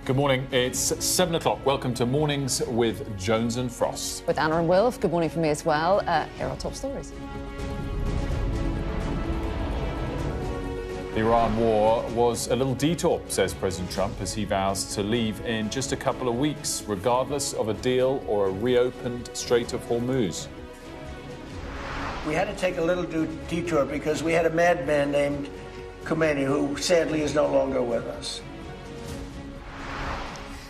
Good morning. It's 7 o'clock. Welcome to Mornings with Jones and Frost. With Anna and Wilf. Good morning from me as well. Here are our top stories. The Iran war was a little detour, says President Trump, as he vows to leave in just a couple of weeks, regardless of a deal or a reopened Strait of Hormuz. We had to take a little detour because we had a madman named Khomeini who sadly is no longer with us.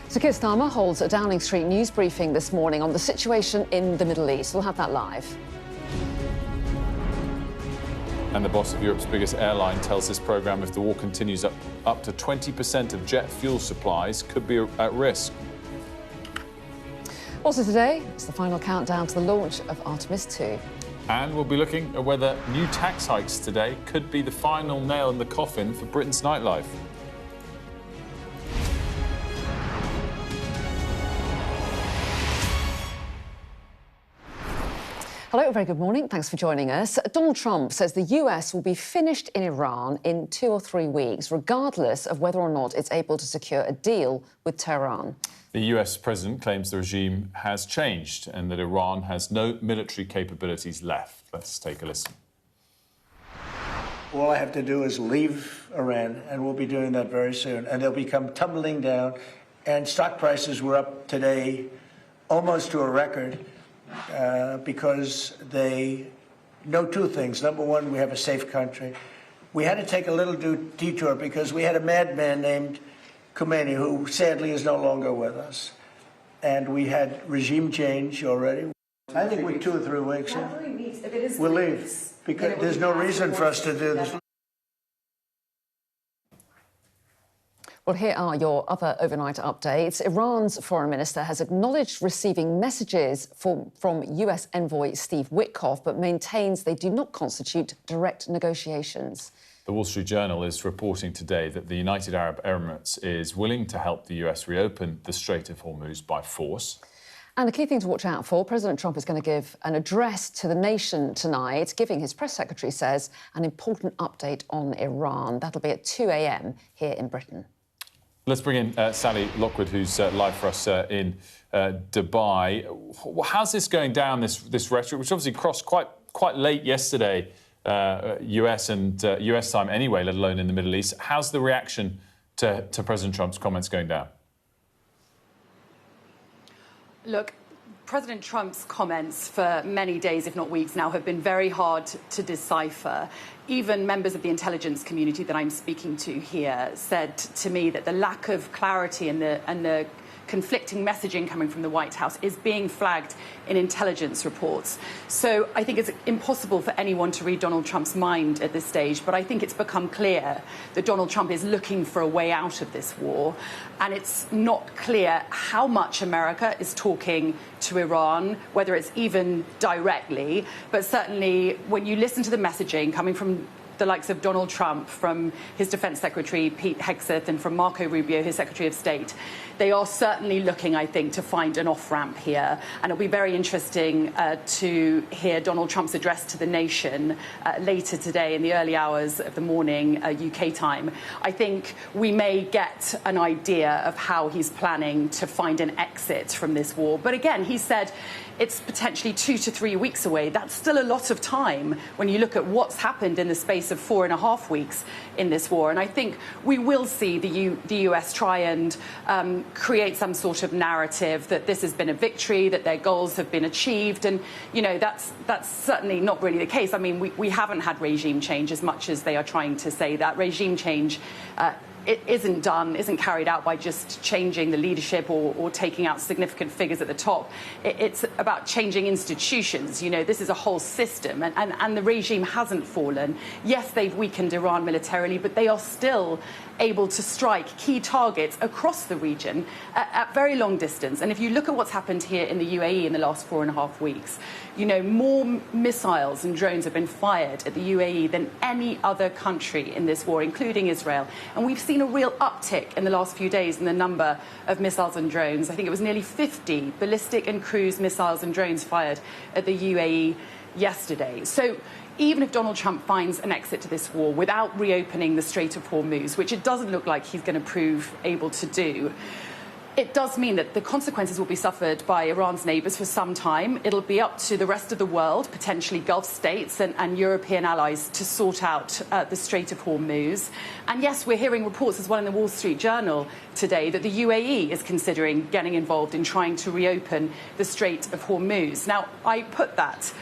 So Keir Starmer holds a Downing Street news briefing this morning on the situation in the Middle East. We'll have that live. And the boss of Europe's biggest airline tells this programme if the war continues, up to 20% of jet fuel supplies could be at risk. Also today, it's the final countdown to the launch of Artemis 2. And we'll be looking at whether new tax hikes today could be the final nail in the coffin for Britain's nightlife. Hello, a very good morning. Thanks for joining us. Donald Trump says the US will be finished in Iran in 2 or 3 weeks, regardless of whether or not it's able to secure a deal with Tehran. The US president claims the regime has changed and that Iran has no military capabilities left. Let's take a listen. All I have to do is leave Iran, and we'll be doing that very soon. And they'll become tumbling down. And stock prices were up today almost to a record. Because they know two things. Number one, we have a safe country. We had to take a little detour because we had a madman named Khomeini who sadly is no longer with us. And we had regime change already. I think we're 2 or 3 weeks. Not 3 weeks. If it is we'll 3 leave weeks, because there's no reason for us to do this. Well, here are your other overnight updates. Iran's foreign minister has acknowledged receiving messages from US envoy Steve Witkoff, but maintains they do not constitute direct negotiations. The Wall Street Journal is reporting today that the United Arab Emirates is willing to help the US reopen the Strait of Hormuz by force. And a key thing to watch out for, President Trump is going to give an address to the nation tonight, giving his press secretary says an important update on Iran. That'll be at 2 a.m. here in Britain. Let's bring in Sally Lockwood, who's live for us in Dubai. How's this going down, this rhetoric, which obviously crossed quite late yesterday, US time anyway, let alone in the Middle East? How's the reaction to President Trump's comments going down? Look, President Trump's comments for many days, if not weeks now, have been very hard to decipher. Even members of the intelligence community that I'm speaking to here said to me that the lack of clarity and the conflicting messaging coming from the White House is being flagged in intelligence reports. So I think it's impossible for anyone to read Donald Trump's mind at this stage, but I think it's become clear that Donald Trump is looking for a way out of this war, and it's not clear how much America is talking to Iran, whether it's even directly, but certainly when you listen to the messaging coming from the likes of Donald Trump, from his Defense Secretary Pete Hegseth, and from Marco Rubio, his Secretary of State, they are certainly looking, I think, to find an off-ramp here. And it'll be very interesting to hear Donald Trump's address to the nation later today in the early hours of the morning, UK time. I think we may get an idea of how he's planning to find an exit from this war. But again, he said it's potentially 2 to 3 weeks away. That's still a lot of time when you look at what's happened in the space of 4.5 weeks in this war. And I think we will see the US try and create some sort of narrative that this has been a victory, that their goals have been achieved. And, you know, that's certainly not really the case. I mean, we haven't had regime change as much as they are trying to say that. Regime change it isn't carried out by just changing the leadership or taking out significant figures at the top. It's about changing institutions. You know, this is a whole system, and the regime hasn't fallen. Yes, they've weakened Iran militarily, but they are still able to strike key targets across the region at very long distance. And if you look at what's happened here in the UAE in the last 4.5 weeks, you know, more missiles and drones have been fired at the UAE than any other country in this war, including Israel. And we've seen a real uptick in the last few days in the number of missiles and drones. I think it was nearly 50 ballistic and cruise missiles and drones fired at the UAE yesterday. So, even if Donald Trump finds an exit to this war without reopening the Strait of Hormuz, which it doesn't look like he's going to prove able to do, it does mean that the consequences will be suffered by Iran's neighbours for some time. It'll be up to the rest of the world, potentially Gulf states and European allies, to sort out the Strait of Hormuz. And yes, we're hearing reports as well in the Wall Street Journal today that the UAE is considering getting involved in trying to reopen the Strait of Hormuz. Now, I put that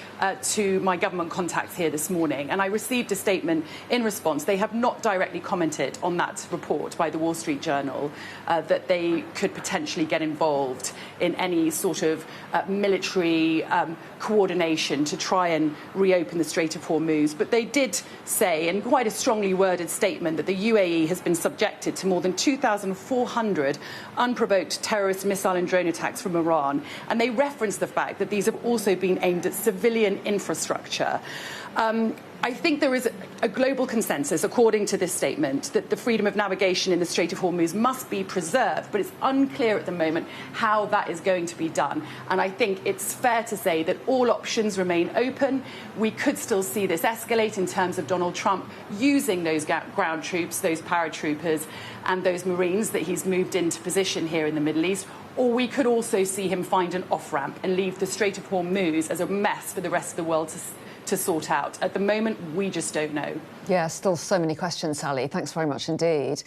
to my government contacts here this morning, and I received a statement in response. They have not directly commented on that report by the Wall Street Journal that they could potentially get involved in any sort of military coordination to try and reopen the Strait of Hormuz. But they did say, in quite a strongly worded statement, that the UAE has been subjected to more than 2,400 unprovoked terrorist missile and drone attacks from Iran. And they referenced the fact that these have also been aimed at civilian infrastructure. I think there is a global consensus, according to this statement, that the freedom of navigation in the Strait of Hormuz must be preserved, but it's unclear at the moment how that is going to be done. And I think it's fair to say that all options remain open. We could still see this escalate in terms of Donald Trump using those ground troops, those paratroopers, and those Marines that he's moved into position here in the Middle East. Or we could also see him find an off-ramp and leave the Strait of Hormuz as a mess for the rest of the world to sort out. At the moment, we just don't know. Yeah, still so many questions, Sally. Thanks very much indeed.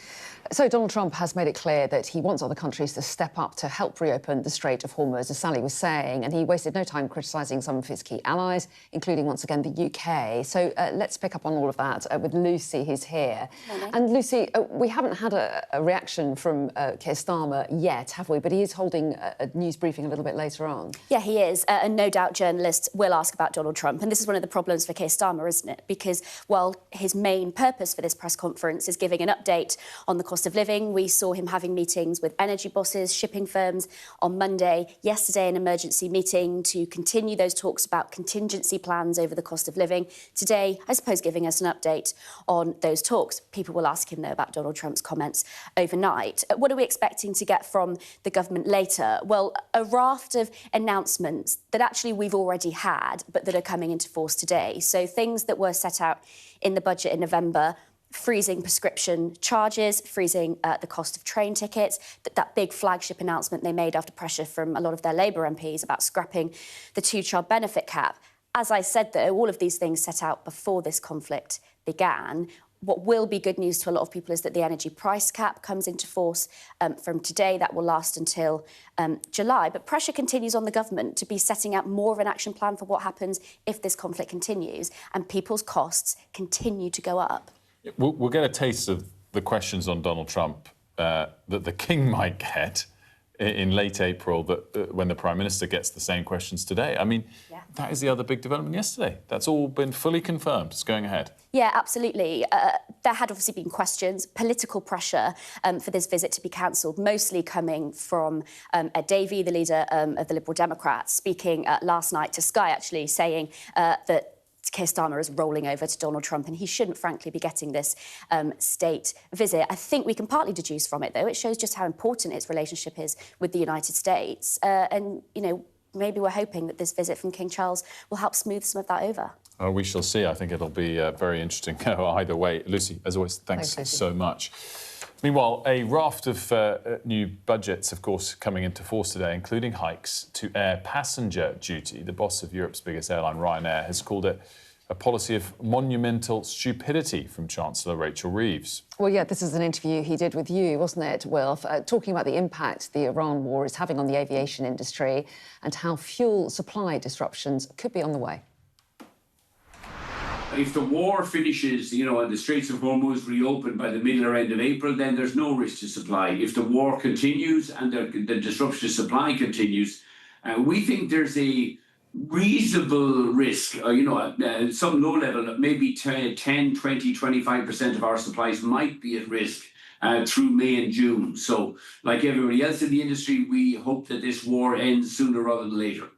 So Donald Trump has made it clear that he wants other countries to step up to help reopen the Strait of Hormuz, as Sally was saying, and he wasted no time criticising some of his key allies, including, once again, the UK. So let's pick up on all of that with Lucy, who's here. Morning. And Lucy, we haven't had a reaction from Keir Starmer yet, have we? But he is holding a news briefing a little bit later on. Yeah, he is. And no doubt journalists will ask about Donald Trump. And this is one of the problems for Keir Starmer, isn't it? Because while his main purpose for this press conference is giving an update on the cost of living, we saw him having meetings with energy bosses, shipping firms on Monday. Yesterday, an emergency meeting to continue those talks about contingency plans over the cost of living. Today, I suppose, giving us an update on those talks. People will ask him, though, about Donald Trump's comments overnight. What are we expecting to get from the government later? Well, a raft of announcements that actually we've already had, but that are coming into force today. So things that were set out in the budget in November: freezing prescription charges, freezing the cost of train tickets, that big flagship announcement they made after pressure from a lot of their Labour MPs about scrapping the two-child benefit cap. As I said, though, all of these things set out before this conflict began. What will be good news to a lot of people is that the energy price cap comes into force from today. That will last until July. But pressure continues on the government to be setting out more of an action plan for what happens if this conflict continues and people's costs continue to go up. We'll get a taste of the questions on Donald Trump that the King might get in late April, that when the Prime Minister gets the same questions today. I mean, that is the other big development yesterday. That's all been fully confirmed. It's going ahead. Yeah, absolutely. There had obviously been questions, political pressure for this visit to be cancelled, mostly coming from Ed Davey, the leader of the Liberal Democrats, speaking last night to Sky, actually, saying that Keir Starmer is rolling over to Donald Trump and he shouldn't, frankly, be getting this state visit. I think we can partly deduce from it, though, it shows just how important its relationship is with the United States. And, you know, maybe we're hoping that this visit from King Charles will help smooth some of that over. We shall see. I think it'll be very interesting either way. Lucy, as always, thanks so much. Meanwhile, a raft of new budgets, of course, coming into force today, including hikes to air passenger duty. The boss of Europe's biggest airline, Ryanair, has called it a policy of monumental stupidity from Chancellor Rachel Reeves. Well, yeah, this is an interview he did with you, wasn't it, Wilf, talking about the impact the Iran war is having on the aviation industry and how fuel supply disruptions could be on the way. If the war finishes, you know, and the Straits of Hormuz reopen by the middle or end of April, then there's no risk to supply. If the war continues and the disruption to supply continues, we think there's a reasonable risk, at some low level, maybe 10, 20, 25% of our supplies might be at risk through May and June. So, like everybody else in the industry, we hope that this war ends sooner rather than later.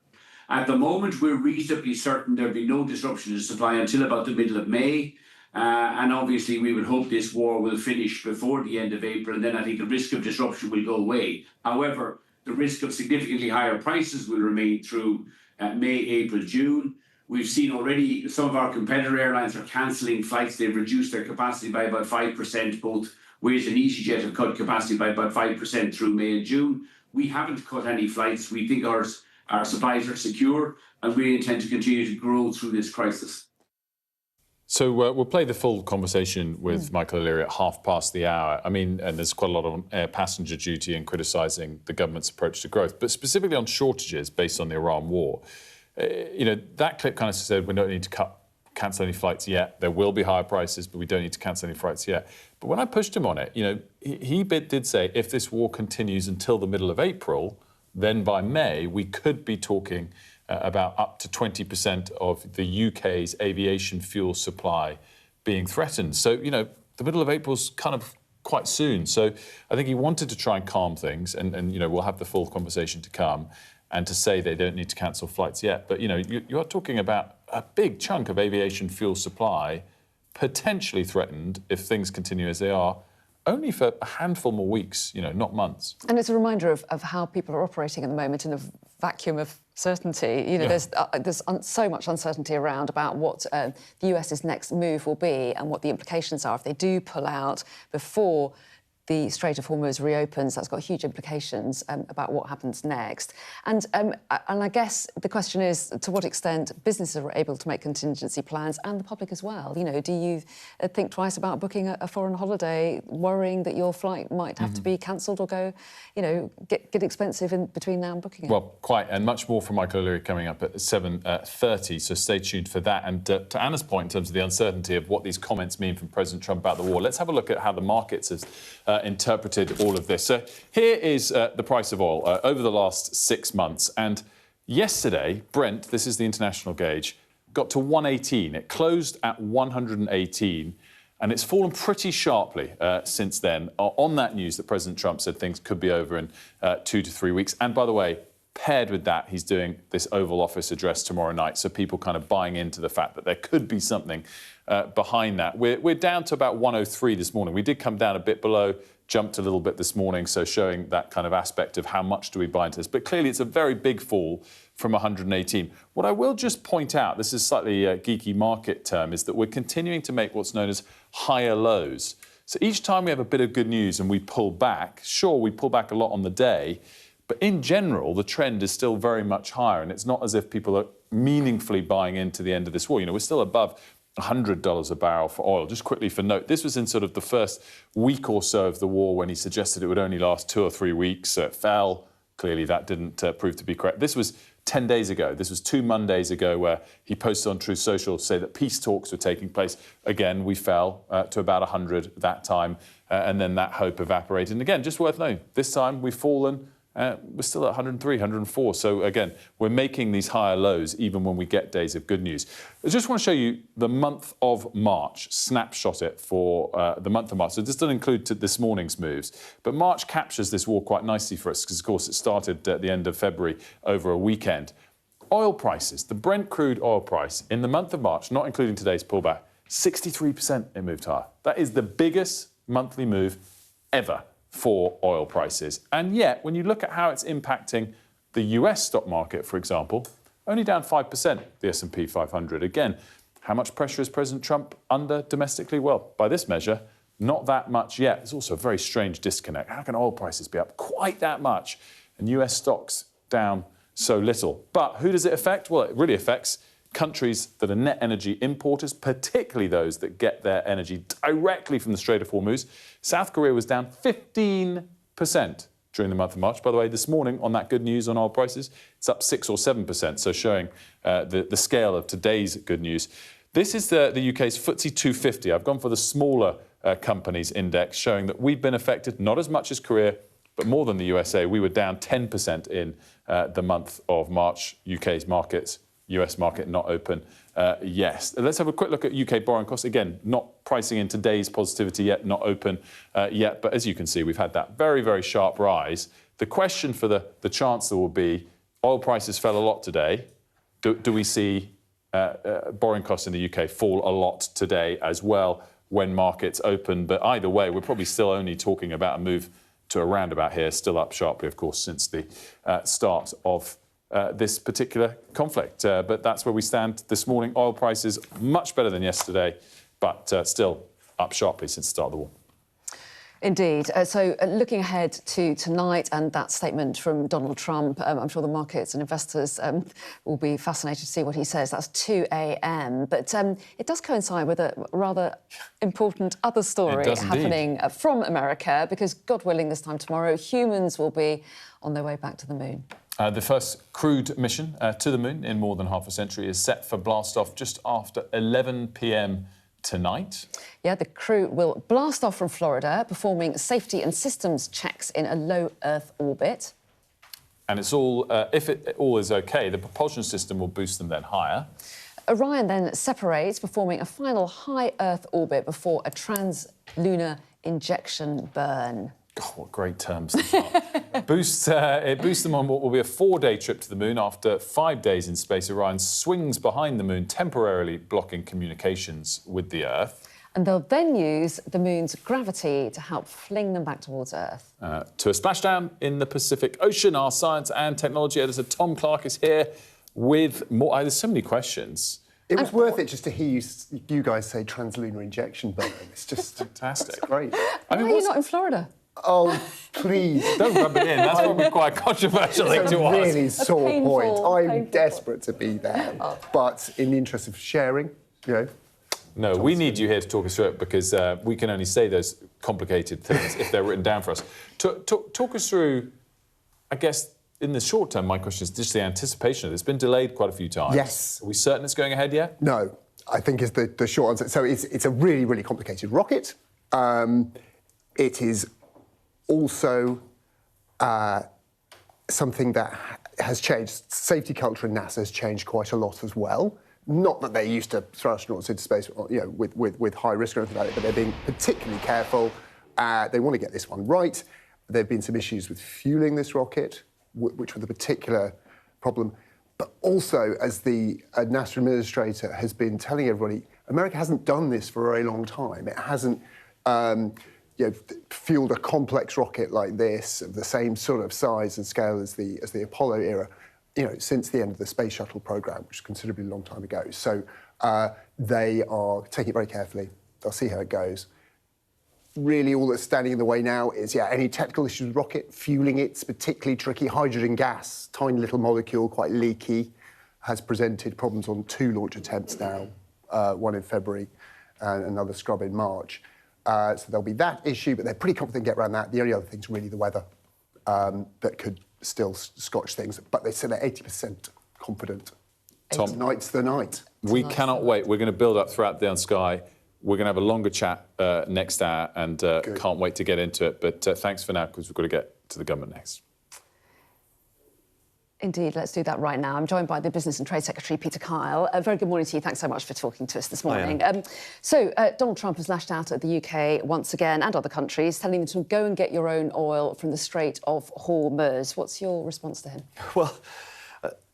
At the moment, we're reasonably certain there'll be no disruption to supply until about the middle of May. And obviously, we would hope this war will finish before the end of April, and then I think the risk of disruption will go away. However, the risk of significantly higher prices will remain through May, April, June. We've seen already some of our competitor airlines are cancelling flights. They've reduced their capacity by about 5%. Both Wizz and EasyJet have cut capacity by about 5% through May and June. We haven't cut any flights. We think our supplies are secure, and we intend to continue to grow through this crisis. So we'll play the full conversation with Michael O'Leary at 1:30. I mean, and there's quite a lot on air passenger duty and criticising the government's approach to growth, but specifically on shortages based on the Iran war. That clip kind of said we don't need to cancel any flights yet. There will be higher prices, but we don't need to cancel any flights yet. But when I pushed him on it, he did say if this war continues until the middle of April, then by May we could be talking about up to 20% of the UK's aviation fuel supply being threatened. So, the middle of April's kind of quite soon. So I think he wanted to try and calm things, and we'll have the full conversation to come, and to say they don't need to cancel flights yet. But, you are talking about a big chunk of aviation fuel supply potentially threatened if things continue as they are, only for a handful more weeks, not months. And it's a reminder of how people are operating at the moment in a vacuum of certainty. There's so much uncertainty around about what the US's next move will be and what the implications are if they do pull out before the Strait of Hormuz reopens. That's got huge implications about what happens next. And I guess the question is, to what extent businesses are able to make contingency plans, and the public as well. Do you think twice about booking a foreign holiday, worrying that your flight might have to be cancelled or go, get expensive in between now and booking it? Well, quite, and much more from Michael O'Leary coming up at 7:30, so stay tuned for that. And to Anna's point, in terms of the uncertainty of what these comments mean from President Trump about the war, let's have a look at how the markets have interpreted all of this. So here is the price of oil over the last 6 months. And yesterday, Brent, this is the international gauge, got to 118. It closed at 118, and it's fallen pretty sharply since then on that news that President Trump said things could be over in 2 to 3 weeks. And by the way, paired with that, he's doing this Oval Office address tomorrow night, so people kind of buying into the fact that there could be something behind that. We're down to about 103 this morning. We did come down a bit below, jumped a little bit this morning, so showing that kind of aspect of how much do we buy into this. But clearly it's a very big fall from 118. What I will just point out, this is slightly a geeky market term, is that we're continuing to make what's known as higher lows. So each time we have a bit of good news and we pull back, sure, we pull back a lot on the day, but in general, the trend is still very much higher, and it's not as if people are meaningfully buying into the end of this war. We're still above $100 a barrel for oil. Just quickly for note, this was in sort of the first week or so of the war when he suggested it would only last 2 or 3 weeks. It fell. Clearly, that didn't prove to be correct. This was 10 days ago. This was 2 Mondays ago where he posted on Truth Social to say that peace talks were taking place. Again, we fell to about 100 that time, and then that hope evaporated. And again, just worth noting, this time we've fallen. We're still at 103, 104. So again, we're making these higher lows even when we get days of good news. I just want to show you the month of March, snapshot it for the month of March. So this doesn't include this morning's moves, but March captures this war quite nicely for us because, of course, it started at the end of February over a weekend. Oil prices, the Brent crude oil price in the month of March, not including today's pullback, 63% it moved higher. That is the biggest monthly move ever for oil prices. And yet, when you look at how it's impacting the US stock market, for example, only down 5%, the S&P 500. Again, how much pressure is President Trump under domestically? Well, by this measure, not that much yet. There's also a very strange disconnect. How can oil prices be up quite that much and US stocks down so little? But who does it affect? Well, it really affects countries that are net energy importers, particularly those that get their energy directly from the Strait of Hormuz. South Korea was down 15% during the month of March. By the way, this morning on that good news on oil prices, it's up 6 or 7%, so showing the scale of today's good news. This is the UK's FTSE 250. I've gone for the smaller companies index, showing that we've been affected, not as much as Korea, but more than the USA. We were down 10% in the month of March. UK's markets, US market not open yes. Let's have a quick look at UK borrowing costs. Again, not pricing in today's positivity yet, not open yet. But as you can see, we've had that very, very sharp rise. The question for the Chancellor will be, oil prices fell a lot today. Do we see borrowing costs in the UK fall a lot today as well when markets open? But either way, we're probably still only talking about a move to around about here, still up sharply, of course, since the start of this particular conflict. But that's where we stand this morning. Oil prices much better than yesterday, but still up sharply since the start of the war. Indeed. So looking ahead to tonight and that statement from Donald Trump, I'm sure the markets and investors will be fascinated to see what he says. That's 2 a.m. But it does coincide with a rather important other story happening from America, because, God willing, this time tomorrow, humans will be on their way back to the moon. The first crewed mission to the moon in more than half a century is set for blast-off just after 11 p.m. tonight. Yeah, the crew will blast off from Florida, performing safety and systems checks in a low Earth orbit. And it's all, if it all is OK, the propulsion system will boost them then higher. Orion then separates, performing a final high Earth orbit before a trans-lunar injection burn. God, what great terms these are. It boosts them on what will be a 4-day trip to the moon. After 5 days in space, Orion swings behind the moon, temporarily blocking communications with the Earth. And they'll then use the moon's gravity to help fling them back towards Earth. To a splashdown in the Pacific Ocean, our science and technology editor Tom Clark is here with more. There's so many questions. It was worth it just to hear you guys say translunar injection burn. It's just fantastic. It's great. Why are you not in Florida? Oh, please. Don't rub it in. That's probably quite a controversial thing to ask. It's a really sore point. I'm painful desperate to be there. But in the interest of sharing, you know... No, we need you here to talk us through it, because we can only say those complicated things if they're written down for us. Talk us through, I guess, in the short term, my question is just the anticipation of it. It's been delayed quite a few times. Yes. Are we certain it's going ahead yet? No, I think is the short answer. So it's a really, really complicated rocket. It is also something that has changed. Safety culture in NASA has changed quite a lot as well. Not that they're used to throw astronauts into space, you know, with high risk or anything like that, but they're being particularly careful. They want to get this one right. There have been some issues with fueling this rocket, which were the particular problem. But also, as the NASA administrator has been telling everybody, America hasn't done this for a very long time. It hasn't fueled a complex rocket like this of the same sort of size and scale as the Apollo era, you know, since the end of the space shuttle program, which is considerably a long time ago. So they are taking it very carefully. They'll see how it goes. Really, all that's standing in the way now is, any technical issues with rocket, fueling it's particularly tricky. Hydrogen gas, tiny little molecule, quite leaky, has presented problems on 2 launch attempts now, one in February and another scrub in March. So there'll be that issue, but they're pretty confident to get around that. The only other thing's really the weather that could still scotch things, but they said they're 80% confident. Tom, tonight's the night. We cannot wait. We're going to build up throughout the Sky. We're going to have a longer chat next hour, and can't wait to get into it. But thanks for now, because we've got to get to the government next. Indeed, let's do that right now. I'm joined by the Business and Trade Secretary, Peter Kyle. A very good morning to you. Thanks so much for talking to us this morning. Donald Trump has lashed out at the UK once again, and other countries, telling them to go and get your own oil from the Strait of Hormuz. What's your response to him? Well,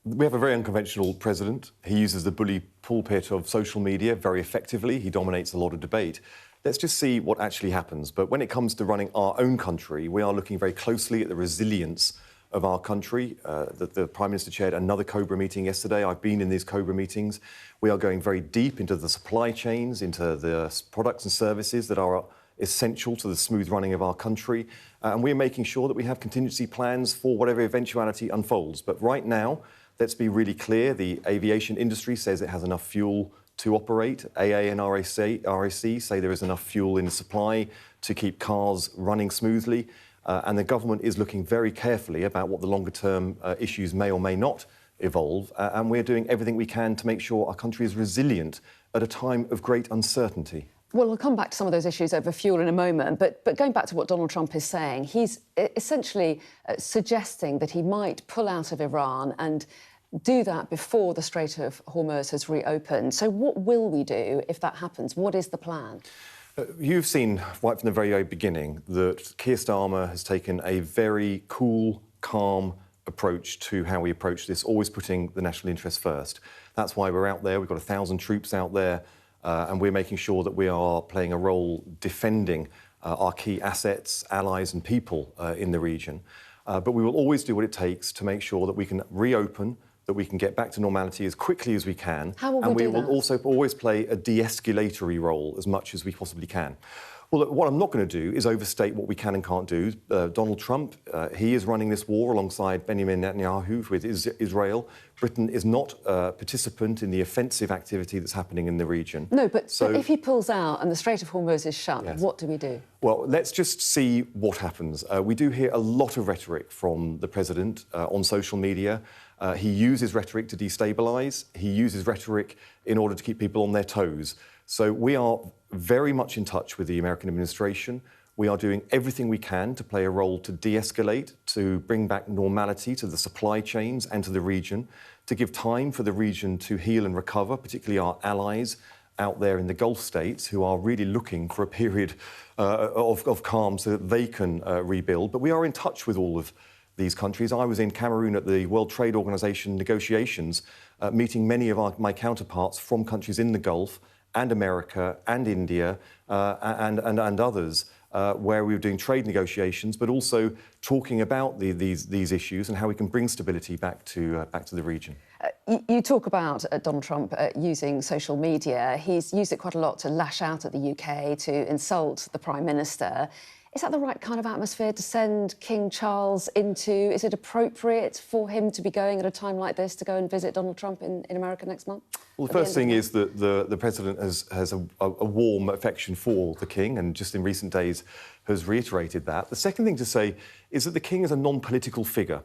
we have a very unconventional president. He uses the bully pulpit of social media very effectively. He dominates a lot of debate. Let's just see what actually happens. But when it comes to running our own country, we are looking very closely at the resilience of our country. The Prime Minister chaired another COBRA meeting yesterday. I've been in these COBRA meetings. We are going very deep into the supply chains, into the products and services that are essential to the smooth running of our country. And we're making sure that we have contingency plans for whatever eventuality unfolds. But right now, let's be really clear. The aviation industry says it has enough fuel to operate. AA and RAC say there is enough fuel in the supply to keep cars running smoothly. And the government is looking very carefully about what the longer-term issues may or may not evolve. And we're doing everything we can to make sure our country is resilient at a time of great uncertainty. Well, we'll come back to some of those issues over fuel in a moment, but going back to what Donald Trump is saying, he's essentially suggesting that he might pull out of Iran and do that before the Strait of Hormuz has reopened. So what will we do if that happens? What is the plan? You've seen right from the very beginning that Keir Starmer has taken a very cool, calm approach to how we approach this, always putting the national interest first. That's why we're out there. We've got 1,000 troops out there, and we're making sure that we are playing a role defending our key assets, allies and people in the region. But we will always do what it takes to make sure that we can reopen, that we can get back to normality as quickly as we can. How will we do that? And we will also always play a de-escalatory role as much as we possibly can. Well, look, what I'm not going to do is overstate what we can and can't do. Donald Trump, he is running this war alongside Benjamin Netanyahu with Israel. Britain is not a participant in the offensive activity that's happening in the region. No, but if he pulls out and the Strait of Hormuz is shut, yes. What do we do? Well, let's just see what happens. We do hear a lot of rhetoric from the president on social media. He uses rhetoric to destabilise. He uses rhetoric in order to keep people on their toes. So we are very much in touch with the American administration. We are doing everything we can to play a role to de-escalate, to bring back normality to the supply chains and to the region, to give time for the region to heal and recover, particularly our allies out there in the Gulf states who are really looking for a period of calm so that they can rebuild. But we are in touch with all of these countries. I was in Cameroon at the World Trade Organization negotiations, meeting many of my counterparts from countries in the Gulf and America and India and others, where we were doing trade negotiations, but also talking about these issues and how we can bring stability back to the region. You talk about Donald Trump using social media. He's used it quite a lot to lash out at the UK, to insult the Prime Minister. Is that the right kind of atmosphere to send King Charles into? Is it appropriate for him to be going at a time like this to go and visit Donald Trump in America next month? Well, the first thing is that the President has a warm affection for the King, and just in recent days has reiterated that. The second thing to say is that the King is a non-political figure.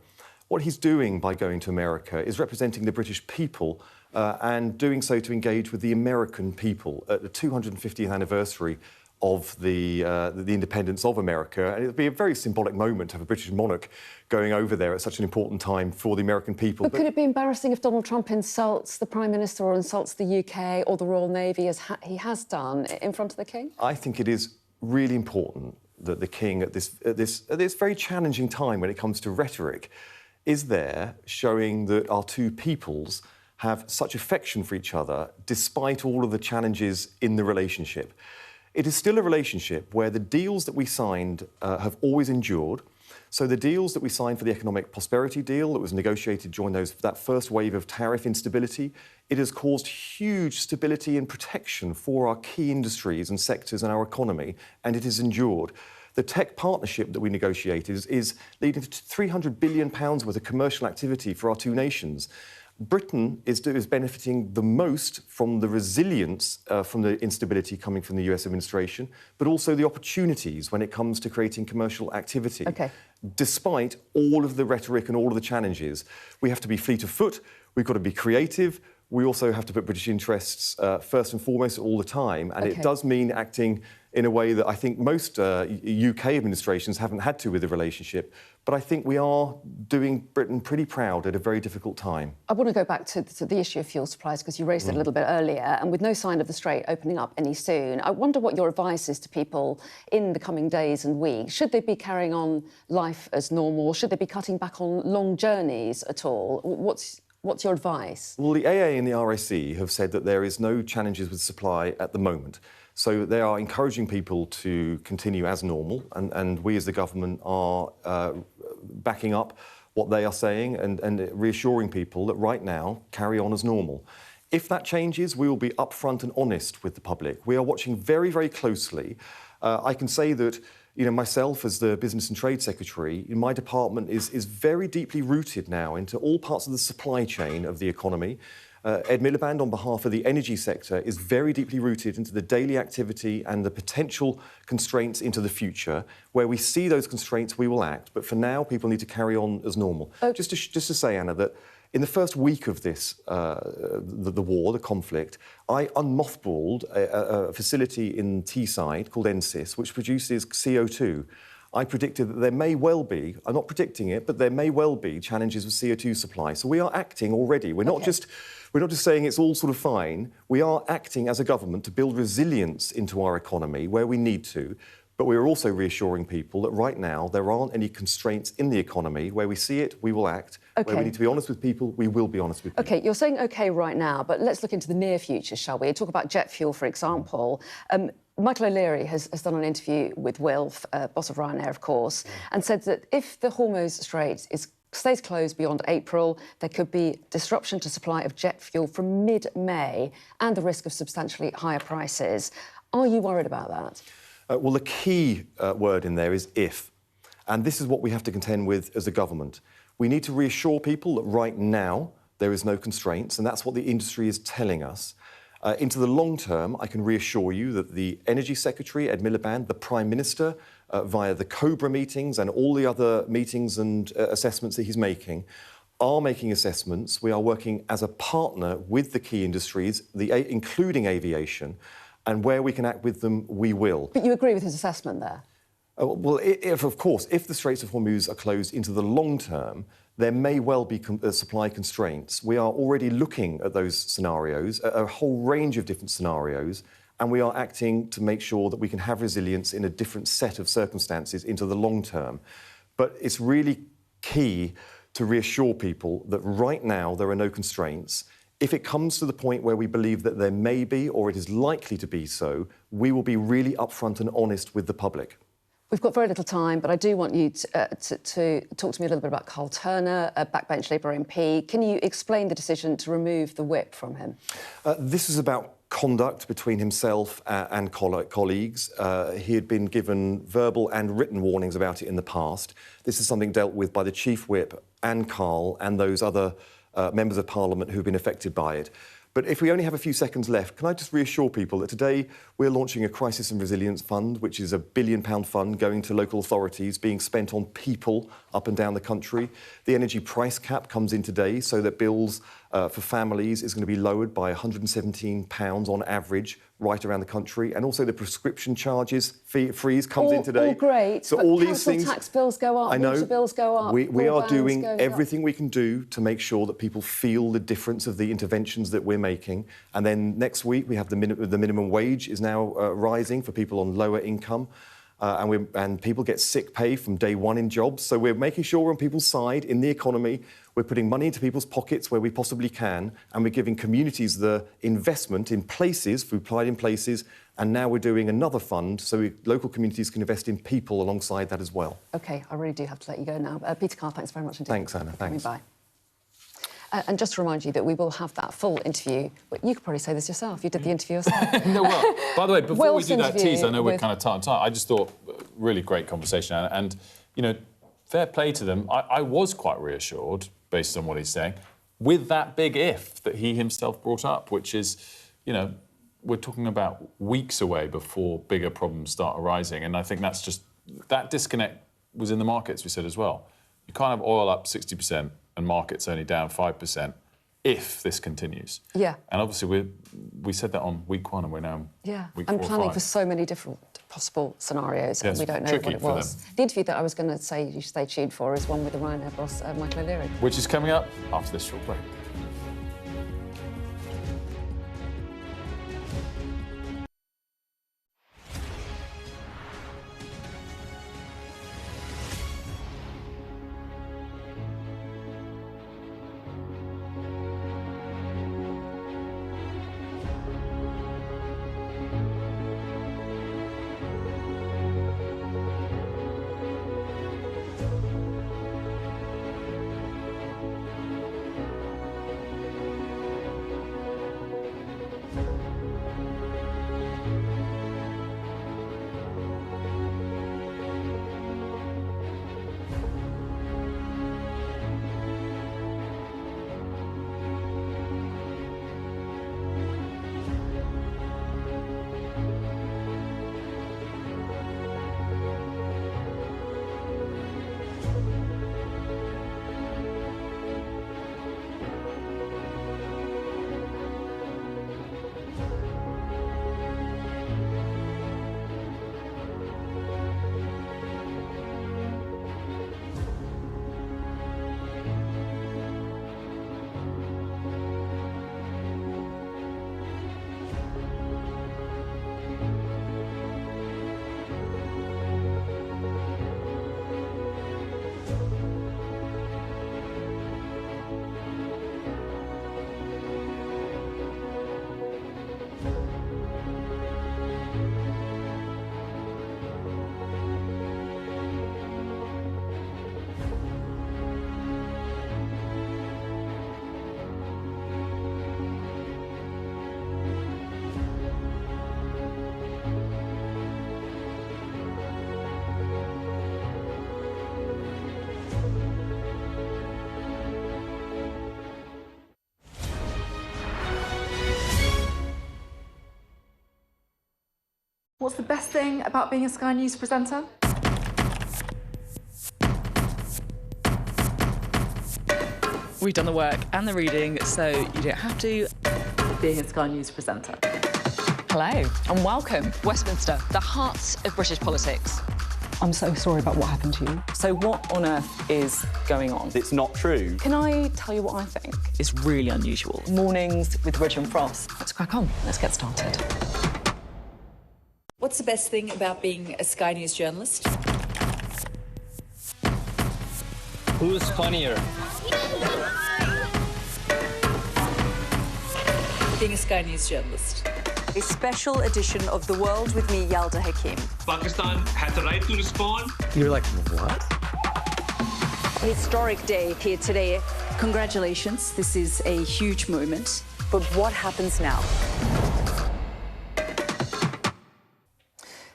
What he's doing by going to America is representing the British people and doing so to engage with the American people at the 250th anniversary of the independence of America. And it'll be a very symbolic moment to have a British monarch going over there at such an important time for the American people. But could it be embarrassing if Donald Trump insults the Prime Minister or insults the UK or the Royal Navy, as he has done, in front of the King? I think it is really important that the King, at this very challenging time when it comes to rhetoric, is there showing that our two peoples have such affection for each other despite all of the challenges in the relationship. It is still a relationship where the deals that we signed have always endured. So the deals that we signed for the economic prosperity deal that was negotiated during that first wave of tariff instability, it has caused huge stability and protection for our key industries and sectors in our economy, and it has endured. The tech partnership that we negotiated is leading to £300 billion worth of commercial activity for our two nations. Britain is benefiting the most from the resilience from the instability coming from the US administration, but also the opportunities when it comes to creating commercial activity. Okay. Despite all of the rhetoric and all of the challenges, we have to be fleet of foot, we've got to be creative, we also have to put British interests first and foremost all the time, and Okay. it does mean acting in a way that I think most UK administrations haven't had to with the relationship. But I think we are doing Britain pretty proud at a very difficult time. I want to go back to the issue of fuel supplies, because you raised it a little bit earlier, and with no sign of the Strait opening up any soon, I wonder what your advice is to people in the coming days and weeks. Should they be carrying on life as normal? Should they be cutting back on long journeys at all? What's your advice? Well, the AA and the RSC have said that there is no challenges with supply at the moment. So they are encouraging people to continue as normal, and we as the government are backing up what they are saying and reassuring people that right now, carry on as normal. If that changes, we will be upfront and honest with the public. We are watching very, very closely. I can say that, you know, myself as the Business and Trade Secretary, my department is very deeply rooted now into all parts of the supply chain of the economy. Ed Miliband, on behalf of the energy sector, is very deeply rooted into the daily activity and the potential constraints into the future. Where we see those constraints, we will act. But for now, people need to carry on as normal. Just to say, Anna, that in the first week of this, the war, the conflict, I unmothballed a facility in Teesside called NSIS, which produces CO2. I predicted that there may well be, I'm not predicting it, but there may well be challenges with CO2 supply. So we are acting already. We're not just saying it's all sort of fine. We are acting as a government to build resilience into our economy where we need to. But we're also reassuring people that right now there aren't any constraints in the economy. Where we see it, we will act. Okay. Where we need to be honest with people, we will be honest with people. OK, you're saying OK right now, but let's look into the near future, shall we? Talk about jet fuel, for example. Michael O'Leary has done an interview with Wilf, boss of Ryanair, of course, and said that if the Hormuz Strait stays closed beyond April, there could be disruption to supply of jet fuel from mid-May and the risk of substantially higher prices. Are you worried about that? Well, the key word in there is if. And this is what we have to contend with as a government. We need to reassure people that right now there is no constraints, and that's what the industry is telling us. Into the long term, I can reassure you that the Energy Secretary, Ed Miliband, the Prime Minister, via the COBRA meetings and all the other meetings and assessments that he's making, are making assessments. We are working as a partner with the key industries, including aviation, and where we can act with them, we will. But you agree with his assessment there? Well, of course, if the Straits of Hormuz are closed into the long term, there may well be supply constraints. We are already looking at those scenarios, a whole range of different scenarios, and we are acting to make sure that we can have resilience in a different set of circumstances into the long term. But it's really key to reassure people that right now there are no constraints. If it comes to the point where we believe that there may be, or it is likely to be so, we will be really upfront and honest with the public. We've got very little time, but I do want you to talk to me a little bit about Carl Turner, a backbench Labour MP. Can you explain the decision to remove the whip from him? This is about conduct between himself and colleagues. He had been given verbal and written warnings about it in the past. This is something dealt with by the Chief Whip and Carl and those other members of Parliament who've been affected by it. But if we only have a few seconds left, can I just reassure people that today we're launching a Crisis and Resilience Fund, which is a £1 billion fund going to local authorities, being spent on people up and down the country. The energy price cap comes in today, so that bills for families is going to be lowered by £117 on average right around the country. And also the prescription charges freeze comes in today. All great, so but all council these things, tax bills go up, I know, water bills go up. We are doing everything we can do to make sure that people feel the difference of the interventions that we're making. And then next week we have the minimum wage is now rising for people on lower income. And people get sick pay from day one in jobs. So we're making sure we're on people's side in the economy. We're putting money into people's pockets where we possibly can. And we're giving communities the investment in places, we've applied in places. And now we're doing another fund so local communities can invest in people alongside that as well. OK, I really do have to let you go now. Peter Carr, thanks very much indeed. Thanks, Anna. Thanks. Bye. And just to remind you that we will have that full interview. But you could probably say this yourself. You did the interview yourself. No, well, by the way, before we do that tease, I know we're with... kind of tight on time. I just thought, really great conversation. And, you know, fair play to them. I was quite reassured, based on what he's saying, with that big if that he himself brought up, which is, you know, we're talking about weeks away before bigger problems start arising. And I think that's just, that disconnect was in the markets, we said as well. You can't have oil up 60%. And markets only down 5% if this continues. Yeah. And obviously we said that on week one, and we're now week 4 and planning for so many different possible scenarios, and we don't know what it was. The interview that I was going to say you should stay tuned for is one with the Ryanair boss, Michael O'Leary. Which is coming up after this short break. What's the best thing about being a Sky News presenter? We've done the work and the reading, so you don't have to. Being a Sky News presenter. Hello and welcome. Westminster, the heart of British politics. I'm so sorry about what happened to you. So what on earth is going on? It's not true. Can I tell you what I think? It's really unusual. Mornings with Roger and Frost. Let's crack on. Let's get started. What's the best thing about being a Sky News journalist? Who's funnier? Being a Sky News journalist. A special edition of The World with me, Yalda Hakim. Pakistan has the right to respond. You're like, what? A historic day here today. Congratulations, this is a huge moment. But what happens now?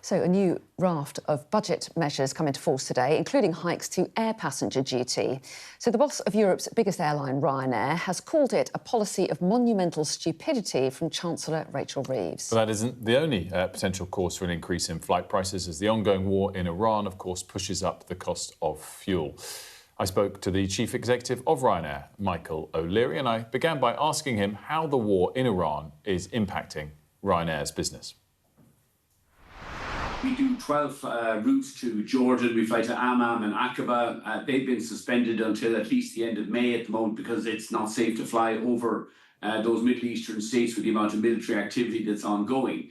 So a new raft of budget measures come into force today, including hikes to air passenger duty. So the boss of Europe's biggest airline, Ryanair, has called it a policy of monumental stupidity from Chancellor Rachel Reeves. But that isn't the only potential cause for an increase in flight prices, as the ongoing war in Iran, of course, pushes up the cost of fuel. I spoke to the chief executive of Ryanair, Michael O'Leary, and I began by asking him how the war in Iran is impacting Ryanair's business. We do 12 routes to Jordan. We fly to Amman and Aqaba. They've been suspended until at least the end of May at the moment because it's not safe to fly over those Middle Eastern states with the amount of military activity that's ongoing.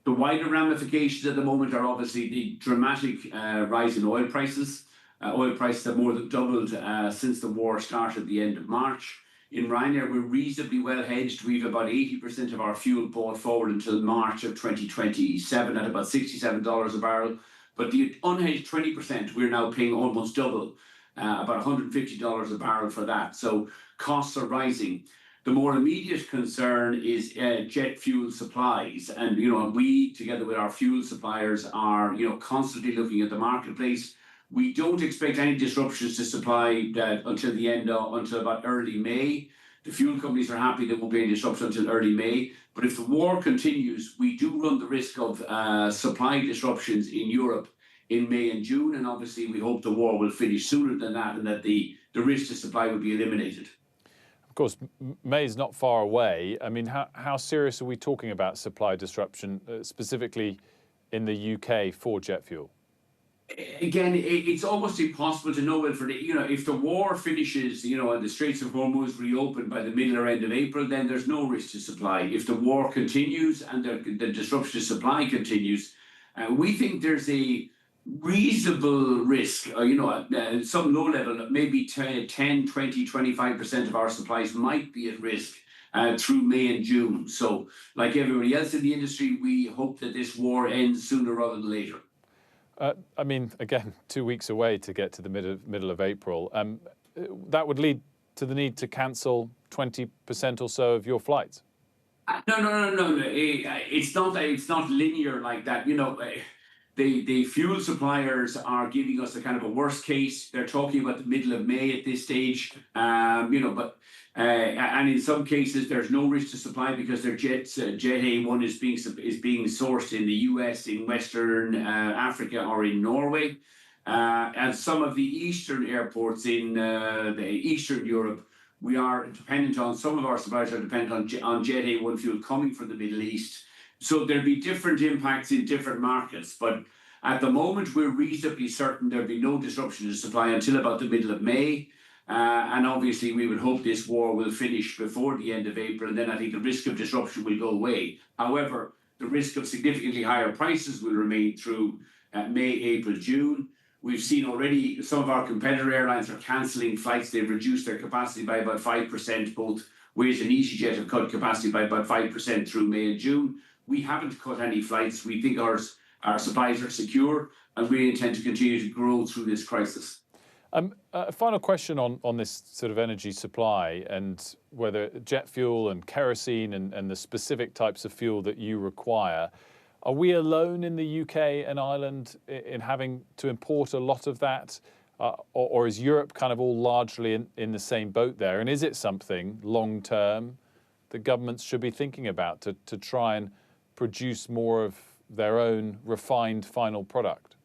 The wider ramifications at the moment are obviously the dramatic rise in oil prices. Oil prices have more than doubled since the war started at the end of March. In Ryanair, we're reasonably well hedged. We've about 80% of our fuel bought forward until March of 2027 at about $67 a barrel. But the unhedged 20%, we're now paying almost double, about $150 a barrel for that. So costs are rising. The more immediate concern is jet fuel supplies. And, we, together with our fuel suppliers, are, constantly looking at the marketplace. We don't expect any disruptions to supply until about early May. The fuel companies are happy there won't be any disruption until early May. But if the war continues, we do run the risk of supply disruptions in Europe in May and June. And obviously, we hope the war will finish sooner than that and that the risk to supply will be eliminated. Of course, May is not far away. I mean, how serious are we talking about supply disruption, specifically in the UK for jet fuel? Again, it's almost impossible to know, Wilfred. If the war finishes, and the Straits of Hormuz reopen by the middle or end of April, then there's no risk to supply. If the war continues and the disruption to supply continues, we think there's a reasonable risk, at some low level, maybe 10, 20, 25% of our supplies might be at risk through May and June. So, like everybody else in the industry, we hope that this war ends sooner rather than later. I mean, again, 2 weeks away to get to the middle of April. That would lead to the need to cancel 20% or so of your flights. No. It's not linear like that. The fuel suppliers are giving us a kind of a worst case. They're talking about the middle of May at this stage. And in some cases, there's no risk to supply because their Jet A1 is being sourced in the US, in Western Africa, or in Norway. And some of the eastern airports in the Eastern Europe, we are dependent on. Some of our suppliers are dependent on Jet A1 fuel coming from the Middle East. So there'll be different impacts in different markets. But at the moment, we're reasonably certain there'll be no disruption to supply until about the middle of May. And obviously, we would hope this war will finish before the end of April, and then I think the risk of disruption will go away. However, the risk of significantly higher prices will remain through May, April, June. We've seen already some of our competitor airlines are cancelling flights. They've reduced their capacity by about 5%. Both Wizz and EasyJet have cut capacity by about 5% through May and June. We haven't cut any flights. We think our supplies are secure, and we intend to continue to grow through this crisis. A final question on this sort of energy supply and whether jet fuel and kerosene and the specific types of fuel that you require. Are we alone in the UK and Ireland in having to import a lot of that? Or is Europe kind of all largely in the same boat there? And is it something long term that governments should be thinking about to try and produce more of their own refined final product?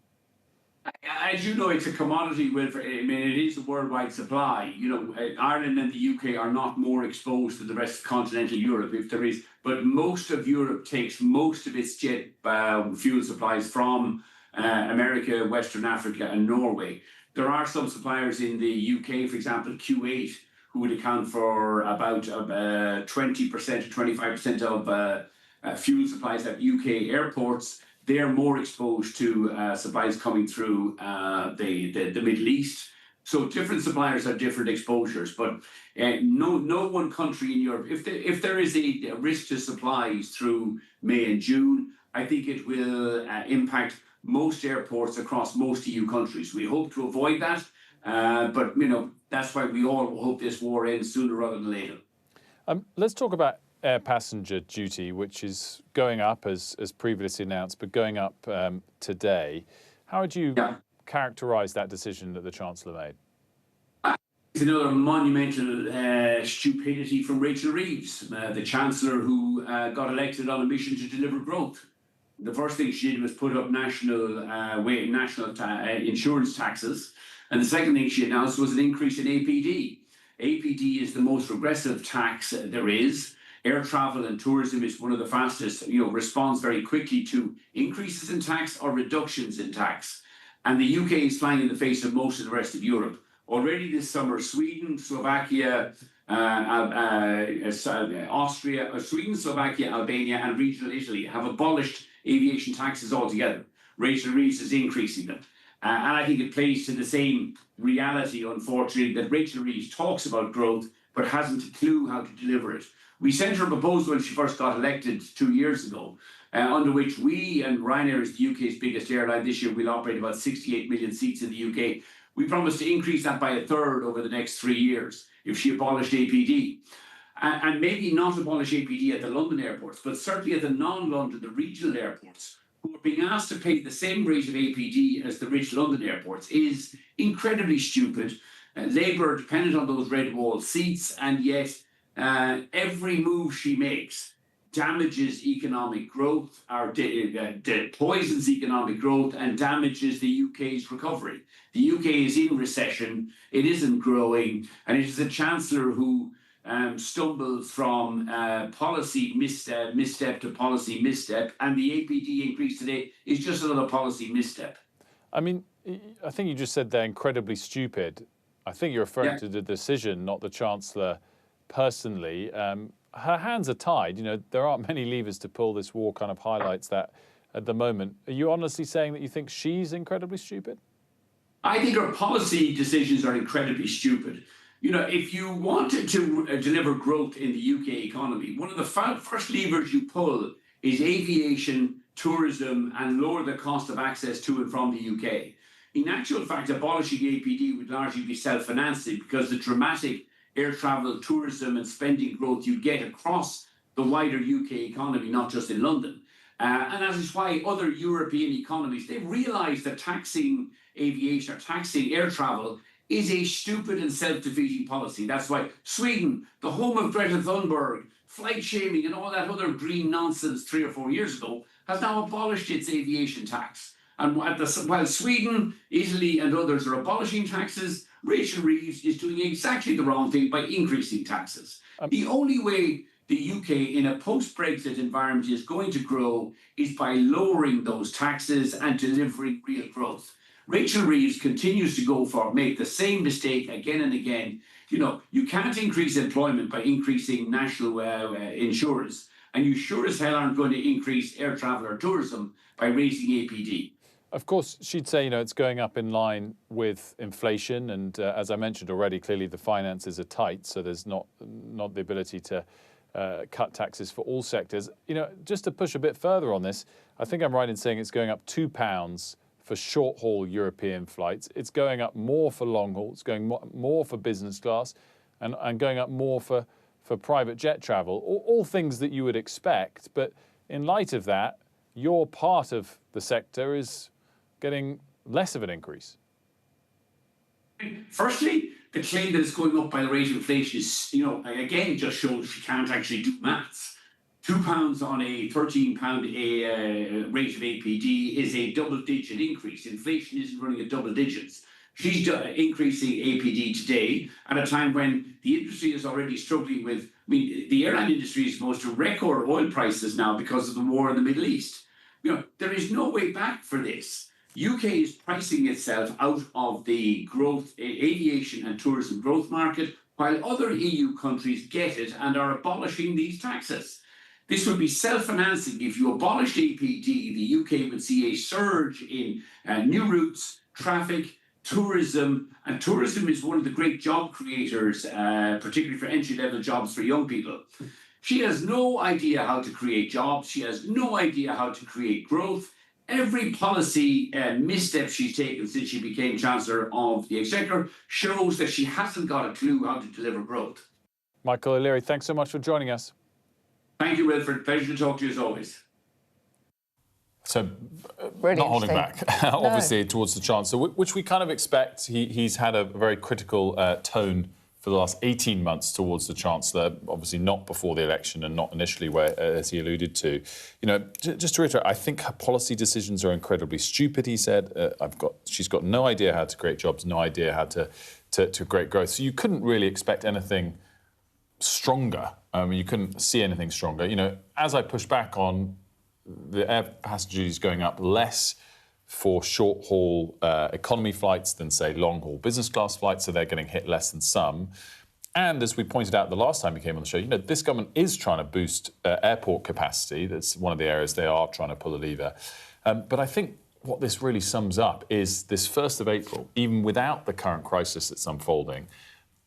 As you know, it's a commodity, Wilfred. I mean, it is a worldwide supply. You know, Ireland and the UK are not more exposed than the rest of continental Europe, if there is. But most of Europe takes most of its jet fuel supplies from America, Western Africa, and Norway. There are some suppliers in the UK, for example, Q8, who would account for about 20% to 25% of fuel supplies at UK airports. They're more exposed to supplies coming through the Middle East. So different suppliers have different exposures, but no one country in Europe, if there is a risk to supplies through May and June, I think it will impact most airports across most EU countries. We hope to avoid that, but you know, that's why we all hope this war ends sooner rather than later. Let's talk about air passenger duty, which is going up as previously announced, but going up today. How would you characterise that decision that the Chancellor made? It's another monumental stupidity from Rachel Reeves, the Chancellor who got elected on a mission to deliver growth. The first thing she did was put up national insurance taxes, and the second thing she announced was an increase in APD. APD is the most regressive tax there is. Air travel and tourism is one of the fastest, responds very quickly to increases in tax or reductions in tax. And the UK is flying in the face of most of the rest of Europe. Already this summer, Sweden, Slovakia, Albania, and regional Italy have abolished aviation taxes altogether. Rachel Reeves is increasing them. And I think it plays to the same reality, unfortunately, that Rachel Reeves talks about growth, but hasn't a clue how to deliver it. We sent her a proposal when she first got elected 2 years ago, under which we, and Ryanair is the UK's biggest airline this year, will operate about 68 million seats in the UK. We promised to increase that by a third over the next 3 years if she abolished APD. And maybe not abolish APD at the London airports, but certainly at the non-London, the regional airports, who are being asked to pay the same rate of APD as the rich London airports, is incredibly stupid. Labour are dependent on those red wall seats, and yet every move she makes damages economic growth, or poisons economic growth, and damages the UK's recovery. The UK is in recession, it isn't growing, and it is a Chancellor who stumbles from policy misstep to policy misstep, and the APD increase today is just another policy misstep. I mean, I think you just said they're incredibly stupid. I think you're referring to the decision, not the Chancellor personally. Her hands are tied. There aren't many levers to pull. This war kind of highlights that at the moment. Are you honestly saying that you think she's incredibly stupid? I think her policy decisions are incredibly stupid. If you wanted to deliver growth in the UK economy, one of the first levers you pull is aviation, tourism, and lower the cost of access to and from the UK. In actual fact, abolishing APD would largely be self-financing because the dramatic air travel, tourism, and spending growth you get across the wider UK economy, not just in London. And that is why other European economies, they've realised that taxing aviation or taxing air travel is a stupid and self-defeating policy. That's why Sweden, the home of Greta Thunberg, flight shaming and all that other green nonsense 3 or 4 years ago, has now abolished its aviation tax. And while Sweden, Italy and others are abolishing taxes, Rachel Reeves is doing exactly the wrong thing by increasing taxes. The only way the UK in a post-Brexit environment is going to grow is by lowering those taxes and delivering real growth. Rachel Reeves continues to make the same mistake again and again. You can't increase employment by increasing national insurance, and you sure as hell aren't going to increase air travel or tourism by raising APD. Of course, she'd say, it's going up in line with inflation. And as I mentioned already, clearly the finances are tight. So there's not the ability to cut taxes for all sectors. Just to push a bit further on this, I think I'm right in saying it's going up £2 for short-haul European flights. It's going up more for long-haul. It's going more for business class and going up more for private jet travel. All things that you would expect. But in light of that, your part of the sector is getting less of an increase. Firstly, the claim that it's going up by the rate of inflation is, again, just shows she can't actually do maths. £2 on a £13 rate of APD is a double-digit increase. Inflation isn't running at double digits. She's increasing APD today at a time when the industry is already struggling with, I mean, the airline industry is close to record oil prices now because of the war in the Middle East. You know, there is no way back for this. UK is pricing itself out of the growth, aviation and tourism growth market, while other EU countries get it and are abolishing these taxes. This would be self-financing. If you abolished APD, the UK would see a surge in new routes, traffic, tourism, and tourism is one of the great job creators, particularly for entry-level jobs for young people. She has no idea how to create jobs. She has no idea how to create growth. Every policy misstep she's taken since she became Chancellor of the Exchequer shows that she hasn't got a clue how to deliver growth. Michael O'Leary, thanks so much for joining us. Thank you, Wilfred. Pleasure to talk to you as always. So, really not holding back, obviously, towards the Chancellor, which we kind of expect. He's had a very critical tone for the last 18 months towards the Chancellor, obviously not before the election and not initially, where, as he alluded to. You know, just to reiterate, I think her policy decisions are incredibly stupid, he said. She's got no idea how to create jobs, no idea how to create growth. So you couldn't really expect anything stronger. You couldn't see anything stronger. You know, as I push back on the air passenger duties going up less for short-haul economy flights than, say, long-haul business class flights, so they're getting hit less than some. And as we pointed out the last time we came on the show, you know, this government is trying to boost airport capacity. That's one of the areas they are trying to pull a lever. But I think what this really sums up is this 1st of April, even without the current crisis that's unfolding,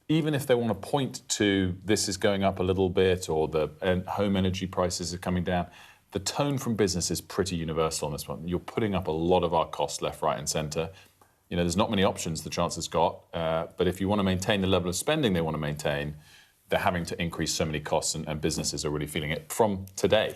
even if they want to point to this is going up a little bit or the home energy prices are coming down, the tone from business is pretty universal on this one. You're putting up a lot of our costs left, right and centre. You know, there's not many options the Chancellor's got, but if you want to maintain the level of spending they want to maintain, they're having to increase so many costs and businesses are really feeling it from today,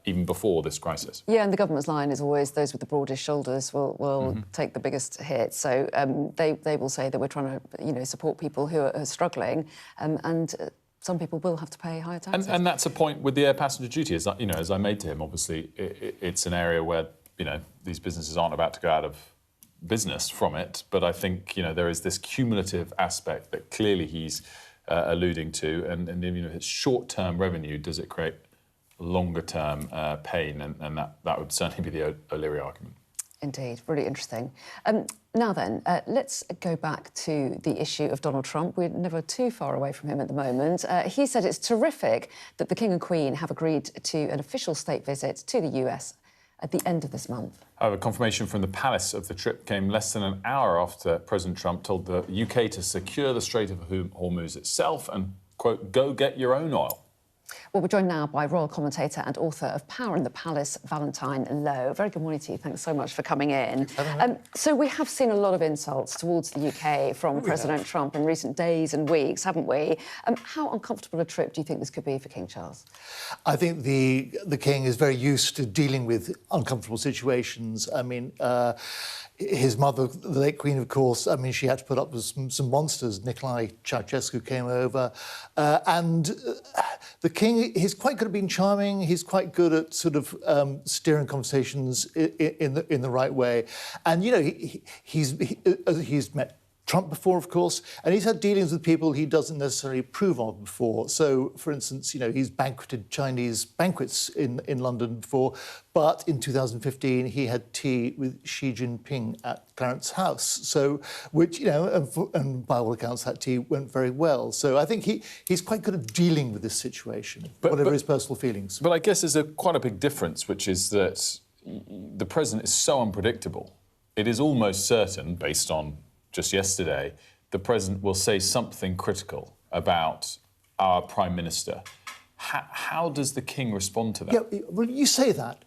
even before this crisis. Yeah, and the government's line is always those with the broadest shoulders will take the biggest hit. So they will say that we're trying to, you know, support people who are struggling and some people will have to pay higher taxes. And that's a point with the air passenger duty, as I made to him. Obviously, it's an area where, you know, these businesses aren't about to go out of business from it. But I think, you know, there is this cumulative aspect that clearly he's alluding to. And you know, it's short-term revenue. Does it create longer-term pain? And that would certainly be the O'Leary argument. Indeed, really interesting. Now then, let's go back to the issue of Donald Trump. We're never too far away from him at the moment. He said it's terrific that the King and Queen have agreed to an official state visit to the US at the end of this month. However, confirmation from the palace of the trip came less than an hour after President Trump told the UK to secure the Strait of Hormuz itself and, quote, go get your own oil. Well, we're joined now by royal commentator and author of Power in the Palace, Valentine Lowe. Very good morning to you. Thanks so much for coming in. So we have seen a lot of insults towards the UK from President Trump in recent days and weeks, haven't we? How uncomfortable a trip do you think this could be for King Charles? I think the King is very used to dealing with uncomfortable situations. I mean, his mother, the late Queen, of course, I mean, she had to put up with some monsters. Nicolae Ceausescu came over. And the King, he's quite good at being charming. He's quite good at sort of steering conversations in the right way. And, you know, he's met Trump before, of course, and he's had dealings with people he doesn't necessarily approve of before. So, for instance, you know, he's banqueted Chinese banquets in London before, but in 2015 he had tea with Xi Jinping at Clarence House. So, which, you know, and by all accounts, that tea went very well. So I think he's quite good at dealing with this situation, whatever his personal feelings. But I guess there's quite a big difference, which is that the president is so unpredictable. It is almost certain, based on just yesterday, the president will say something critical about our Prime Minister. How does the King respond to that? Yeah, well, you say that.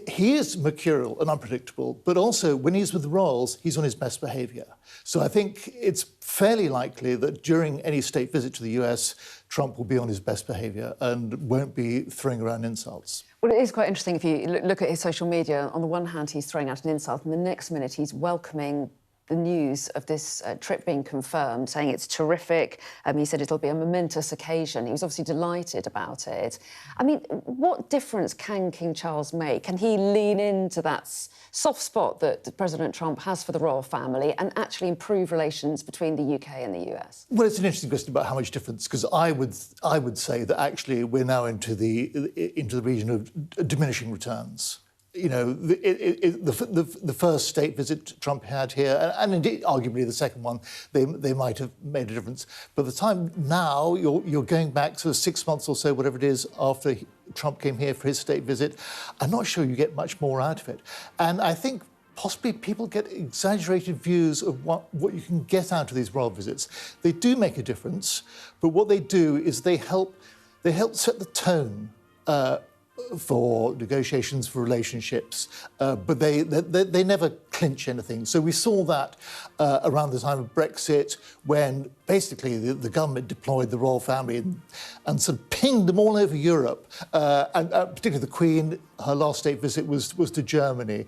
He is mercurial and unpredictable, but also when he's with the royals, he's on his best behaviour. So I think it's fairly likely that during any state visit to the US, Trump will be on his best behaviour and won't be throwing around insults. Well, it is quite interesting if you look at his social media. On the one hand, he's throwing out an insult, and the next minute he's welcoming the news of this trip being confirmed, saying it's terrific. He said it'll be a momentous occasion. He was obviously delighted about it. I mean, what difference can King Charles make? Can he lean into that soft spot that President Trump has for the royal family and actually improve relations between the UK and the US? Well, it's an interesting question about how much difference, because I would say that actually we're now into the region of diminishing returns. You know, the first state visit Trump had here, and indeed, arguably the second one, they might have made a difference. But the time now, you're going back sort of 6 months or so, whatever it is, after Trump came here for his state visit. I'm not sure you get much more out of it. And I think possibly people get exaggerated views of what you can get out of these royal visits. They do make a difference, but what they do is they help set the tone for negotiations, for relationships, but they never clinch anything. So we saw that around the time of Brexit, when basically the government deployed the royal family and sort of pinged them all over Europe, and particularly the Queen, her last state visit was to Germany.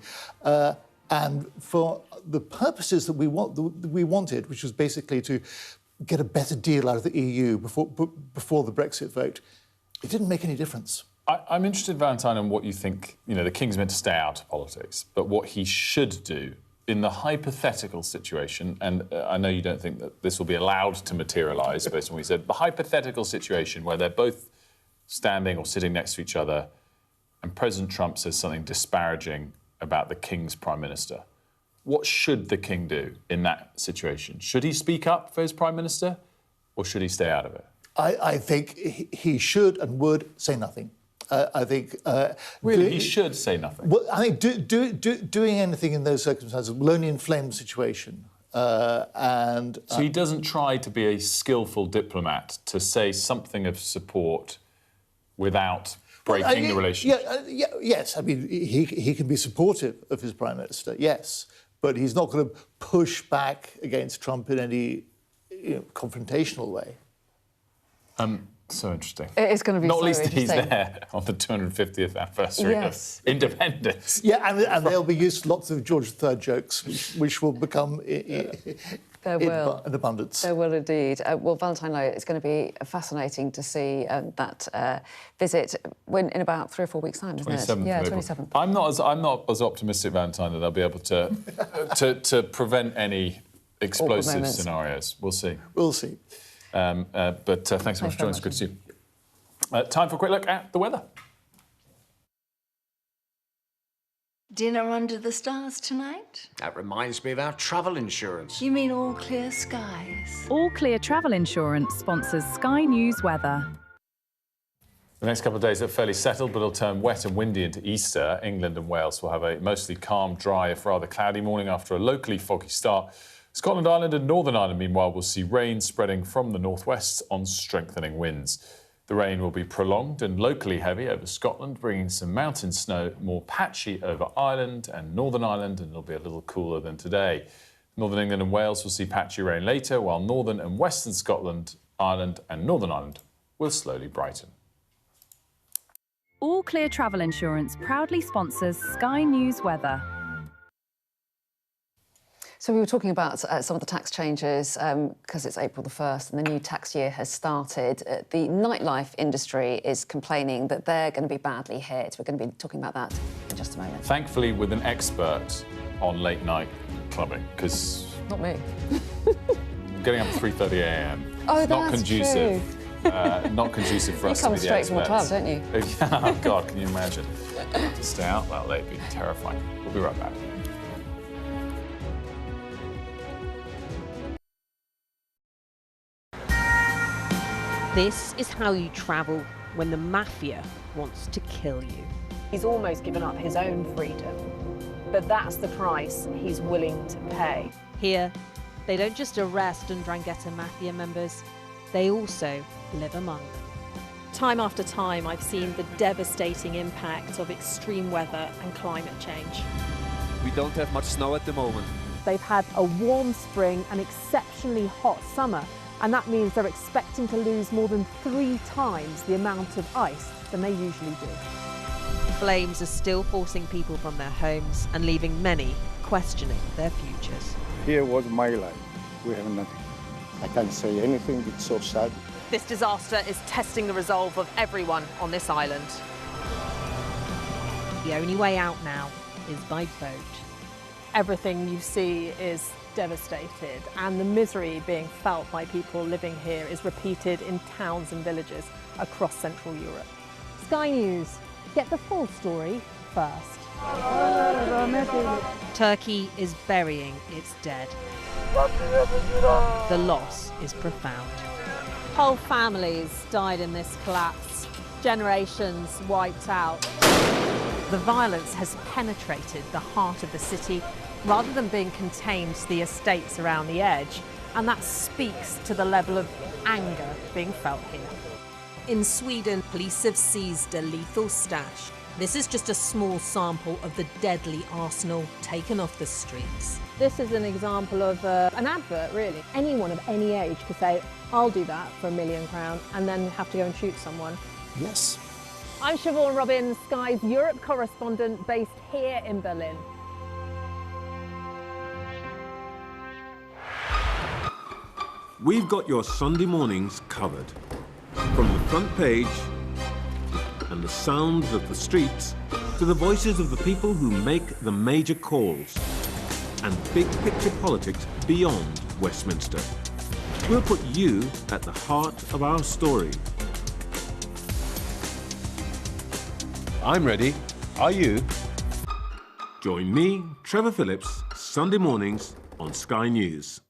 And for the purposes that we wanted, which was basically to get a better deal out of the EU before the Brexit vote, it didn't make any difference. I'm interested, Valentine, in what you think. You know, the King's meant to stay out of politics, but what he should do in the hypothetical situation, and I know you don't think that this will be allowed to materialise based on what you said, the hypothetical situation where they're both standing or sitting next to each other and President Trump says something disparaging about the King's Prime Minister. What should the King do in that situation? Should he speak up for his Prime Minister or should he stay out of it? I think he should and would say nothing. I think... Really, he should say nothing? Well, I think doing anything in those circumstances will only inflame the situation. So he doesn't try to be a skillful diplomat to say something of support without breaking the relationship? Yes, I mean, he can be supportive of his Prime Minister, yes, but he's not going to push back against Trump in any confrontational way. So interesting. It is going to be Not so least that he's interesting. there on the 250th anniversary of independence. Yeah, and they'll be used to lots of George III jokes, which will become in abundance. There will indeed. Well, Valentine, it's going to be fascinating to see that visit in about 3 or 4 weeks' time, isn't it? Yeah, 27th. I'm not as optimistic, Valentine, that they'll be able to to prevent explosive scenarios. We'll see. We'll see. But thanks so much for joining us. Good to see you. Time for a quick look at the weather. Dinner under the stars tonight? That reminds me of our travel insurance. You mean All Clear Skies? All Clear Travel Insurance sponsors Sky News weather. The next couple of days are fairly settled, but it'll turn wet and windy into Easter. England and Wales will have a mostly calm, dry, if rather cloudy morning after a locally foggy start. Scotland Island and Northern Ireland, meanwhile, will see rain spreading from the northwest on strengthening winds. The rain will be prolonged and locally heavy over Scotland, bringing some mountain snow more patchy over Ireland and Northern Ireland, and it'll be a little cooler than today. Northern England and Wales will see patchy rain later, while northern and western Scotland, Ireland and Northern Ireland will slowly brighten. All Clear Travel Insurance proudly sponsors Sky News weather. So we were talking about some of the tax changes because it's April the 1st and the new tax year has started. The nightlife industry is complaining that they're going to be badly hit. We're going to be talking about that in just a moment. Thankfully, with an expert on late night clubbing, because... Not me. Getting up at 3:30 a.m. Oh, not that's conducive. true. Not conducive for us to You be the come straight from the club, experts. don't you? Oh, God, can you imagine? To stay out that late would be terrifying. We'll be right back. This is how you travel when the mafia wants to kill you. He's almost given up his own freedom, but that's the price he's willing to pay. Here, they don't just arrest and Ndrangheta mafia members, they also live among them. Time after time, I've seen the devastating impact of extreme weather and climate change. We don't have much snow at the moment. They've had a warm spring and exceptionally hot summer, and that means they're expecting to lose more than 3 times the amount of ice than they usually do. Flames are still forcing people from their homes and leaving many questioning their futures. Here was my life. We have nothing. I can't say anything. It's so sad. This disaster is testing the resolve of everyone on this island. The only way out now is by boat. Everything you see is devastated, and the misery being felt by people living here is repeated in towns and villages across Central Europe. Sky News, get the full story first. Turkey is burying its dead. The loss is profound. Whole families died in this collapse, generations wiped out. The violence has penetrated the heart of the city rather than being contained to the estates around the edge, and that speaks to the level of anger being felt here. In Sweden, police have seized a lethal stash. This is just a small sample of the deadly arsenal taken off the streets. This is an example of an advert, really. Anyone of any age could say, I'll do that for £1 million, and then have to go and shoot someone. Yes. I'm Siobhan Robbins, Sky's Europe correspondent based here in Berlin. We've got your Sunday mornings covered. From the front page and the sounds of the streets to the voices of the people who make the major calls and big picture politics beyond Westminster. We'll put you at the heart of our story. I'm ready. Are you? Join me, Trevor Phillips, Sunday mornings on Sky News.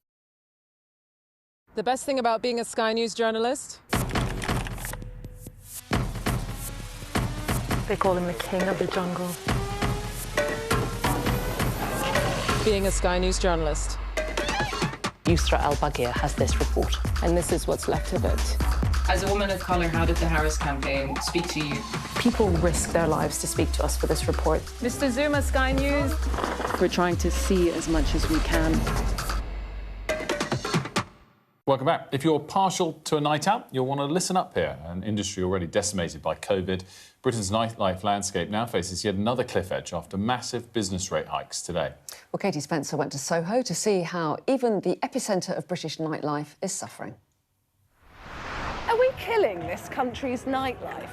The best thing about being a Sky News journalist? They call him the king of the jungle. Being a Sky News journalist. Yusra Al-Baghir has this report. And this is what's left of it. As a woman of colour, how did the Harris campaign speak to you? People risk their lives to speak to us for this report. Mr. Zuma, Sky News. We're trying to see as much as we can. Welcome back. If you're partial to a night out, you'll want to listen up here. An industry already decimated by COVID, Britain's nightlife landscape now faces yet another cliff edge after massive business rate hikes today. Well, Katie Spencer went to Soho to see how even the epicentre of British nightlife is suffering. Are we killing this country's nightlife?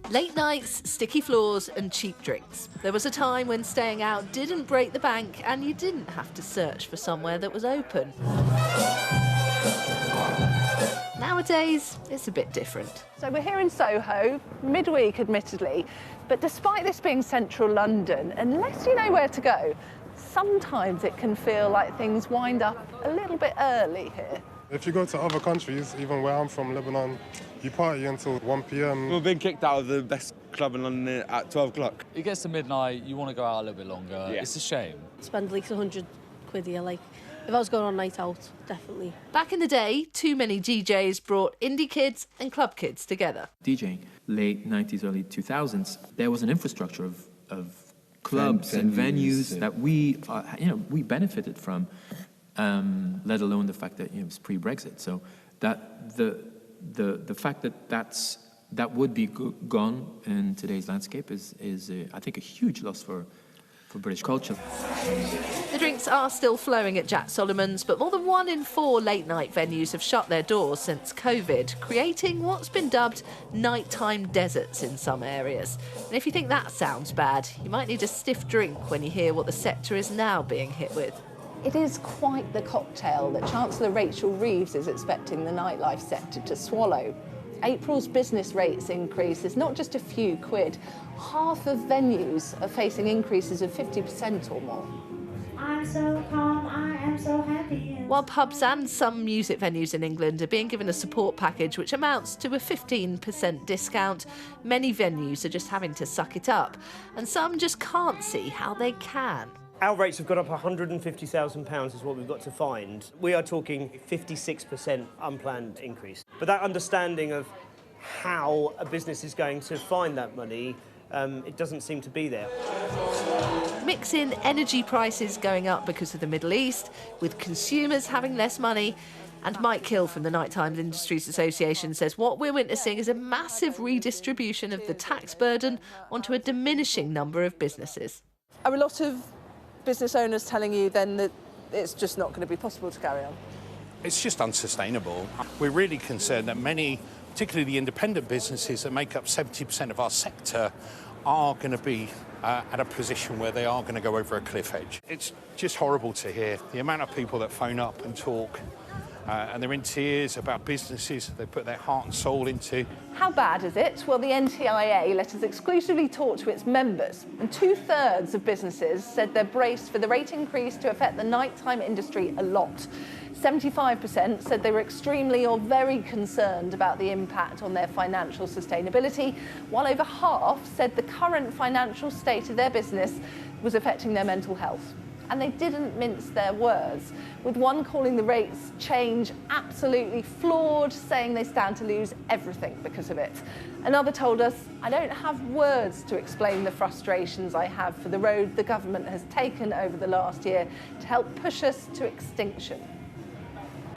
Late nights, sticky floors and cheap drinks. There was a time when staying out didn't break the bank and you didn't have to search for somewhere that was open. Nowadays, it's a bit different. So we're here in Soho, midweek admittedly, but despite this being central London, unless you know where to go, sometimes it can feel like things wind up a little bit early here. If you go to other countries, even where I'm from, Lebanon, you party until 1 p.m. We've been kicked out of the best club in London at 12 o'clock. It gets to midnight, you want to go out a little bit longer. Yeah. It's a shame. Spend at least 100 quid here, like, if I was going on night out, definitely. Back in the day, too many DJs brought indie kids and club kids together. DJing, late 90s, early 2000s, there was an infrastructure of clubs and venues that we benefited from. Let alone the fact that it was pre-Brexit. So that the fact that would be gone in today's landscape is I think a huge loss for British culture. The drinks are still flowing at Jack Solomon's, but more than 1 in 4 late-night venues have shut their doors since COVID, creating what's been dubbed nighttime deserts in some areas. And if you think that sounds bad, you might need a stiff drink when you hear what the sector is now being hit with. It is quite the cocktail that Chancellor Rachel Reeves is expecting the nightlife sector to swallow. April's business rates increase is not just a few quid. Half of venues are facing increases of 50% or more. I'm so calm, I am so happy. While pubs and some music venues in England are being given a support package which amounts to a 15% discount, many venues are just having to suck it up, and some just can't see how they can. Our rates have got up £150,000 is what we've got to find. We are talking 56% unplanned increase. But that understanding of how a business is going to find that money, it doesn't seem to be there. Mix in energy prices going up because of the Middle East, with consumers having less money, and Mike Hill from the Nighttime Industries Association says what we're witnessing is a massive redistribution of the tax burden onto a diminishing number of businesses. Are a lot of business owners telling you then that it's just not going to be possible to carry on? It's just unsustainable. We're really concerned that many, particularly the independent businesses that make up 70% of our sector, are going to be at a position where they are going to go over a cliff edge. It's just horrible to hear the amount of people that phone up and talk and they're in tears about businesses they put their heart and soul into. How bad is it? Well, the NTIA let us exclusively talk to its members, and 2/3 of businesses said they're braced for the rate increase to affect the nighttime industry a lot. 75% said they were extremely or very concerned about the impact on their financial sustainability, while over half said the current financial state of their business was affecting their mental health. And they didn't mince their words, with one calling the rates change absolutely flawed, saying they stand to lose everything because of it. Another told us, "I don't have words to explain the frustrations I have for the road the government has taken over the last year to help push us to extinction."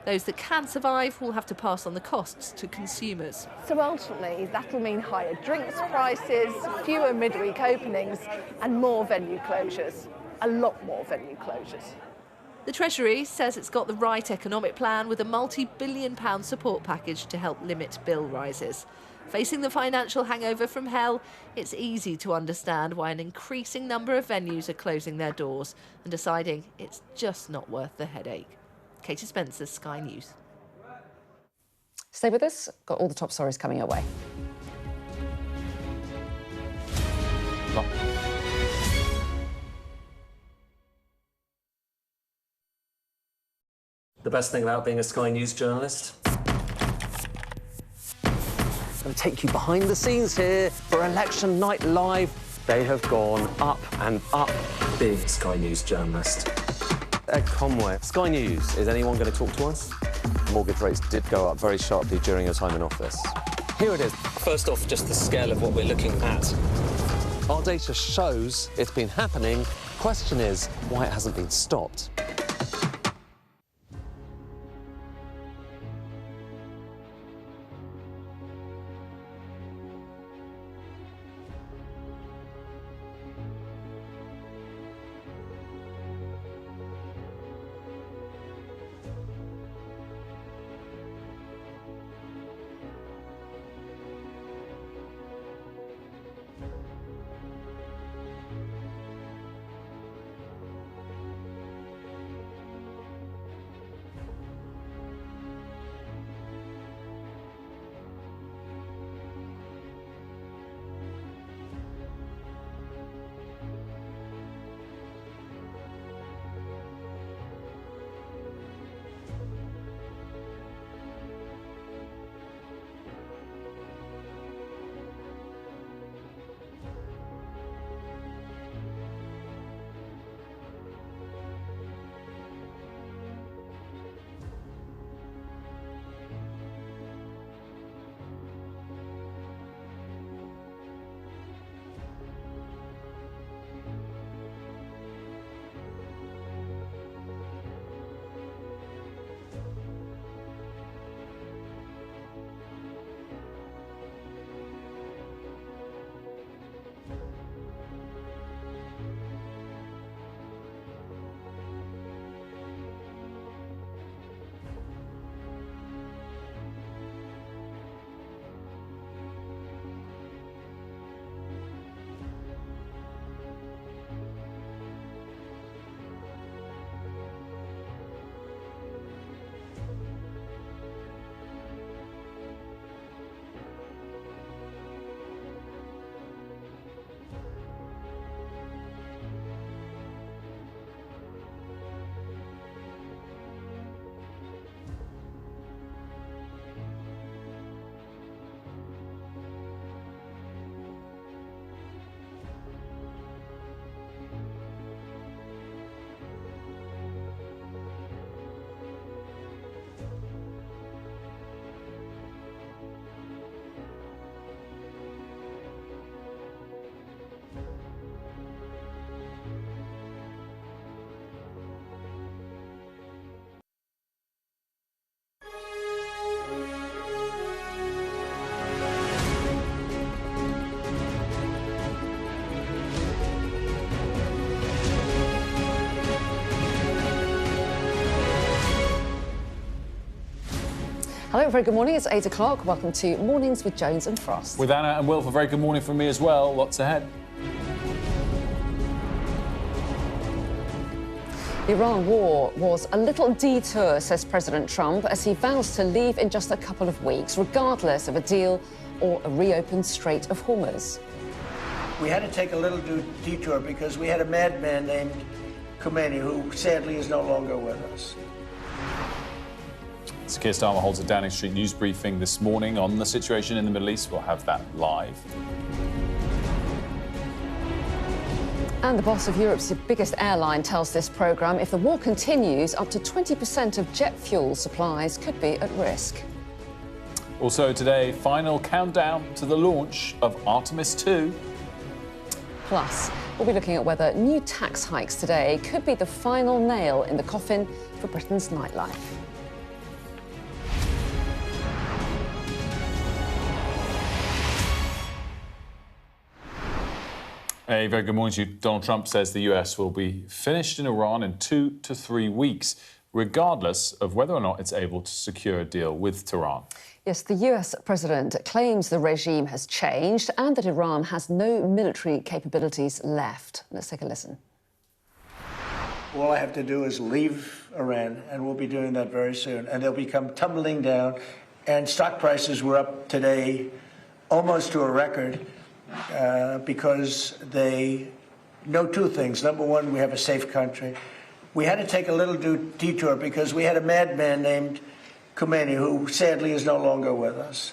Those that can survive will have to pass on the costs to consumers. So ultimately, that'll mean higher drinks prices, fewer midweek openings, and more venue closures. A lot more venue closures. The Treasury says it's got the right economic plan with a multi-billion-pound support package to help limit bill rises. Facing the financial hangover from hell, it's easy to understand why an increasing number of venues are closing their doors and deciding it's just not worth the headache. Katie Spencer, Sky News. Stay with us. Got all the top stories coming your way. The best thing about being a Sky News journalist? I'm going to take you behind the scenes here for Election Night Live. They have gone up and up. Being a Sky News journalist. Ed Conway, Sky News, is anyone going to talk to us? Mortgage rates did go up very sharply during your time in office. Here it is. First off, just the scale of what we're looking at. Our data shows it's been happening. Question is, why it hasn't been stopped. Hello, very good morning. It's 8 o'clock. Welcome to Mornings with Jones and Frost. With Anna and Wilfred, very good morning from me as well. Lots ahead. The Iran war was a little detour, says President Trump, as he vows to leave in just a couple of weeks, regardless of a deal or a reopened Strait of Hormuz. We had to take a little detour because we had a madman named Khomeini, who sadly is no longer with us. So Keir Starmer holds a Downing Street news briefing this morning on the situation in the Middle East. We'll have that live. And the boss of Europe's biggest airline tells this programme if the war continues, up to 20% of jet fuel supplies could be at risk. Also today, final countdown to the launch of Artemis 2. Plus, we'll be looking at whether new tax hikes today could be the final nail in the coffin for Britain's nightlife. A very good morning to you. Donald Trump says the US will be finished in Iran in 2 to 3 weeks, regardless of whether or not it's able to secure a deal with Tehran. Yes, the US president claims the regime has changed and that Iran has no military capabilities left. Let's take a listen. All I have to do is leave Iran, and we'll be doing that very soon, and they'll become tumbling down. And stock prices were up today almost to a record. Because they know two things. Number one, we have a safe country. We had to take a little detour because we had a madman named Khomeini, who sadly is no longer with us.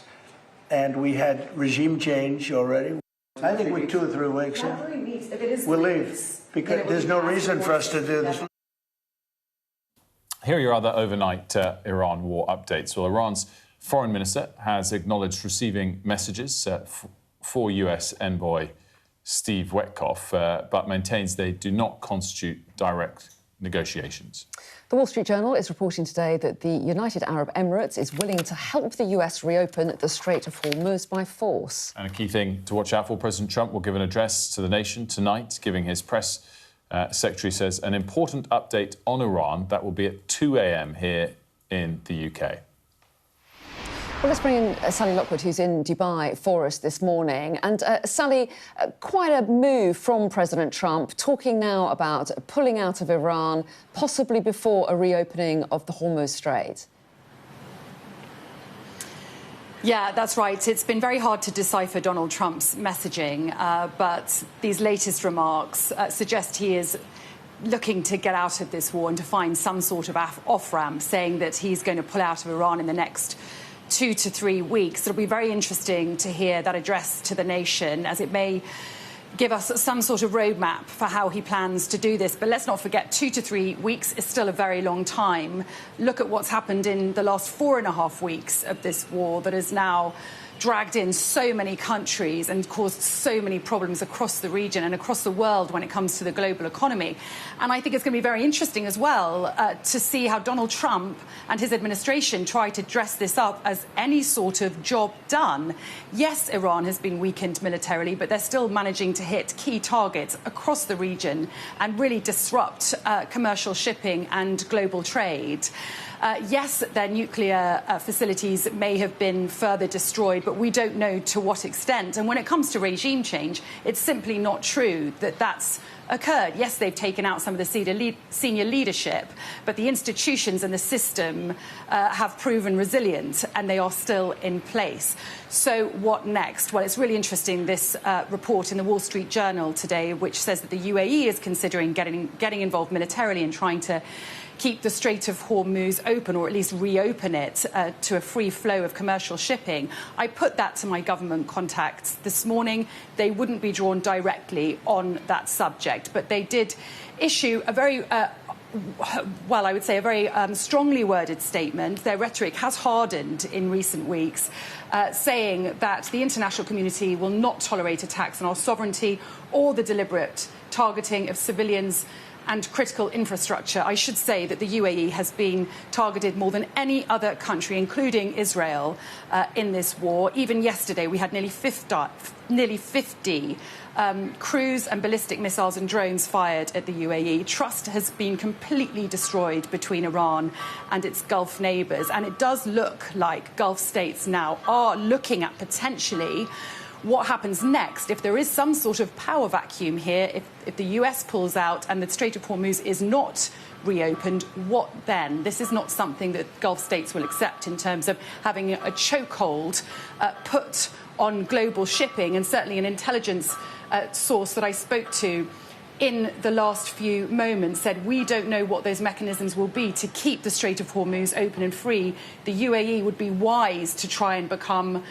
And we had regime change already. I think we're 2 or 3 weeks. We'll leave because there's no reason for us to do this. Here are your other overnight Iran war updates. Well, Iran's foreign minister has acknowledged receiving messages for US envoy Steve Witkoff, but maintains they do not constitute direct negotiations. The Wall Street Journal is reporting today that the United Arab Emirates is willing to help the US reopen the Strait of Hormuz by force. And a key thing to watch out for, President Trump will give an address to the nation tonight, giving his press secretary says an important update on Iran. That will be at 2 a.m. here in the UK. Well, let's bring in Sally Lockwood, who's in Dubai for us this morning. And Sally, quite a move from President Trump, talking now about pulling out of Iran, possibly before a reopening of the Hormuz Strait. Yeah, that's right. It's been very hard to decipher Donald Trump's messaging, but these latest remarks suggest he is looking to get out of this war and to find some sort of off-ramp, saying that he's going to pull out of Iran in the next 2 to 3 weeks. It'll be very interesting to hear that address to the nation, as it may give us some sort of roadmap for how he plans to do this. But let's not forget, 2 to 3 weeks is still a very long time. Look at what's happened in the last 4.5 weeks of this war that has now dragged in so many countries and caused so many problems across the region and across the world when it comes to the global economy. And I think it's going to be very interesting as well to see how Donald Trump and his administration try to dress this up as any sort of job done. Yes, Iran has been weakened militarily, but they're still managing to hit key targets across the region and really disrupt commercial shipping and global trade. Yes, their nuclear facilities may have been further destroyed, but we don't know to what extent. And when it comes to regime change, it's simply not true that that's occurred. Yes, they've taken out some of the senior leadership, but the institutions and the system have proven resilient, and they are still in place. So what next? Well, it's really interesting, this report in the Wall Street Journal today, which says that the UAE is considering getting involved militarily and trying to keep the Strait of Hormuz open, or at least reopen it to a free flow of commercial shipping. I put that to my government contacts this morning. They wouldn't be drawn directly on that subject, but they did issue a very well, I would say a very strongly worded statement. Their rhetoric has hardened in recent weeks, saying that the international community will not tolerate attacks on our sovereignty or the deliberate targeting of civilians and critical infrastructure. I should say that the UAE has been targeted more than any other country, including Israel, in this war. Even yesterday, we had nearly 50 cruise and ballistic missiles and drones fired at the UAE. Trust has been completely destroyed between Iran and its Gulf neighbours. And it does look like Gulf states now are looking at potentially what happens next if there is some sort of power vacuum here, if the US pulls out and the Strait of Hormuz is not reopened, what then? This is not something that Gulf states will accept in terms of having a chokehold put on global shipping. And certainly an intelligence source that I spoke to in the last few moments said we don't know what those mechanisms will be to keep the Strait of Hormuz open and free. The UAE would be wise to try and become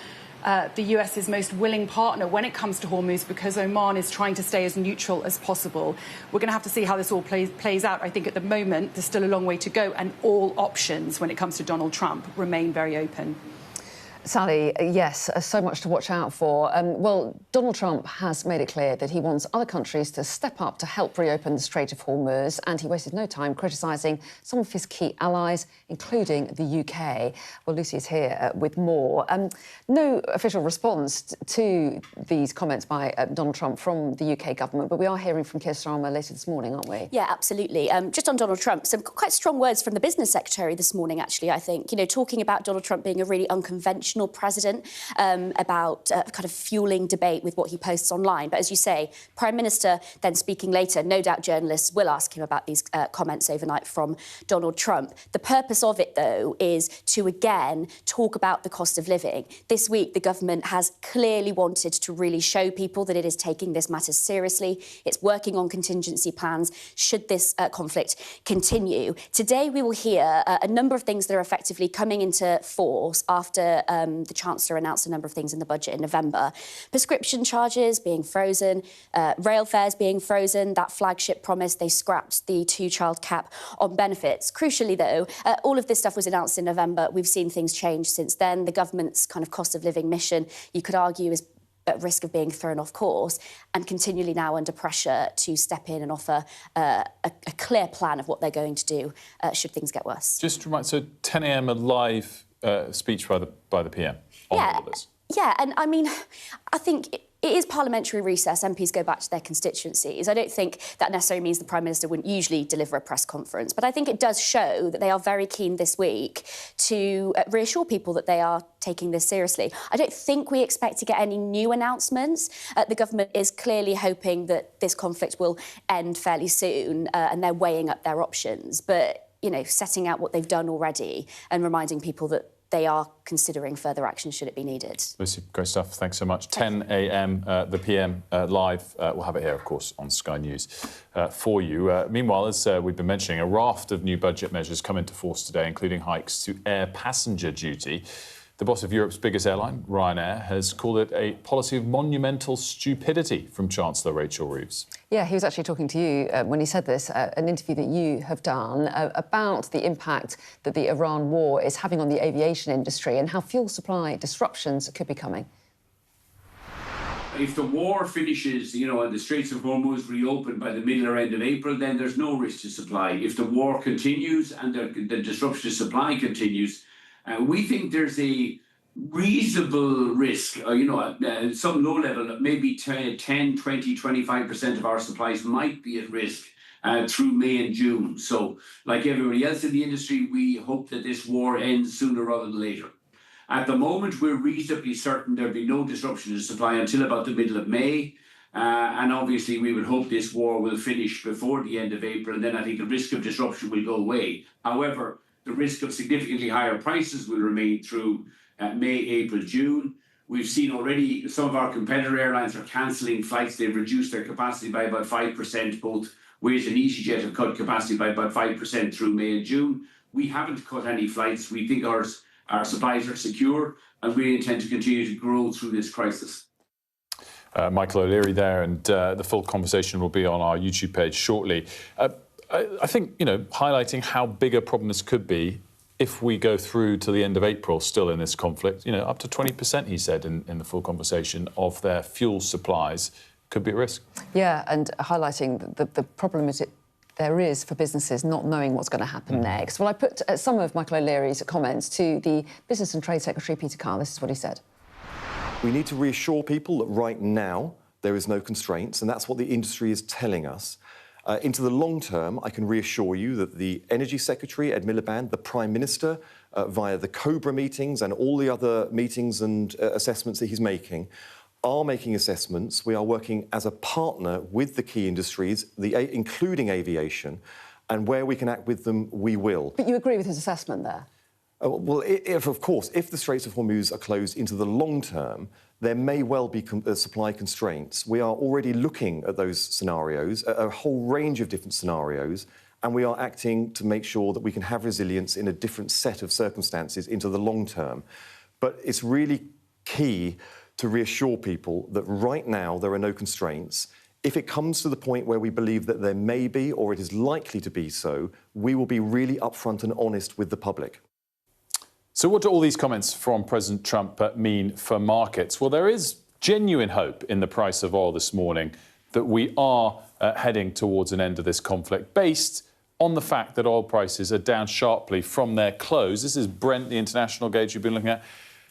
the US's most willing partner when it comes to Hormuz, because Oman is trying to stay as neutral as possible. We're going to have to see how this all plays out. I think at the moment there's still a long way to go, and all options when it comes to Donald Trump remain very open. Sally, yes, so much to watch out for. Well, Donald Trump has made it clear that he wants other countries to step up to help reopen the Strait of Hormuz, and he wasted no time criticising some of his key allies, including the UK. Well, Lucy is here with more. No official response to these comments by Donald Trump from the UK government, but we are hearing from Keir Starmer later this morning, aren't we? Yeah, absolutely. Just on Donald Trump, some quite strong words from the business secretary this morning, actually, I think. You know, talking about Donald Trump being a really unconventional president, about kind of fueling debate with what he posts online. But as you say, Prime Minister then speaking later, no doubt journalists will ask him about these comments overnight from Donald Trump. The purpose of it, though, is to again talk about the cost of living. This week, the government has clearly wanted to really show people that it is taking this matter seriously. It's working on contingency plans should this conflict continue. Today, we will hear a number of things that are effectively coming into force after the Chancellor announced a number of things in the budget in November. Prescription charges being frozen, rail fares being frozen, that flagship promise, they scrapped the 2-child cap on benefits. Crucially, though, all of this stuff was announced in November. We've seen things change since then. The government's kind of cost of living mission, you could argue, is at risk of being thrown off course, and continually now under pressure to step in and offer a clear plan of what they're going to do should things get worse. Just to remind, so 10 a.m. a live speech by the PM on all of this. Yeah, and I mean, I think it is parliamentary recess. MPs go back to their constituencies. I don't think that necessarily means the Prime Minister wouldn't usually deliver a press conference, but I think it does show that they are very keen this week to reassure people that they are taking this seriously. I don't think we expect to get any new announcements. The government is clearly hoping that this conflict will end fairly soon, and they're weighing up their options. But, you know, setting out what they've done already and reminding people that they are considering further action should it be needed. Lucy, great stuff. Thanks so much. 10 a.m. The PM live. We'll have it here, of course, on Sky News for you. Meanwhile, as we've been mentioning, a raft of new budget measures come into force today, including hikes to air passenger duty. The boss of Europe's biggest airline, Ryanair, has called it a policy of monumental stupidity from Chancellor Rachel Reeves. Yeah, he was actually talking to you when he said this, an interview that you have done about the impact that the Iran war is having on the aviation industry and how fuel supply disruptions could be coming. If the war finishes, you know, and the Straits of Hormuz reopen by the middle or end of April, then there's no risk to supply. If the war continues and the disruption to supply continues, we think there's a reasonable risk, some low level, maybe 10, 20, 25% of our supplies might be at risk through May and June. So, like everybody else in the industry, we hope that this war ends sooner rather than later. At the moment, we're reasonably certain there'll be no disruption to supply until about the middle of May. And obviously, we would hope this war will finish before the end of April, and then I think the risk of disruption will go away. However, the risk of significantly higher prices will remain through May, April, June. We've seen already some of our competitor airlines are cancelling flights. They've reduced their capacity by about 5%. Both Wizz and EasyJet have cut capacity by about 5% through May and June. We haven't cut any flights. We think our supplies are secure, and we intend to continue to grow through this crisis. Michael O'Leary there, and the full conversation will be on our YouTube page shortly. I think, highlighting how big a problem this could be if we go through to the end of April still in this conflict, up to 20%, he said in the full conversation, of their fuel supplies could be at risk. Yeah, and highlighting the problem is there is for businesses not knowing what's going to happen next. Well, I put some of Michael O'Leary's comments to the Business and Trade Secretary, Peter Carr. This is what he said. We need to reassure people that right now there is no constraints, and that's what the industry is telling us. Into the long term, I can reassure you that the Energy Secretary, Ed Miliband, the Prime Minister, via the COBRA meetings and all the other meetings and assessments that he's making, are making assessments. We are working as a partner with the key industries, including aviation, and where we can act with them, we will. But you agree with his assessment there? Well, of course, if the Straits of Hormuz are closed into the long term, there may well be supply constraints. We are already looking at those scenarios, a whole range of different scenarios, and we are acting to make sure that we can have resilience in a different set of circumstances into the long term. But it's really key to reassure people that right now there are no constraints. If it comes to the point where we believe that there may be, or it is likely to be so, we will be really upfront and honest with the public. So what do all these comments from President Trump mean for markets? Well, there is genuine hope in the price of oil this morning that we are heading towards an end of this conflict, based on the fact that oil prices are down sharply from their close. This is Brent, the international gauge you've been looking at.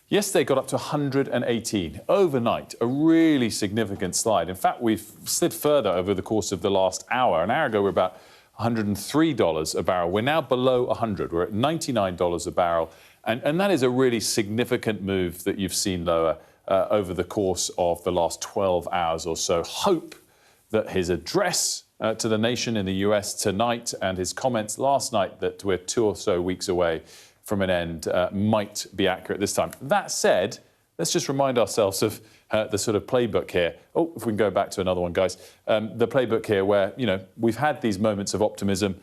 Yesterday got up to 118 overnight, a really significant slide. In fact, we've slid further over the course of the last hour. An hour ago, we were about $103 a barrel. We're now below 100. We're at $99 a barrel. And that is a really significant move that you've seen lower over the course of the last 12 hours or so. Hope that his address to the nation in the US tonight and his comments last night that we're 2 or so weeks away from an end might be accurate this time. That said, let's just remind ourselves of the sort of playbook here. Oh, if we can go back to another one, guys. The playbook here where, you know, we've had these moments of optimism.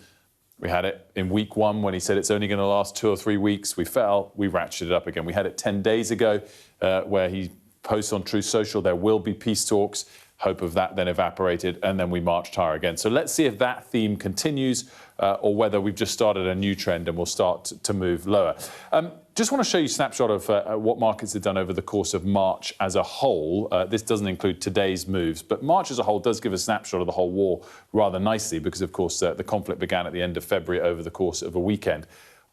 We had it in week 1 when he said it's only going to last 2 or 3 weeks. We fell. We ratcheted it up again. We had it 10 days ago where he posts on Truth Social, there will be peace talks. Hope of that then evaporated, and then we marched higher again. So let's see if that theme continues or whether we've just started a new trend and we'll start to move lower. Just want to show you a snapshot of what markets have done over the course of March as a whole. This doesn't include today's moves, but March as a whole does give a snapshot of the whole war rather nicely because, of course, the conflict began at the end of February over the course of a weekend.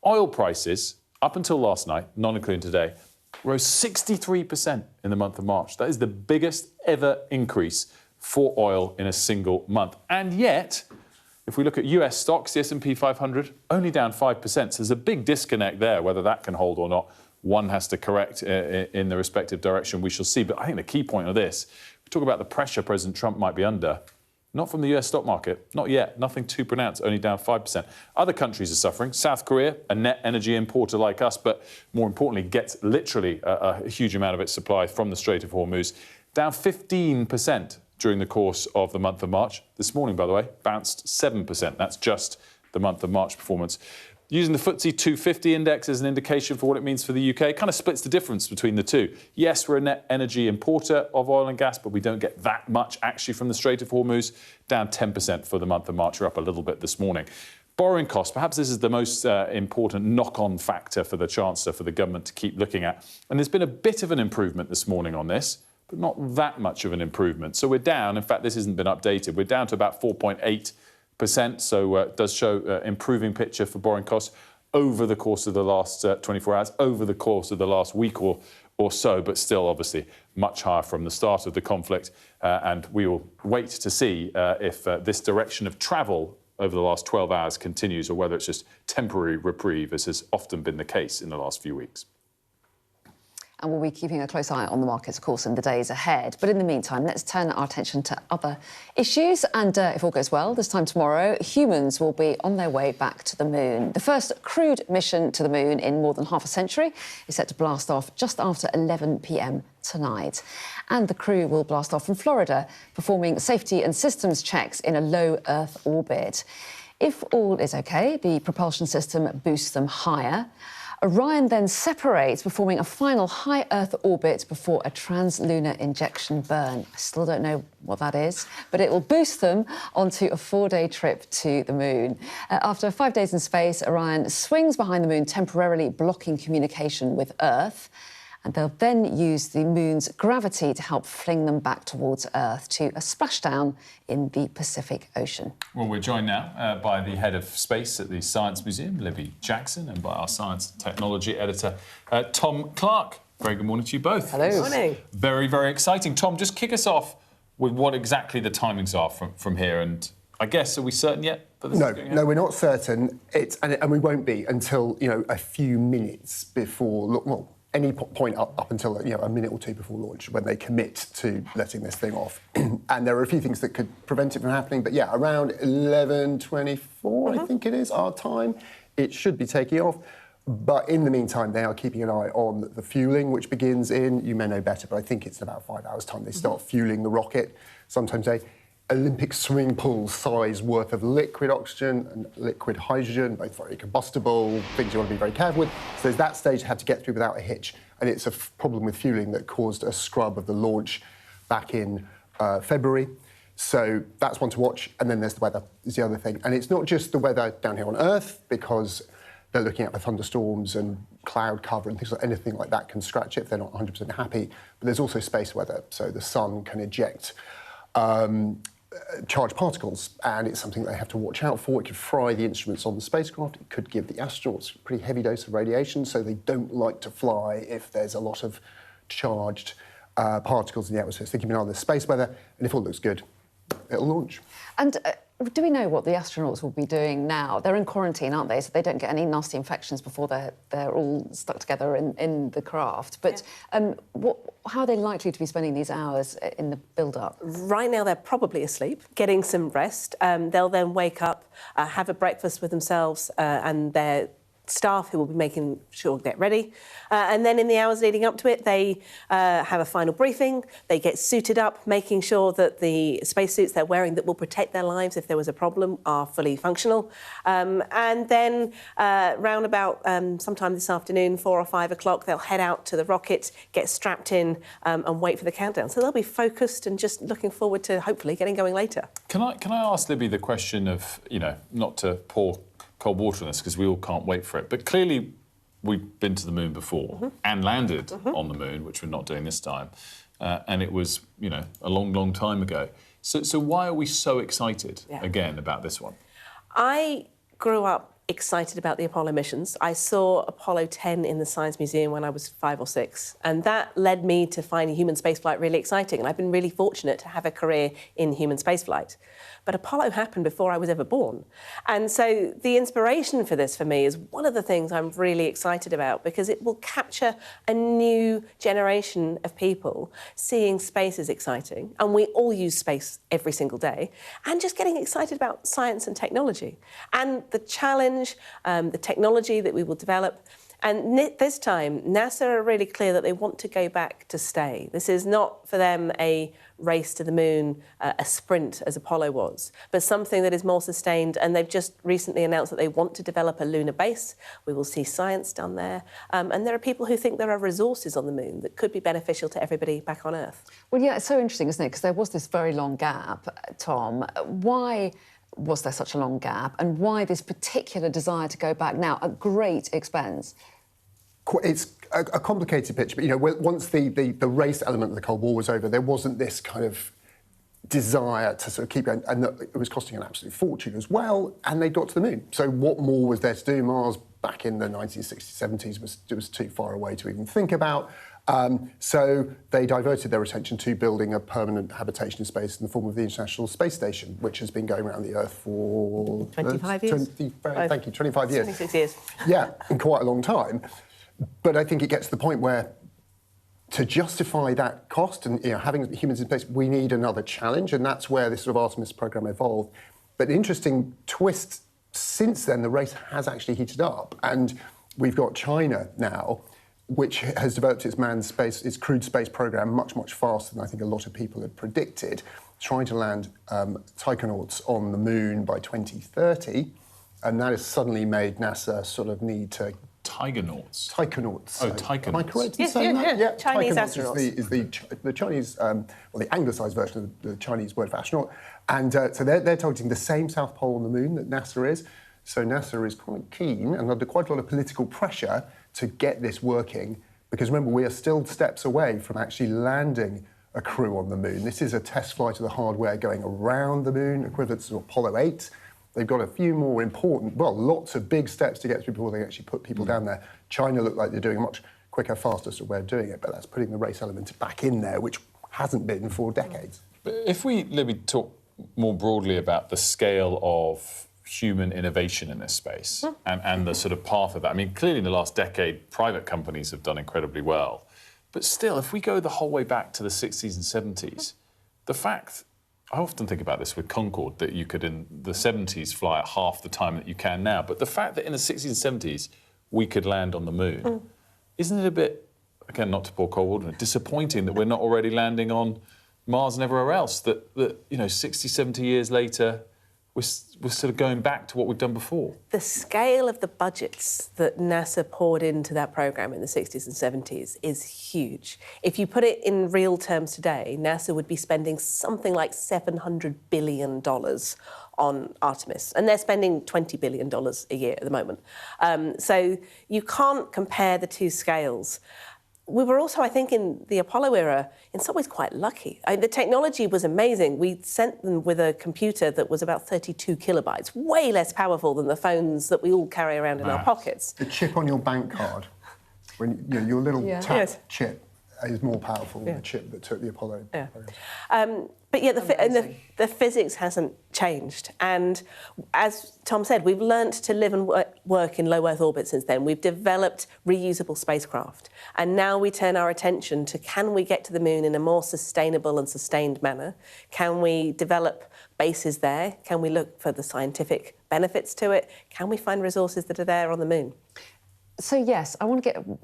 Oil prices, up until last night, not including today, rose 63% in the month of March. That is the biggest ever increase for oil in a single month. And yet, if we look at US stocks, the S&P 500, only down 5%. So there's a big disconnect there, whether that can hold or not. One has to correct in the respective direction, we shall see. But I think the key point of this, we talk about the pressure President Trump might be under. Not from the US stock market, not yet, nothing too pronounced, only down 5%. Other countries are suffering. South Korea, a net energy importer like us, but more importantly, gets literally a huge amount of its supply from the Strait of Hormuz, down 15% during the course of the month of March. This morning, by the way, bounced 7%. That's just the month of March performance. Using the FTSE 250 index as an indication for what it means for the UK, it kind of splits the difference between the two. Yes, we're a net energy importer of oil and gas, but we don't get that much actually from the Strait of Hormuz, down 10% for the month of March. We're up a little bit this morning. Borrowing costs, perhaps this is the most important knock-on factor for the Chancellor, for the government to keep looking at. And there's been a bit of an improvement this morning on this, but not that much of an improvement. So we're down, in fact, this hasn't been updated, we're down to about 4.8%, so it does show improving picture for borrowing costs over the course of the last 24 hours, over the course of the last week or so, but still obviously much higher from the start of the conflict. And we will wait to see if this direction of travel over the last 12 hours continues or whether it's just temporary reprieve, as has often been the case in the last few weeks. And we'll be keeping a close eye on the markets, of course, in the days ahead. But in the meantime, let's turn our attention to other issues. And if all goes well, this time tomorrow, humans will be on their way back to the moon. The first crewed mission to the moon in more than half a century is set to blast off just after 11 p.m. tonight. And the crew will blast off from Florida, performing safety and systems checks in a low Earth orbit. If all is OK, the propulsion system boosts them higher. Orion then separates, performing a final high Earth orbit before a translunar injection burn. I still don't know what that is, but it will boost them onto a 4-day trip to the moon. After 5 days in space, Orion swings behind the moon, temporarily blocking communication with Earth. and they'll then use the moon's gravity to help fling them back towards Earth to a splashdown in the Pacific Ocean. Well, we're joined now by the head of space at the Science Museum, Libby Jackson, and by our science and technology editor, Tom Clark. Very good morning to you both. Hello. Good morning. Very, very exciting. Tom, just kick us off with what exactly the timings are from here, and I guess, are we certain yet? No, we're not certain. And we won't be until, a few minutes before, any point up until, a minute or two before launch, when they commit to letting this thing off. And there are a few things that could prevent it from happening, but yeah, around 11:24, I think it is, our time, it should be taking off. But in the meantime, they are keeping an eye on the fuelling, which begins in, you may know better, but I think it's in about 5 hours' time. They start fueling the rocket. Sometimes Olympic swimming pool size worth of liquid oxygen and liquid hydrogen, both very combustible, things you want to be very careful with. So there's that stage had to get through without a hitch. And it's a problem with fueling that caused a scrub of the launch back in February. So that's one to watch. And then there's the weather, is the other thing. And it's not just the weather down here on Earth, because they're looking at the thunderstorms and cloud cover and things like anything like that can scratch it if they're not 100% happy. But there's also space weather. So the sun can eject charged particles, and it's something they have to watch out for. It could fry the instruments on the spacecraft. It could give the astronauts a pretty heavy dose of radiation, so they don't like to fly if there's a lot of charged particles in the atmosphere. So they keep an eye on the space weather, and if all looks good, it'll launch. And do we know what the astronauts will be doing now? They're in quarantine, aren't they? So they don't get any nasty infections before they're all stuck together in the craft. But how are they likely to be spending these hours in the build-up? Right now, they're probably asleep, getting some rest. They'll then wake up, have a breakfast with themselves and their staff, who will be making sure get ready. And then in the hours leading up to it, they have a final briefing. They get suited up, making sure that the spacesuits they're wearing that will protect their lives if there was a problem are fully functional. And then round about sometime this afternoon, 4 or 5 o'clock, they'll head out to the rocket, get strapped in and wait for the countdown. So they'll be focused and just looking forward to hopefully getting going later. Can I ask Libby the question of, not to pour cold water on this, because we all can't wait for it, but clearly we've been to the moon before and landed on the moon, which we're not doing this time, and it was, a long, long time ago. So why are we so excited again about this one? I grew up excited about the Apollo missions. I saw Apollo 10 in the Science Museum when I was 5 or 6, and that led me to find human spaceflight really exciting, and I've been really fortunate to have a career in human spaceflight. But Apollo happened before I was ever born. And so the inspiration for this, for me, is one of the things I'm really excited about, because it will capture a new generation of people seeing space as exciting. And we all use space every single day. And just getting excited about science and technology. And the challenge, the technology that we will develop. And this time, NASA are really clear that they want to go back to stay. This is not for them a race to the moon, a sprint as Apollo was, but something that is more sustained. And they've just recently announced that they want to develop a lunar base. We will see science done there. And there are people who think there are resources on the moon that could be beneficial to everybody back on Earth. Well, yeah, it's so interesting, isn't it? Because there was this very long gap, Tom. Why was there such a long gap, and why this particular desire to go back now at great expense? It's a complicated picture, but once the race element of the Cold War was over, there wasn't this kind of desire to sort of keep going, and it was costing an absolute fortune as well, and they got to the moon. So what more was there to do? Mars back in the 1960s, 70s was too far away to even think about. So they diverted their attention to building a permanent habitation in space in the form of the International Space Station, which has been going around the Earth for 25 years. Thank you, 25 years. 26 years. Yeah, in quite a long time. But I think it gets to the point where, to justify that cost and having humans in space, we need another challenge, and that's where this sort of Artemis program evolved. But an interesting twist, since then, the race has actually heated up, and we've got China now, which has developed its crewed space program much, much faster than I think a lot of people had predicted, trying to land taikonauts on the moon by 2030, and that has suddenly made NASA sort of need to... Taikonauts? Taikonauts. Oh, taikonauts. Am I correct in saying that? Yeah. Chinese astronauts astronauts. is the Chinese, the anglicised version of the Chinese word for astronaut. And so they're targeting the same South Pole on the moon that NASA is. So NASA is quite keen and under quite a lot of political pressure to get this working Because remember, we are still steps away from actually landing a crew on the moon. This is a test flight of the hardware going around the moon, equivalent to Apollo 8. They've got a few more important, well, lots of big steps to get through before they actually put people down there. China look like they're doing a much quicker, faster sort of way of doing it, but that's putting the race element back in there, which hasn't been for decades. But if we, Libby, talk more broadly about the scale of human innovation in this space and the sort of path of that. I mean, clearly in the last decade, private companies have done incredibly well. But still, if we go the whole way back to the 60s and 70s, the fact, I often think about this with Concorde, that you could in the 70s fly at half the time that you can now. But the fact that in the 60s and 70s, we could land on the moon, isn't it a bit, again, not to pour cold water, disappointing that we're not already landing on Mars and everywhere else, that you know, 60, 70 years later, we're sort of going back to what we've done before? The scale of the budgets that NASA poured into that programme in the 60s and 70s is huge. If you put it in real terms today, NASA would be spending something like $700 billion on Artemis, and they're spending $20 billion a year at the moment. So you can't compare the two scales. We were also, I think, in the Apollo era, in some ways quite lucky. The technology was amazing. We sent them with a computer that was about 32 kilobytes, way less powerful than the phones that we all carry around in our pockets. The chip on your bank card, when your little tap chip, is more powerful than the chip that took the Apollo program. But yeah, the physics hasn't changed. And as Tom said, we've learnt to live and work in low Earth orbit since then. We've developed reusable spacecraft. And now we turn our attention to, can we get to the moon in a more sustainable and sustained manner? Can we develop bases there? Can we look for the scientific benefits to it? Can we find resources that are there on the moon? So, yes, I want to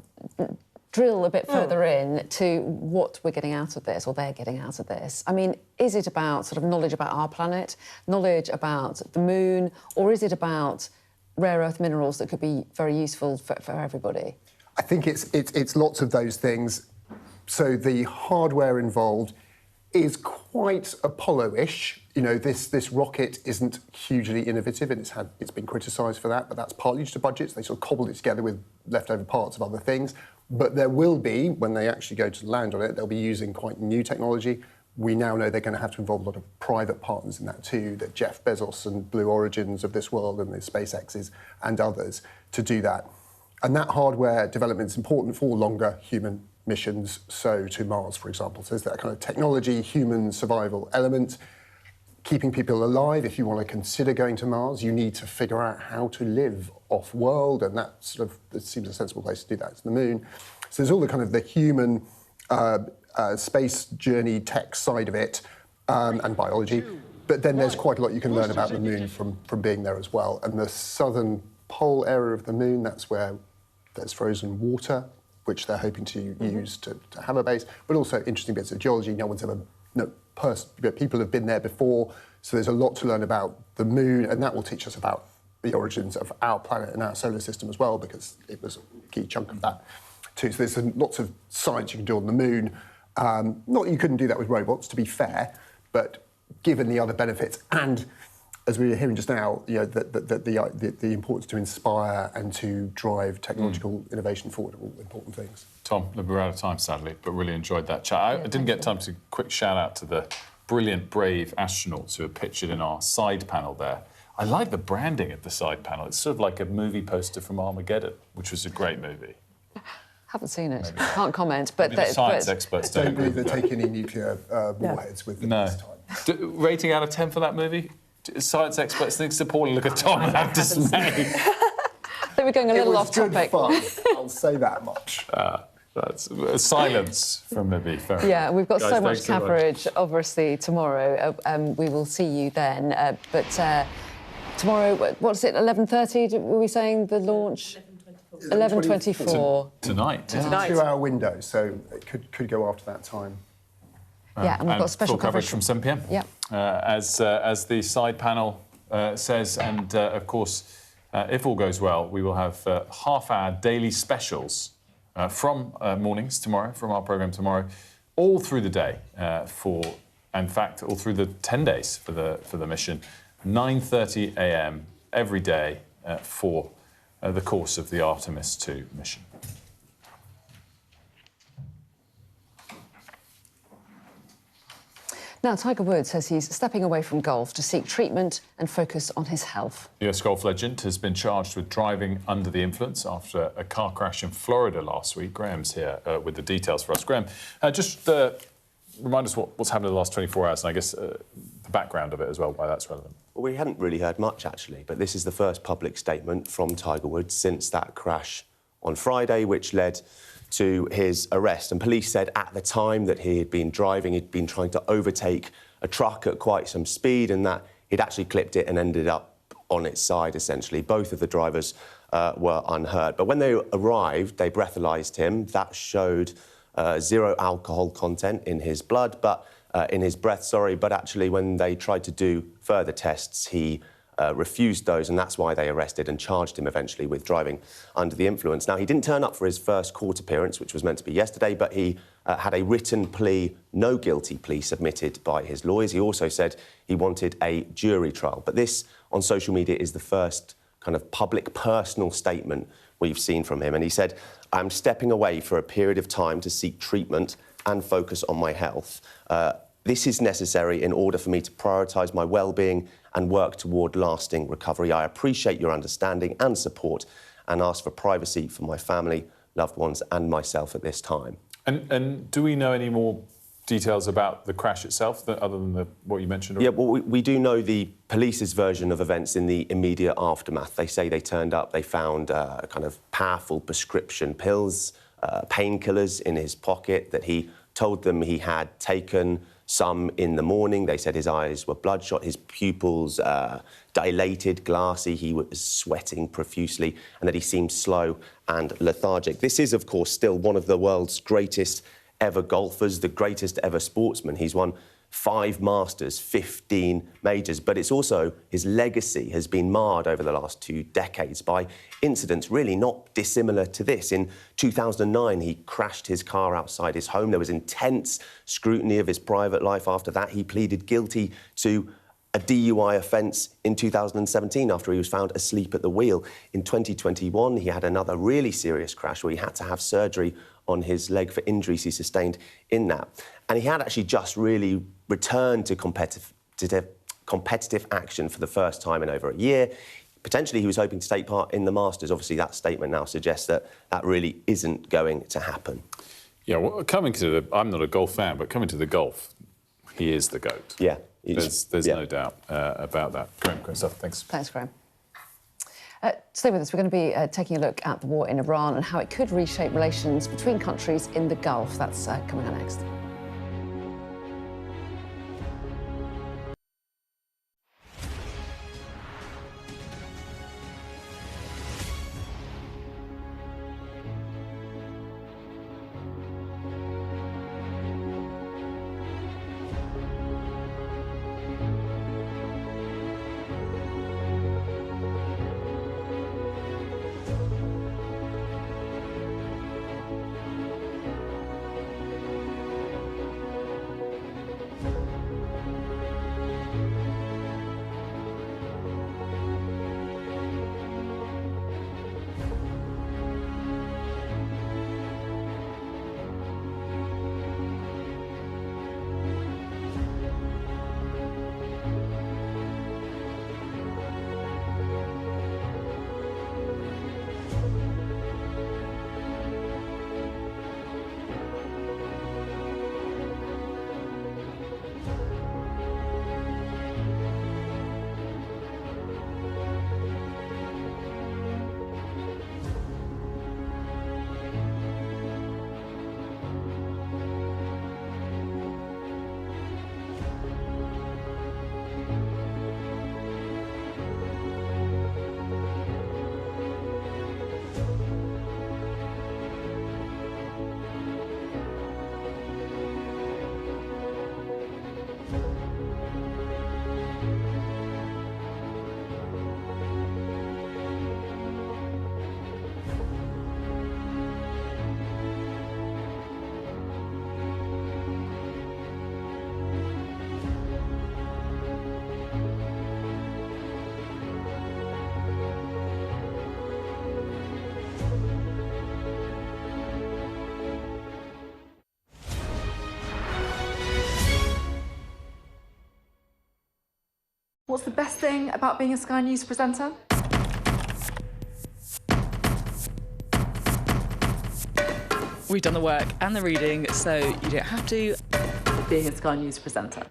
drill a bit further in to what we're getting out of this, or they're getting out of this. I mean, is it about sort of knowledge about our planet, knowledge about the moon, or is it about rare earth minerals that could be very useful for everybody? I think it's lots of those things. So the hardware involved is quite Apollo-ish. You know, this rocket isn't hugely innovative, and it's been criticised for that, but that's partly due to budgets. They sort of cobbled it together with leftover parts of other things. But there will be, when they actually go to land on it, they'll be using quite new technology. We now know they're going to have to involve a lot of private partners in that too, that Jeff Bezos and Blue Origins of this world and the SpaceXs and others to do that. And that hardware development is important for longer human missions, so to Mars, for example. So there's that kind of technology, human survival element. Keeping people alive, if you want to consider going to Mars, you need to figure out how to live off-world, and that seems a sensible place to do that. It's the moon. So there's all the kind of the human space journey tech side of it, and biology. But then there's quite a lot you can learn about the moon from being there as well. And the southern pole area of the moon, that's where there's frozen water, which they're hoping to use to have a base, but also interesting bits of geology. No one's ever... people have been there before, so there's a lot to learn about the moon, and that will teach us about the origins of our planet and our solar system as well, because it was a key chunk of that too. So there's lots of science you can do on the moon. Not that you couldn't do that with robots, to be fair, but given the other benefits, and as we were hearing just now, you know, the importance to inspire and to drive technological innovation forward are all important things. Tom, we're out of time, sadly, but really enjoyed that chat. I didn't get time to quick shout out to the brilliant, brave astronauts who are pictured in our side panel there. I like the branding of the side panel. It's sort of like a movie poster from Armageddon, which was a great movie. Haven't seen it. Can't comment. But the science experts don't believe they're taking any nuclear warheads with them this time. Rating out of 10 for that movie? Science experts think it's appalling. Look at Tom and have dismay. I think we're going a little off topic. Fun. I'll say that much. That's silence from Libby. Yeah, we've got so much coverage, obviously, tomorrow. We will see you then. But tomorrow, what's it, 11:30? Were we saying the launch? 11:24. Tonight. It's a 2-hour window, so it could go after that time. Yeah, and we've got special coverage from 7 p.m. Yeah. As the side panel says, and of course, if all goes well, we will have half-hour daily specials from mornings tomorrow, from our programme tomorrow, all through the day in fact, all through the 10 days for the mission, 9:30 a.m. every day for the course of the Artemis 2 mission. Now, Tiger Woods says he's stepping away from golf to seek treatment and focus on his health. The US golf legend has been charged with driving under the influence after a car crash in Florida last week. Graham's here with the details for us. Graham, just remind us what's happened in the last 24 hours, and I guess the background of it as well, why that's relevant. Well, we hadn't really heard much, actually, but this is the first public statement from Tiger Woods since that crash on Friday, which led to his arrest. And police said at the time that he had been driving, he'd been trying to overtake a truck at quite some speed, and that he'd actually clipped it and ended up on its side, essentially. Both of the drivers were unhurt. But when they arrived, they breathalyzed him. That showed 0 alcohol content in his blood, but in his breath, sorry. But actually, when they tried to do further tests, he refused those, and that's why they arrested and charged him eventually with driving under the influence. Now, he didn't turn up for his first court appearance, which was meant to be yesterday, but he had a written plea, no guilty plea, submitted by his lawyers. He also said he wanted a jury trial. But this, on social media, is the first kind of public, personal statement we've seen from him. And he said, "I'm stepping away for a period of time to seek treatment and focus on my health. This is necessary in order for me to prioritise my well-being and work toward lasting recovery. I appreciate your understanding and support and ask for privacy for my family, loved ones and myself at this time." And do we know any more details about the crash itself, other than what you mentioned already? Yeah, well, we do know the police's version of events in the immediate aftermath. They say they turned up, they found kind of powerful prescription pills, painkillers in his pocket that he told them he had taken some in the morning. They said his eyes were bloodshot, his pupils dilated, glassy, he was sweating profusely, and that he seemed slow and lethargic. This is, of course, still one of the world's greatest ever golfers, the greatest ever sportsman. He's won 5 Masters, 15 majors, but it's also his legacy has been marred over the last 2 decades by incidents really not dissimilar to this. In 2009, he crashed his car outside his home. There was intense scrutiny of his private life after that. He pleaded guilty to a DUI offence in 2017 after he was found asleep at the wheel. In 2021, he had another really serious crash where he had to have surgery on his leg for injuries he sustained in that. And he had actually just really returned to competitive action for the first time in over a year. Potentially, he was hoping to take part in the Masters. Obviously, that statement now suggests that that really isn't going to happen. Yeah, well, I'm not a golf fan, but coming to the golf, he is the GOAT. Yeah. There's no doubt about that. Great stuff. Thanks. Thanks, Graham. Stay with us. We're going to be taking a look at the war in Iran and how it could reshape relations between countries in the Gulf. That's coming up next. What's the best thing about being a Sky News presenter? We've done the work and the reading, so you don't have to. Being a Sky News presenter.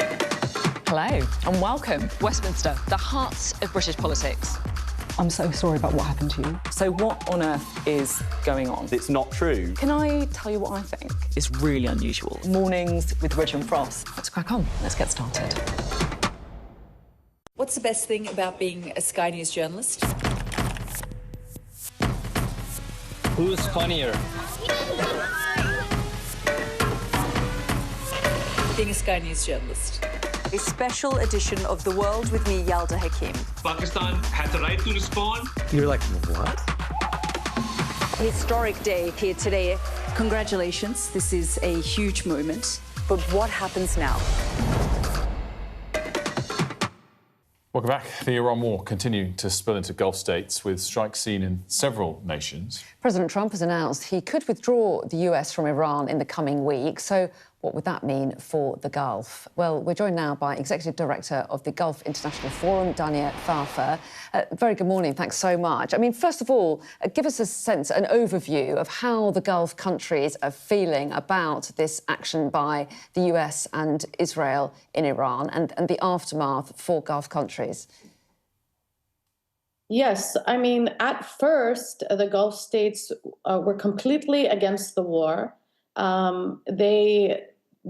Hello and welcome. Westminster, the heart of British politics. I'm so sorry about what happened to you. So what on earth is going on? It's not true. Can I tell you what I think? It's really unusual. Mornings with Richard and Frost. Let's crack on. Let's get started. What's the best thing about being a Sky News journalist? Who's funnier? Being a Sky News journalist. A special edition of The World with me, Yalda Hakim. Pakistan has the right to respond. You're like, what? A historic day here today. Congratulations, this is a huge moment. But what happens now? Welcome back. The Iran war continuing to spill into Gulf states with strikes seen in several nations. President Trump has announced he could withdraw the US from Iran in the coming week. So what would that mean for the Gulf? Well, we're joined now by Executive Director of the Gulf International Forum, Dania Farfa. Very good morning. Thanks so much. I mean, first of all, give us a sense, an overview of how the Gulf countries are feeling about this action by the US and Israel in Iran and the aftermath for Gulf countries. Yes, I mean, at first, the Gulf states were completely against the war.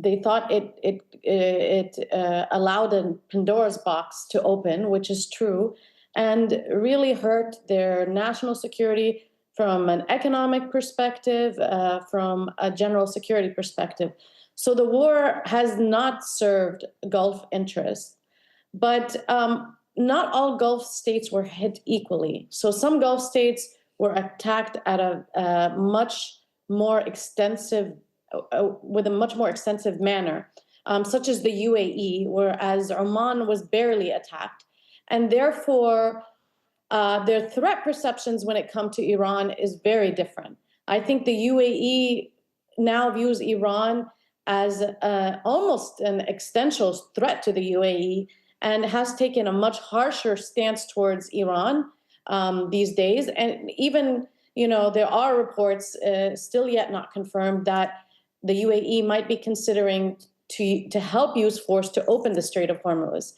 They thought it allowed a Pandora's box to open, which is true, and really hurt their national security from an economic perspective, from a general security perspective. So the war has not served Gulf interests, but not all Gulf states were hit equally. So some Gulf states were attacked at a much more extensive with a much more extensive manner, such as the UAE, whereas Oman was barely attacked. And therefore, their threat perceptions when it comes to Iran is very different. I think the UAE now views Iran as almost an existential threat to the UAE and has taken a much harsher stance towards Iran these days. And even, there are reports, still yet not confirmed, that the UAE might be considering to help use force to open the Strait of Hormuz.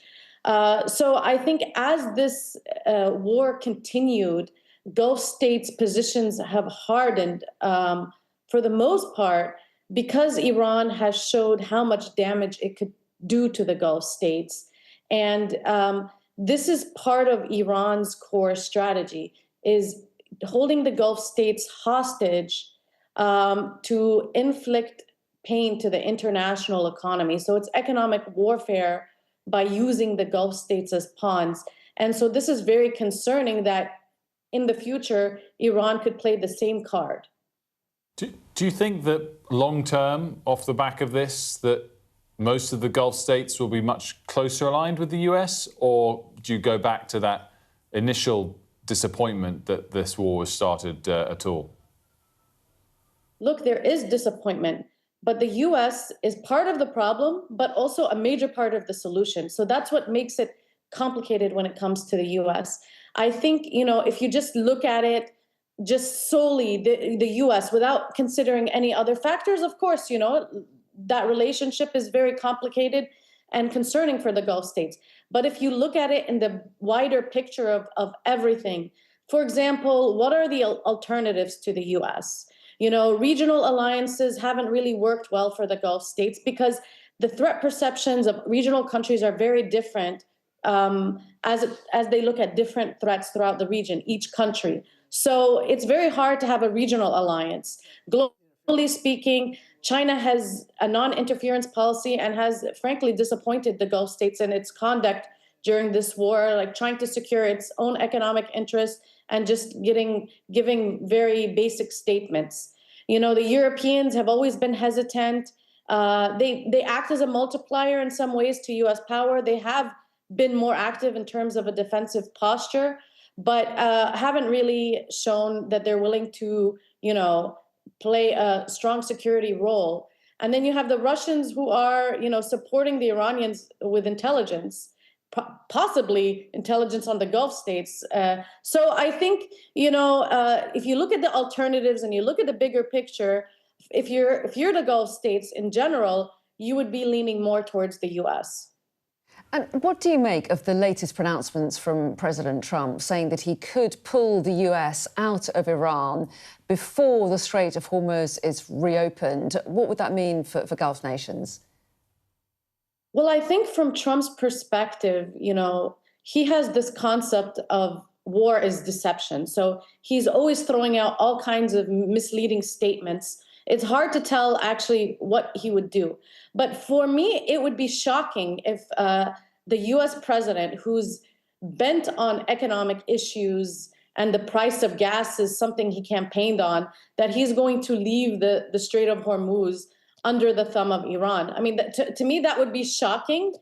So I think as this war continued, Gulf states' positions have hardened for the most part because Iran has showed how much damage it could do to the Gulf states. And this is part of Iran's core strategy, is holding the Gulf states hostage to inflict pain to the international economy. So it's economic warfare by using the Gulf states as pawns. And so this is very concerning that in the future, Iran could play the same card. Do you think that long-term, off the back of this, that most of the Gulf states will be much closer aligned with the US? Or do you go back to that initial disappointment that this war was started at all? Look, there is disappointment, but the US is part of the problem, but also a major part of the solution. So that's what makes it complicated when it comes to the US. I think, if you just look at it just solely the US without considering any other factors, of course, that relationship is very complicated and concerning for the Gulf states. But if you look at it in the wider picture of everything, for example, what are the alternatives to the US? Regional alliances haven't really worked well for the Gulf states because the threat perceptions of regional countries are very different as they look at different threats throughout the region, each country. So it's very hard to have a regional alliance. Globally speaking, China has a non-interference policy and has frankly disappointed the Gulf states in its conduct during this war, like trying to secure its own economic interests and just giving very basic statements. The Europeans have always been hesitant. They act as a multiplier in some ways to US power. They have been more active in terms of a defensive posture, but haven't really shown that they're willing to, play a strong security role. And then you have the Russians who are, supporting the Iranians with intelligence. possibly intelligence on the Gulf states. So I think, if you look at the alternatives and you look at the bigger picture, if you're the Gulf states in general, you would be leaning more towards the U.S. And what do you make of the latest pronouncements from President Trump saying that he could pull the US out of Iran before the Strait of Hormuz is reopened? What would that mean for Gulf nations? Well, I think from Trump's perspective, he has this concept of war is deception. So he's always throwing out all kinds of misleading statements. It's hard to tell actually what he would do. But for me, it would be shocking if the US president, who's bent on economic issues and the price of gas is something he campaigned on, that he's going to leave the Strait of Hormuz under the thumb of Iran. I mean, to me, that would be shocking.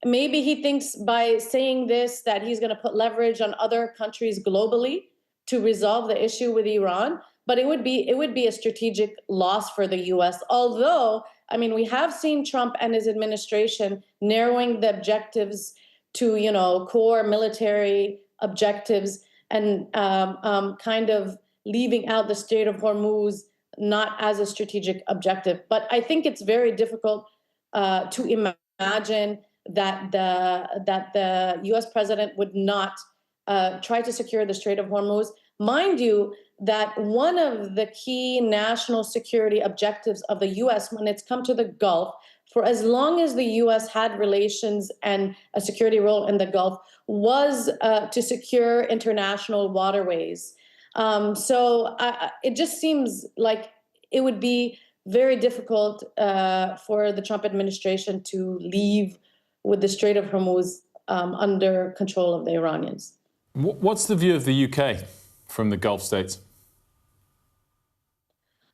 Maybe he thinks by saying this that he's going to put leverage on other countries globally to resolve the issue with Iran. But it would be a strategic loss for the U.S. Although, I mean, we have seen Trump and his administration narrowing the objectives to, core military objectives and kind of leaving out the Strait of Hormuz not as a strategic objective. But I think it's very difficult to imagine that the U.S. president would not try to secure the Strait of Hormuz. Mind you, that one of the key national security objectives of the U.S. when it's come to the Gulf, for as long as the U.S. had relations and a security role in the Gulf, was to secure international waterways. So it just seems like it would be very difficult for the Trump administration to leave with the Strait of Hormuz under control of the Iranians. What's the view of the UK from the Gulf states?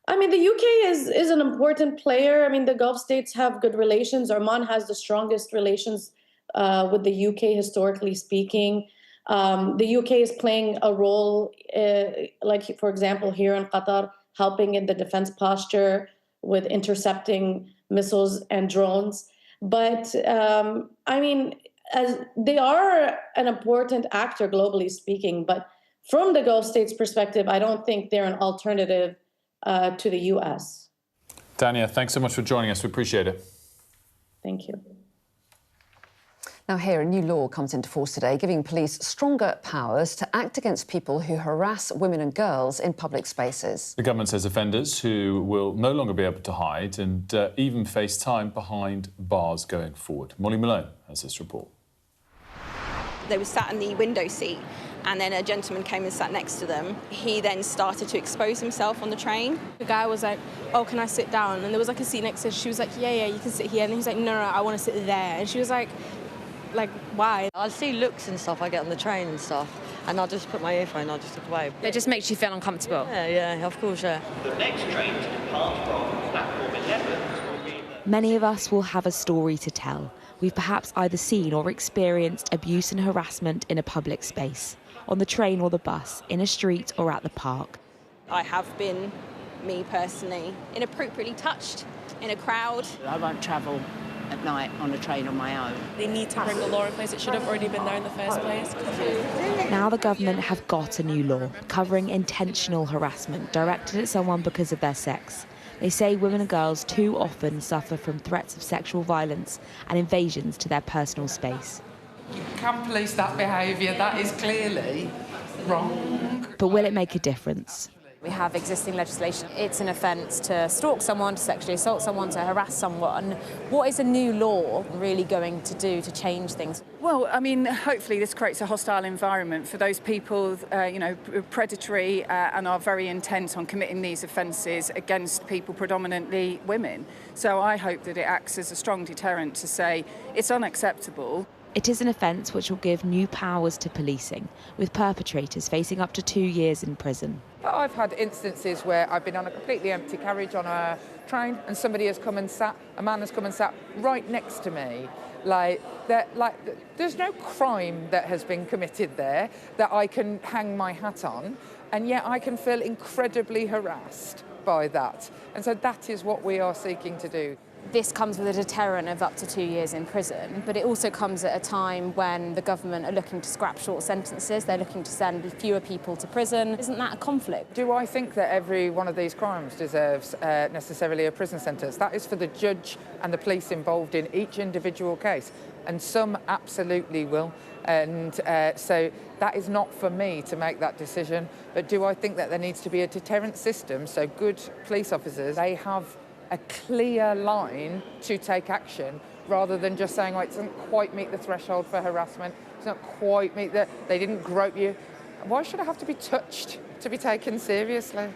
I mean, the UK is an important player. I mean, the Gulf states have good relations. Oman has the strongest relations with the UK, historically speaking. The UK is playing a role, like, for example, here in Qatar, helping in the defense posture with intercepting missiles and drones. But, I mean, as they are an important actor, globally speaking. But from the Gulf states' perspective, I don't think they're an alternative to the U.S. Dania, thanks so much for joining us. We appreciate it. Thank you. Now here, a new law comes into force today, giving police stronger powers to act against people who harass women and girls in public spaces. The government says offenders who will no longer be able to hide and even face time behind bars going forward. Molly Malone has this report. They were sat in the window seat, and then a gentleman came and sat next to them. He then started to expose himself on the train. The guy was like, oh, can I sit down? And there was like a seat next to her. She was like, yeah, you can sit here. And he was like, no, I want to sit there. And she was like, why? I'll see looks and stuff I get on the train and stuff, and I'll just put my earphone, I'll just look away. It just makes you feel uncomfortable? Yeah, of course, yeah. The next train to depart from platform 11 will be... Many of us will have a story to tell. We've perhaps either seen or experienced abuse and harassment in a public space, on the train or the bus, in a street or at the park. I have been, me personally, inappropriately touched in a crowd. I won't travel at night on a train on my own. They need to bring the law in place. It should have already been there in the first place. Now the government have got a new law covering intentional harassment directed at someone because of their sex. They say women and girls too often suffer from threats of sexual violence and invasions to their personal space. You can police that behaviour, that is clearly wrong. But will it make a difference? We have existing legislation. It's an offence to stalk someone, to sexually assault someone, to harass someone. What is a new law really going to do to change things? Well, I mean, hopefully this creates a hostile environment for those people, predatory and are very intent on committing these offences against people, predominantly women. So I hope that it acts as a strong deterrent to say it's unacceptable. It is an offence which will give new powers to policing, with perpetrators facing up to 2 years in prison. I've had instances where I've been on a completely empty carriage on a train and somebody has come and sat, a man has come and sat right next to me. There's no crime that has been committed there that I can hang my hat on, and yet I can feel incredibly harassed by that. And so that is what we are seeking to do. This comes with a deterrent of up to 2 years in prison, but it also comes at a time when the government are looking to scrap short sentences. They're looking to send fewer people to prison. Isn't that a conflict? Do I think that every one of these crimes deserves necessarily a prison sentence? That is for the judge and the police involved in each individual case, and some absolutely will. And so that is not for me to make that decision. But do I think that there needs to be a deterrent system so good police officers, they have a clear line to take action rather than just saying, it doesn't quite meet the threshold for harassment, it doesn't quite meet they didn't grope you. Why should I have to be touched to be taken seriously?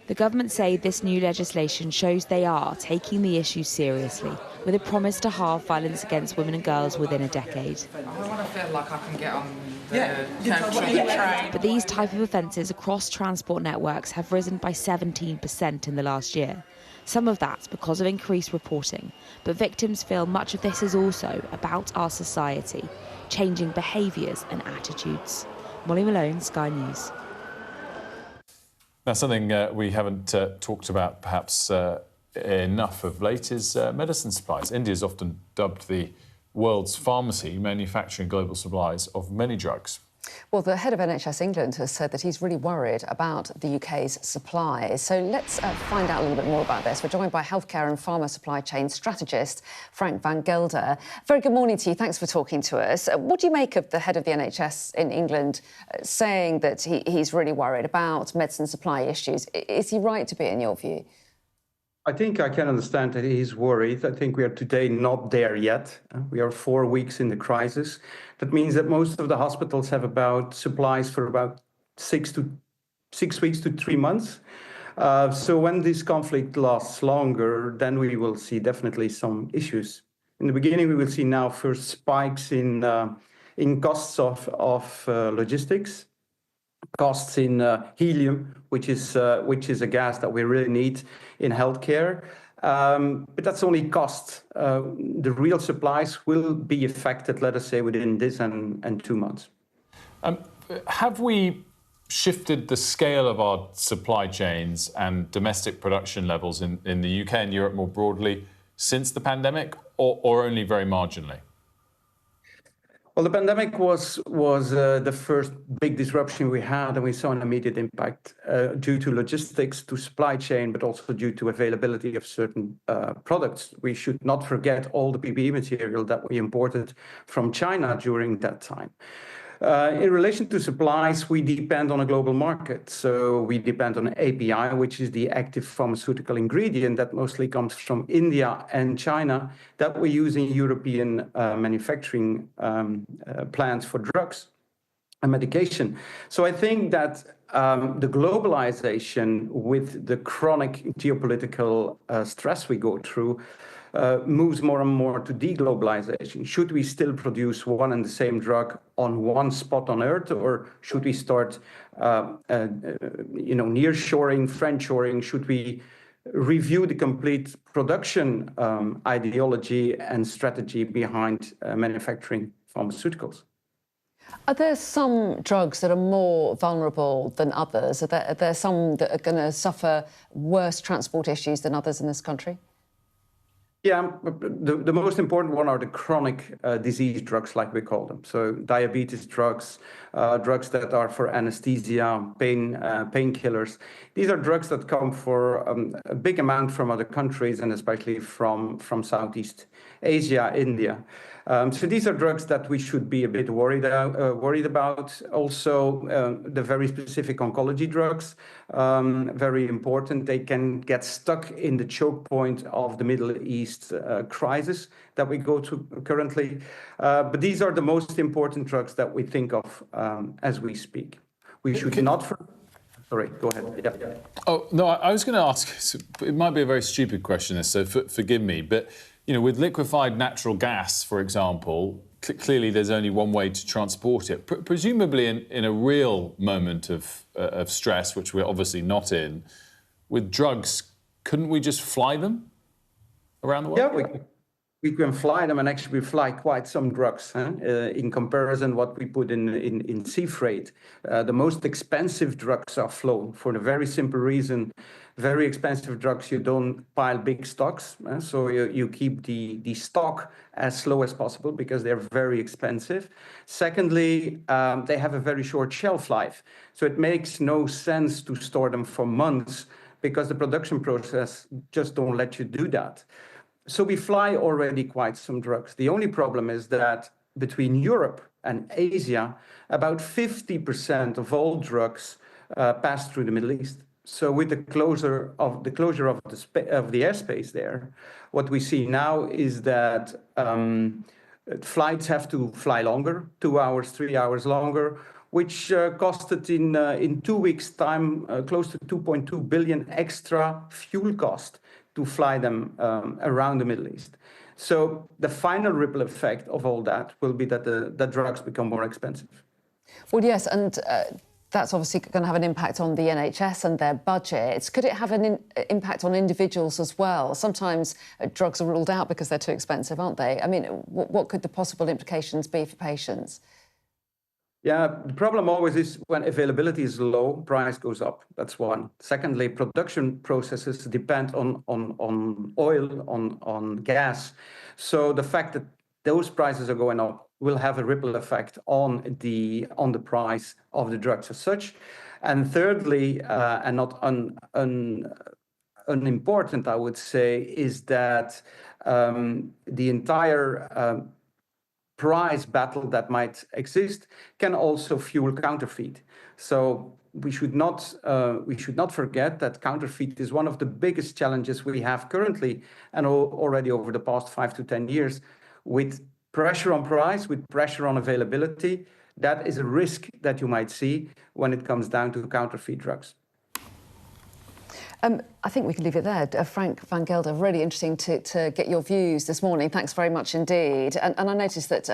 The government say this new legislation shows they are taking the issue seriously, with a promise to halve violence against women and girls within a decade. I want to feel like I can get on the train. But these type of offences across transport networks have risen by 17% in the last year. Some of that's because of increased reporting, but victims feel much of this is also about our society, changing behaviours and attitudes. Molly Malone, Sky News. Now, something we haven't talked about perhaps enough of late is medicine supplies. India is often dubbed the world's pharmacy, manufacturing global supplies of many drugs. Well, the head of NHS England has said that he's really worried about the UK's supply. So let's find out a little bit more about this. We're joined by healthcare and pharma supply chain strategist Frank van Gelder. Very good morning to you. Thanks for talking to us. What do you make of the head of the NHS in England saying that he's really worried about medicine supply issues? Is he right to be, in your view? I think I can understand that he's worried. I think we are today not there yet. We are 4 weeks in the crisis. That means that most of the hospitals have about supplies for about 6 weeks to 3 months. So when this conflict lasts longer, then we will see definitely some issues. In the beginning, we will see now first spikes in costs of logistics, costs in helium, which is a gas that we really need in healthcare. But that's only cost. The real supplies will be affected, let us say, within this and 2 months. Have we shifted the scale of our supply chains and domestic production levels in the UK and Europe more broadly since the pandemic, or only very marginally? Well, the pandemic was the first big disruption we had, and we saw an immediate impact due to logistics, to supply chain, but also due to availability of certain products. We should not forget all the PPE material that we imported from China during that time. In relation to supplies, we depend on a global market. So we depend on API, which is the active pharmaceutical ingredient that mostly comes from India and China that we use in European manufacturing plants for drugs and medication. So I think that the globalization with the chronic geopolitical stress we go through moves more and more to deglobalization. Should we still produce one and the same drug on one spot on Earth, or should we start, nearshoring, friendshoring? Should we review the complete production ideology and strategy behind manufacturing pharmaceuticals? Are there some drugs that are more vulnerable than others? Are there some that are going to suffer worse transport issues than others in this country? Yeah, the most important one are the chronic disease drugs, like we call them. So diabetes drugs, drugs that are for anesthesia, painkillers. These are drugs that come for a big amount from other countries, and especially from Southeast Asia, India. So these are drugs that we should be a bit worried about. Also, the very specific oncology drugs, very important. They can get stuck in the choke point of the Middle East crisis that we go through currently. But these are the most important drugs that we think of as we speak. We should not... Sorry, go ahead. Yeah. Oh, no, I was going to ask, it might be a very stupid question, so forgive me, but with liquefied natural gas, for example, clearly there's only one way to transport it. Presumably in a real moment of stress, which we're obviously not in, with drugs, couldn't we just fly them around the world? we can fly them, and actually we fly quite some drugs in comparison what we put in sea freight. The most expensive drugs are flown for the very simple reason, very expensive drugs, you don't pile big stocks. So you keep the stock as slow as possible because they're very expensive. Secondly, they have a very short shelf life. So it makes no sense to store them for months because the production process just don't let you do that. So we fly already quite some drugs. The only problem is that between Europe and Asia, about 50% of all drugs pass through the Middle East. So with the closure of the airspace there, what we see now is that flights have to fly longer, 2 hours, 3 hours longer, which costed in 2 weeks' time close to 2.2 billion extra fuel cost to fly them around the Middle East. So the final ripple effect of all that will be that the drugs become more expensive. Well, yes, and that's obviously going to have an impact on the NHS and their budgets. Could it have an impact on individuals as well? Sometimes drugs are ruled out because they're too expensive, aren't they? I mean, what could the possible implications be for patients? Yeah, the problem always is when availability is low, price goes up. That's one. Secondly, production processes depend on oil, on gas. So the fact that those prices are going up will have a ripple effect on the price of the drugs as such. And thirdly, and not unimportant, I would say, is that the entire price battle that might exist can also fuel counterfeit. So we should not forget that counterfeit is one of the biggest challenges we have currently and already over the past 5 to 10 years. With pressure on price, with pressure on availability, that is a risk that you might see when it comes down to counterfeit drugs. I think we can leave it there. Frank van Gelder, really interesting to get your views this morning. Thanks very much indeed. And I noticed that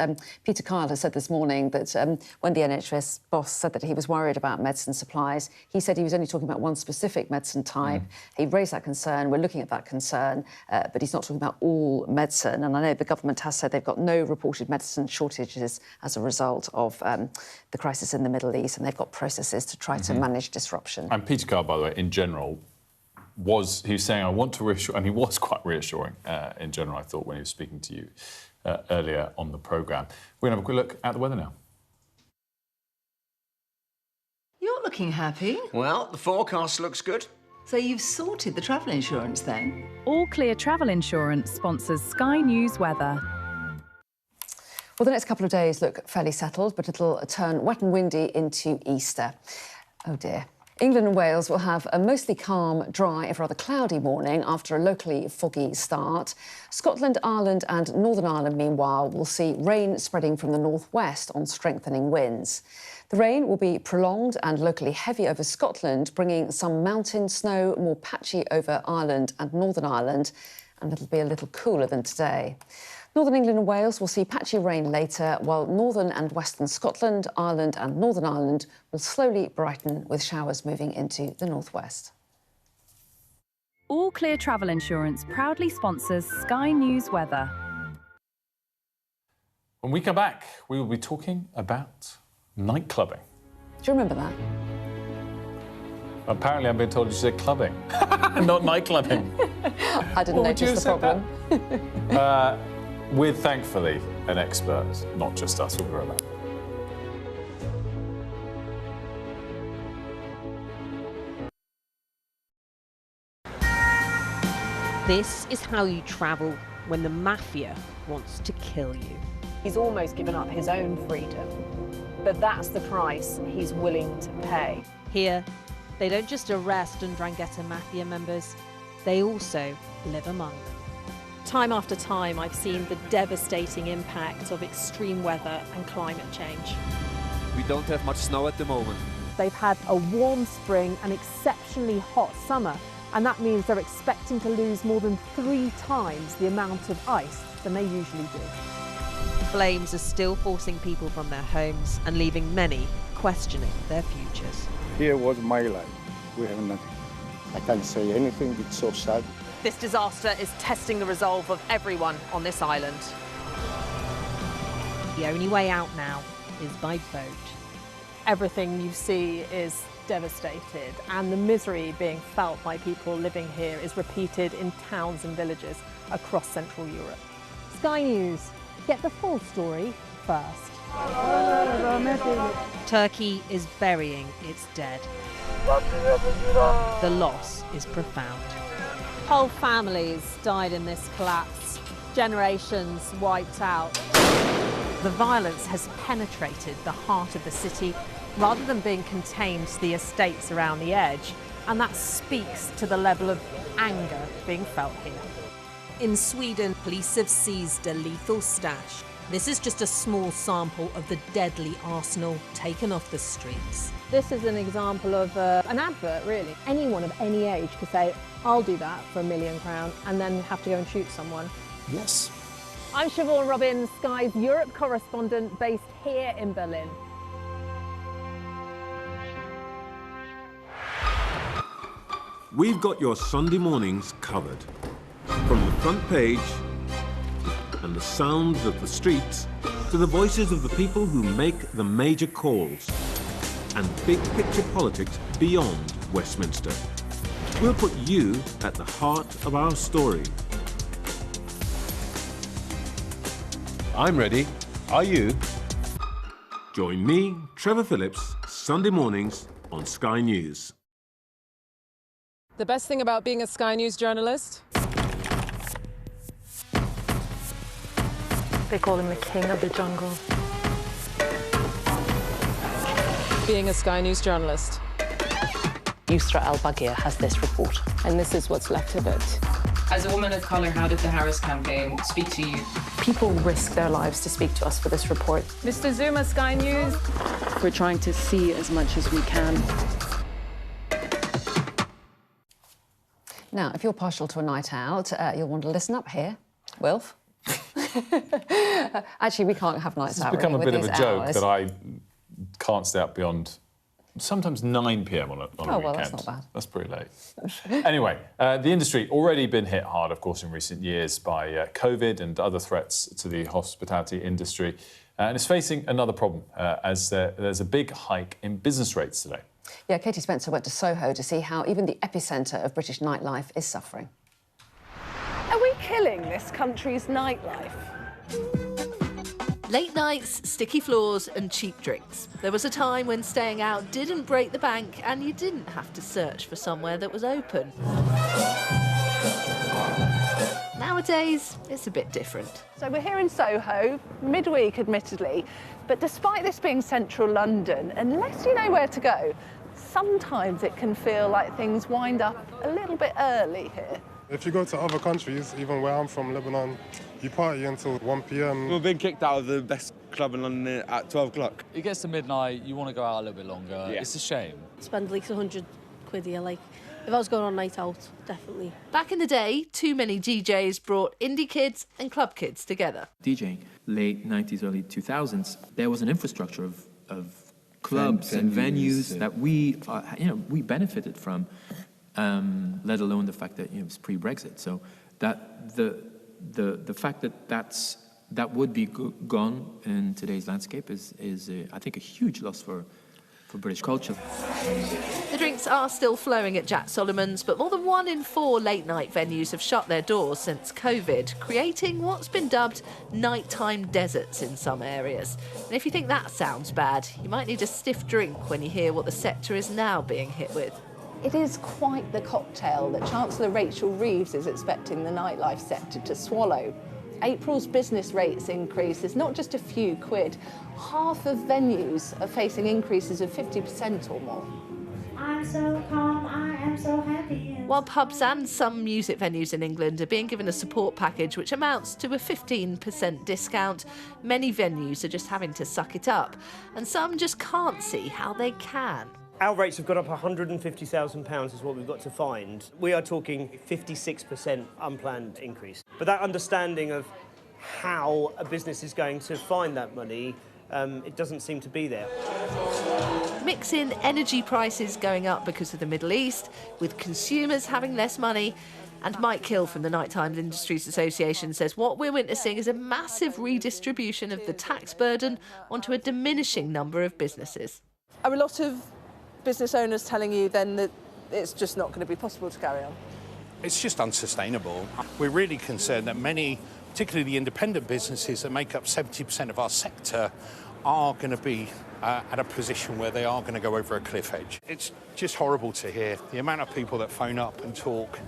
Peter Kyle has said this morning that when the NHS boss said that he was worried about medicine supplies, he said he was only talking about one specific medicine type. He raised that concern. We're looking at that concern, but he's not talking about all medicine. And I know the government has said they've got no reported medicine shortages as a result of the crisis in the Middle East, and they've got processes to try to manage disruption. And Peter Kyle, by the way, in general, he was saying, I want to reassure, and he was quite reassuring in general, I thought, when he was speaking to you earlier on the programme. We're going to have a quick look at the weather now. You're looking happy. Well, the forecast looks good. So you've sorted the travel insurance then? All Clear Travel Insurance sponsors Sky News Weather. Well, the next couple of days look fairly settled, but it'll turn wet and windy into Easter. Oh dear. England and Wales will have a mostly calm, dry, if rather cloudy morning after a locally foggy start. Scotland, Ireland and Northern Ireland, meanwhile, will see rain spreading from the northwest on strengthening winds. The rain will be prolonged and locally heavy over Scotland, bringing some mountain snow more patchy over Ireland and Northern Ireland, and it'll be a little cooler than today. Northern England and Wales will see patchy rain later, while northern and western Scotland, Ireland and Northern Ireland will slowly brighten with showers moving into the northwest. All Clear Travel Insurance proudly sponsors Sky News Weather. When we come back, we will be talking about night clubbing. Do you remember that? Apparently I've been told you said clubbing, not night clubbing. I didn't notice the problem. With, thankfully, an expert, not just us. We'll be right back. This is how you travel when the mafia wants to kill you. He's almost given up his own freedom, but that's the price he's willing to pay. Here, they don't just arrest and Ndrangheta mafia members, they also live among them. Time after time, I've seen the devastating impact of extreme weather and climate change. We don't have much snow at the moment. They've had a warm spring and exceptionally hot summer, and that means they're expecting to lose more than 3 times the amount of ice than they usually do. Flames are still forcing people from their homes and leaving many questioning their futures. Here was my life. We have nothing. I can't say anything. It's so sad. This disaster is testing the resolve of everyone on this island. The only way out now is by boat. Everything you see is devastated, and the misery being felt by people living here is repeated in towns and villages across Central Europe. Sky News, get the full story first. Turkey is burying its dead. The loss is profound. Whole families died in this collapse, generations wiped out. The violence has penetrated the heart of the city rather than being contained to the estates around the edge, and that speaks to the level of anger being felt here. In Sweden, police have seized a lethal stash. This is just a small sample of the deadly arsenal taken off the streets. This is an example of an advert, really. Anyone of any age could say, I'll do that for £1 million, and then have to go and shoot someone. Yes. I'm Siobhan Robbins, Sky's Europe correspondent based here in Berlin. We've got your Sunday mornings covered. From the front page and the sounds of the streets to the voices of the people who make the major calls and big picture politics beyond Westminster. We'll put you at the heart of our story. I'm ready. Are you? Join me, Trevor Phillips, Sunday mornings on Sky News. The best thing about being a Sky News journalist? They call him the king of the jungle. Being a Sky News journalist. Yusra Al-Baghir has this report. And this is what's left of it. As a woman of colour, how did the Harris campaign speak to you? People risk their lives to speak to us for this report. Mr. Zuma, Sky News. We're trying to see as much as we can. Now, if you're partial to a night out, you'll want to listen up here. Wilf? Actually, we can't have nights out. It's become really, a bit of a joke hours. that I can't stay up beyond sometimes 9 p.m. on a weekend. Well, that's not bad. That's pretty late. Anyway, the industry already been hit hard, of course, in recent years by COVID and other threats to the hospitality industry, and it's facing another problem as there's a big hike in business rates today. Yeah, Katie Spencer went to Soho to see how even the epicentre of British nightlife is suffering. Are we killing this country's nightlife? Late nights, sticky floors and cheap drinks. There was a time when staying out didn't break the bank and you didn't have to search for somewhere that was open. Nowadays, it's a bit different. So we're here in Soho, midweek admittedly, but despite this being central London, unless you know where to go, sometimes it can feel like things wind up a little bit early here. If you go to other countries, even where I'm from, Lebanon, you party until 1 p.m. We've been kicked out of the best club in London at 12 o'clock. It gets to midnight, you want to go out a little bit longer. Yeah. It's a shame. Spend at least 100 quid here, like, if I was going on night out, definitely. Back in the day, too many DJs brought indie kids and club kids together. DJing, late 90s, early 2000s, there was an infrastructure of clubs and venues that we benefited from, let alone the fact that it was pre-Brexit. So that the fact that would be gone in today's landscape is I think a huge loss for British culture. The drinks are still flowing at Jack Solomon's, but more than 1 in 4 late-night venues have shut their doors since COVID, creating what's been dubbed nighttime deserts in some areas. And if you think that sounds bad, you might need a stiff drink when you hear what the sector is now being hit with. It is quite the cocktail that Chancellor Rachel Reeves is expecting the nightlife sector to swallow. April's business rates increase is not just a few quid. Half of venues are facing increases of 50% or more. I'm so calm, I am so happy. While pubs and some music venues in England are being given a support package which amounts to a 15% discount, many venues are just having to suck it up, and some just can't see how they can. Our rates have gone up £150,000 is what we've got to find. We are talking 56% unplanned increase. But that understanding of how a business is going to find that money, it doesn't seem to be there. Mix in energy prices going up because of the Middle East, with consumers having less money, And Mike Hill from the Nighttime Industries Association says what we're witnessing is a massive redistribution of the tax burden onto a diminishing number of businesses. Are a lot of business owners telling you then that it's just not going to be possible to carry on? It's just unsustainable. We're really concerned that many, particularly the independent businesses that make up 70% of our sector, are going to be at a position where they are going to go over a cliff edge. It's just horrible to hear the amount of people that phone up and talk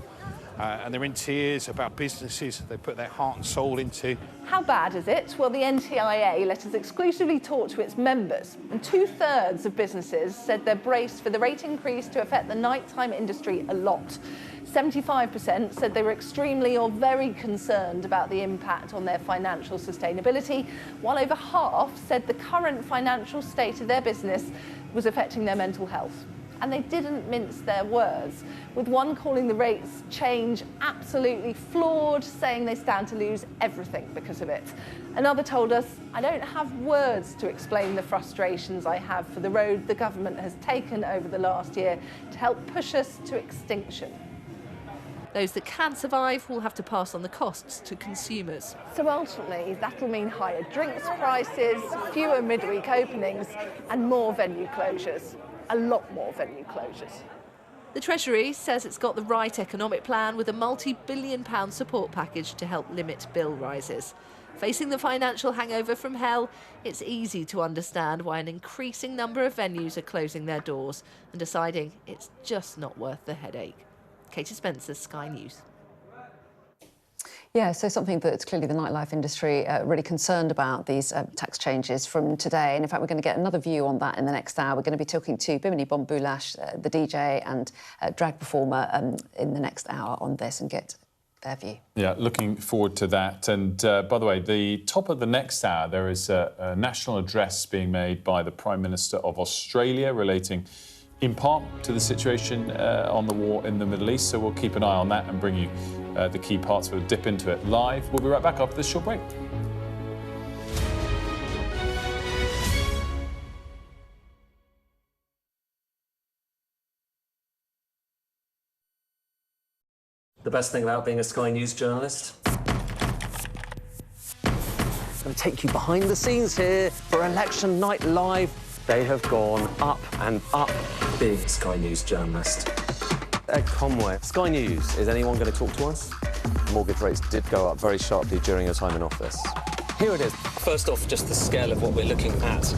and they're in tears about businesses they put their heart and soul into. How bad is it? Well, the NTIA let us exclusively talk to its members, and 2/3 of businesses said they're braced for the rate increase to affect the nighttime industry a lot. 75% said they were extremely or very concerned about the impact on their financial sustainability, while over half said the current financial state of their business was affecting their mental health. And they didn't mince their words, with one calling the rates change absolutely flawed, saying they stand to lose everything because of it. Another told us, I don't have words to explain the frustrations I have for the road the government has taken over the last year to help push us to extinction. Those that can survive will have to pass on the costs to consumers. So ultimately, that'll mean higher drinks prices, fewer midweek openings, and more venue closures. A lot more venue closures. The Treasury says it's got the right economic plan with a multi-billion-pound support package to help limit bill rises. Facing the financial hangover from hell, it's easy to understand why an increasing number of venues are closing their doors and deciding it's just not worth the headache. Katie Spencer, Sky News. Yeah, so something that clearly the nightlife industry really concerned about, these tax changes from today. And in fact, we're going to get another view on that in the next hour. We're going to be talking to Bimini Bombulash, the DJ and drag performer, in the next hour on this and get their view. Yeah, looking forward to that. And by the way, the top of the next hour, there is a national address being made by the Prime Minister of Australia relating in part to the situation on the war in the Middle East. So we'll keep an eye on that and bring you the key parts. We'll dip into it live. We'll be right back after this short break. The best thing about being a Sky News journalist? I'm going to take you behind the scenes here for Election Night Live. They have gone up and up. Being a Sky News journalist. Ed Conway, Sky News, is anyone going to talk to us? Mortgage rates did go up very sharply during your time in office. Here it is. First off, just the scale of what we're looking at.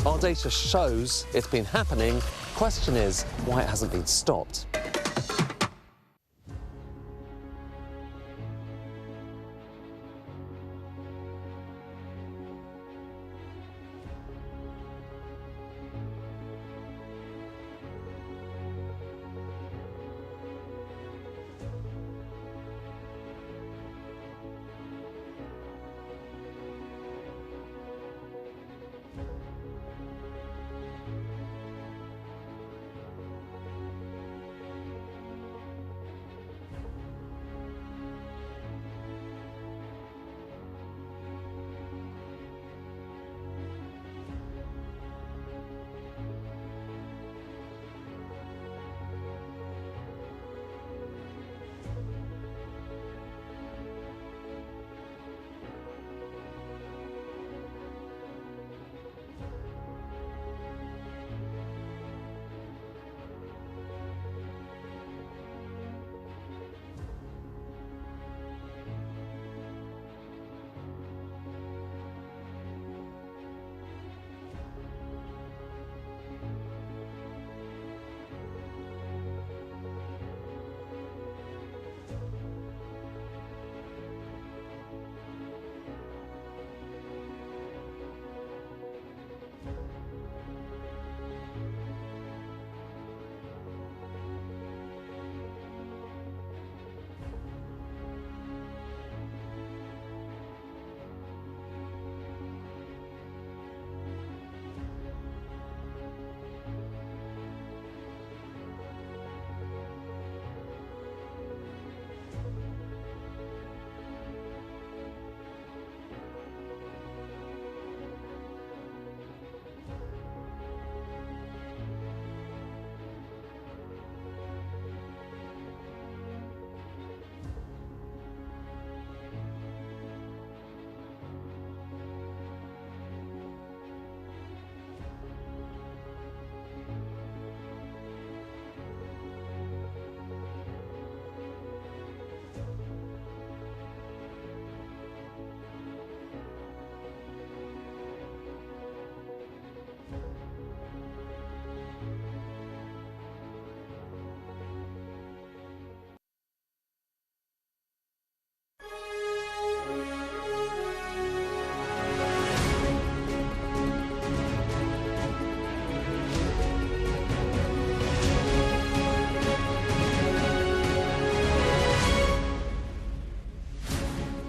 Our data shows it's been happening. Question is, why it hasn't been stopped.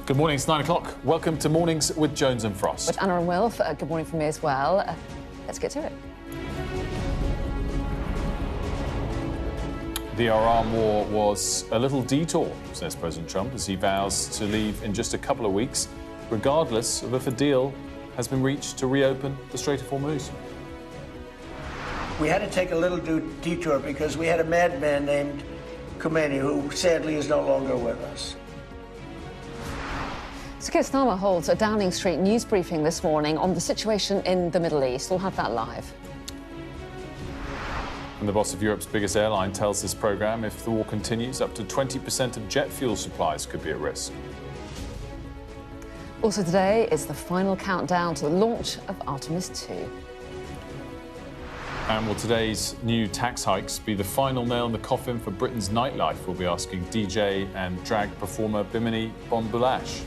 Good morning, it's 9 o'clock. Welcome to Mornings with Jones and Frost. With Anna and Wilf, good morning from me as well. Let's get to it. The Iran war was a little detour, says President Trump, as he vows to leave in just a couple of weeks, regardless of if a deal has been reached to reopen the Strait of Hormuz. We had to take a little detour because we had a madman named Khomeini who sadly is no longer with us. So Keir Starmer holds a Downing Street news briefing this morning on the situation in the Middle East. We'll have that live. And the boss of Europe's biggest airline tells this programme if the war continues, up to 20% of jet fuel supplies could be at risk. Also today is the final countdown to the launch of Artemis 2. And will today's new tax hikes be the final nail in the coffin for Britain's nightlife? We'll be asking DJ and drag performer Bimini Bon Boulash.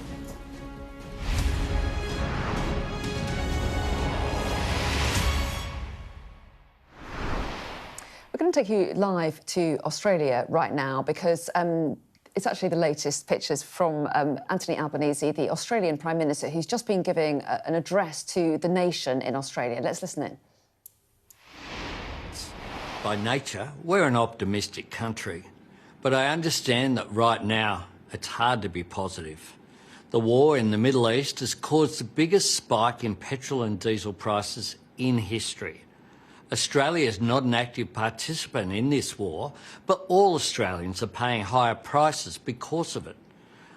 We're going to take you live to Australia right now because it's actually the latest pictures from Anthony Albanese, the Australian Prime Minister, who's just been giving an address to the nation in Australia. Let's listen in. By nature, we're an optimistic country, but I understand that right now it's hard to be positive. The war in the Middle East has caused the biggest spike in petrol and diesel prices in history. Australia is not an active participant in this war, but all Australians are paying higher prices because of it.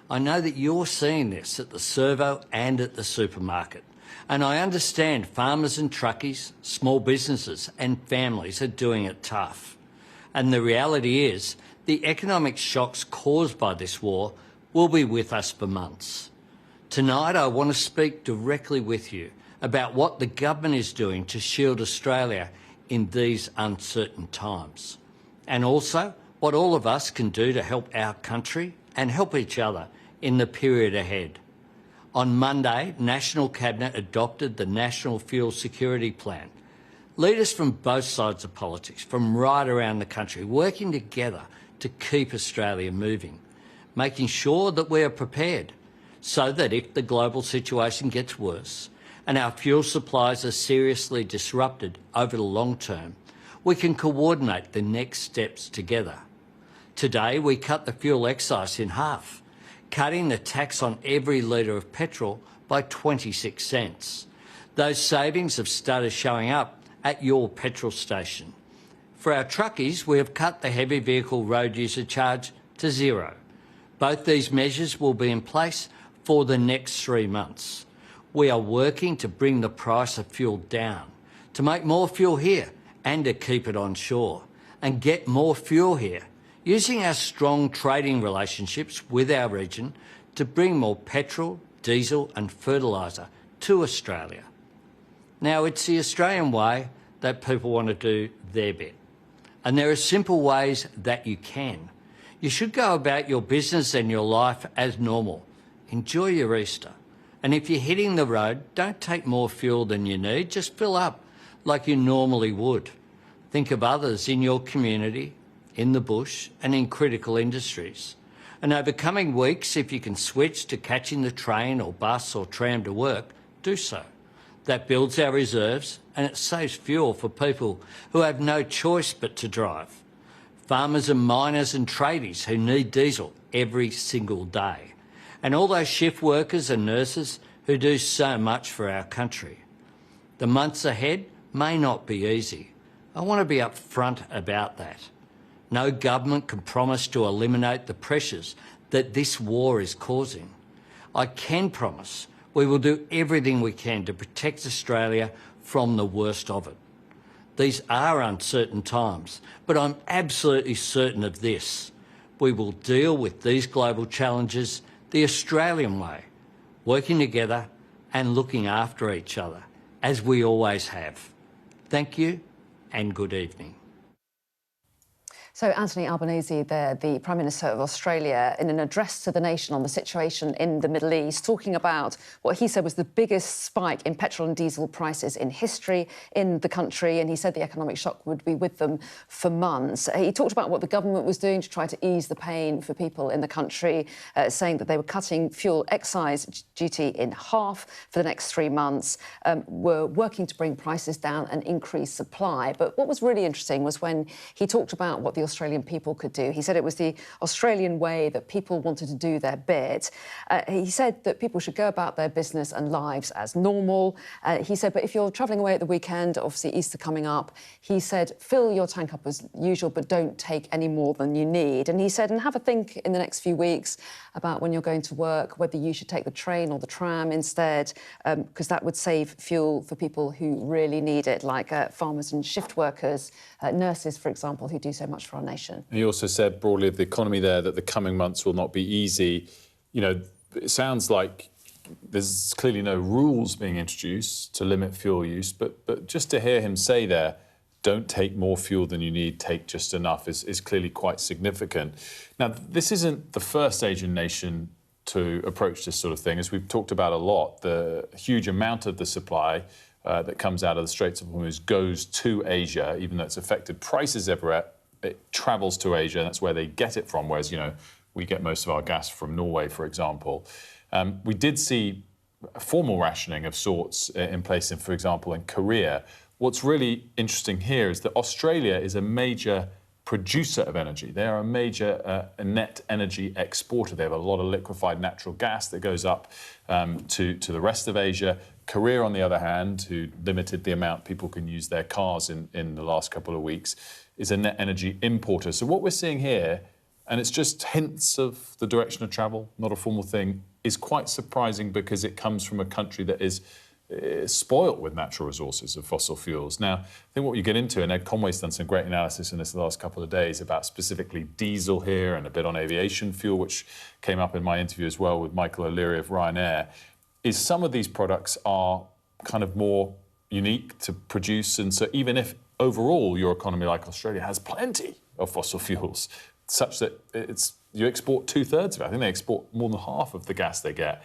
I know that you're seeing this at the servo and at the supermarket. And I understand farmers and truckies, small businesses and families are doing it tough. And the reality is the economic shocks caused by this war will be with us for months. Tonight I want to speak directly with you about what the government is doing to shield Australia in these uncertain times. And also what all of us can do to help our country and help each other in the period ahead. On Monday, National Cabinet adopted the National Fuel Security Plan. Leaders from both sides of politics, from right around the country, working together to keep Australia moving, making sure that we are prepared so that if the global situation gets worse and our fuel supplies are seriously disrupted over the long term, we can coordinate the next steps together. Today, we cut the fuel excise in half, cutting the tax on every litre of petrol by 26 cents. Those savings have started showing up at your petrol station. For our truckies, we have cut the heavy vehicle road user charge to zero. Both these measures will be in place for the next 3 months. We are working to bring the price of fuel down, to make more fuel here and to keep it on shore, and get more fuel here, using our strong trading relationships with our region to bring more petrol, diesel and fertiliser to Australia. Now, it's the Australian way that people want to do their bit. And there are simple ways that you can. You should go about your business and your life as normal. Enjoy your Easter. And if you're hitting the road, don't take more fuel than you need. Just fill up like you normally would. Think of others in your community, in the bush and in critical industries. And over coming weeks, if you can switch to catching the train or bus or tram to work, do so. That builds our reserves and it saves fuel for people who have no choice but to drive. Farmers and miners and tradies who need diesel every single day. And all those shift workers and nurses who do so much for our country. The months ahead may not be easy. I want to be upfront about that. No government can promise to eliminate the pressures that this war is causing. I can promise we will do everything we can to protect Australia from the worst of it. These are uncertain times, but I'm absolutely certain of this. We will deal with these global challenges the Australian way, working together and looking after each other, as we always have. Thank you and good evening. So Anthony Albanese there, the Prime Minister of Australia, in an address to the nation on the situation in the Middle East, talking about what he said was the biggest spike in petrol and diesel prices in history in the country, and he said the economic shock would be with them for months. He talked about what the government was doing to try to ease the pain for people in the country, saying that they were cutting fuel excise duty in half for the next 3 months, were working to bring prices down and increase supply. But what was really interesting was when he talked about what the Australian people could do. He said it was the Australian way, that people wanted to do their bit. He said that people should go about their business and lives as normal. He said, but if you're travelling away at the weekend, obviously Easter coming up, he said, fill your tank up as usual, but don't take any more than you need. And he said, and have a think in the next few weeks about when you're going to work, whether you should take the train or the tram instead, because that would save fuel for people who really need it, like farmers and shift workers, nurses, for example, who do so much for our nation. He also said broadly of the economy there that the coming months will not be easy. You know, it sounds like there's clearly no rules being introduced to limit fuel use, but just to hear him say there, don't take more fuel than you need, take just enough, is clearly quite significant. Now, this isn't the first Asian nation to approach this sort of thing. As we've talked about a lot, the huge amount of the supply that comes out of the Straits of Hormuz goes to Asia, even though it's affected prices everywhere. It travels to Asia, and that's where they get it from, whereas, you know, we get most of our gas from Norway, for example. We did see formal rationing of sorts in place, for example, in Korea. What's really interesting here is that Australia is a major producer of energy. They are a major net energy exporter. They have a lot of liquefied natural gas that goes up to the rest of Asia. Korea, on the other hand, who limited the amount people can use their cars in the last couple of weeks, is a net energy importer. So what we're seeing here, and it's just hints of the direction of travel, not a formal thing, is quite surprising because it comes from a country that is spoilt with natural resources of fossil fuels. Now, I think what you get into, and Ed Conway's done some great analysis in this the last couple of days about specifically diesel here and a bit on aviation fuel, which came up in my interview as well with Michael O'Leary of Ryanair, is some of these products are kind of more unique to produce. And so even if overall your economy like Australia has plenty of fossil fuels, such that you export 2/3 of it, I think they export more than half of the gas they get,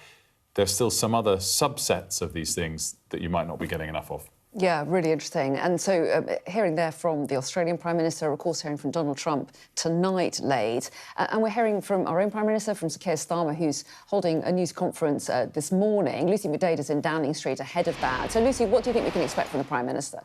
there's still some other subsets of these things that you might not be getting enough of. Yeah, really interesting. And so hearing there from the Australian Prime Minister, of course hearing from Donald Trump tonight late, and we're hearing from our own Prime Minister, from Sir Keir Starmer, who's holding a news conference this morning. Lucy McDade is in Downing Street ahead of that. So, Lucy, what do you think we can expect from the Prime Minister?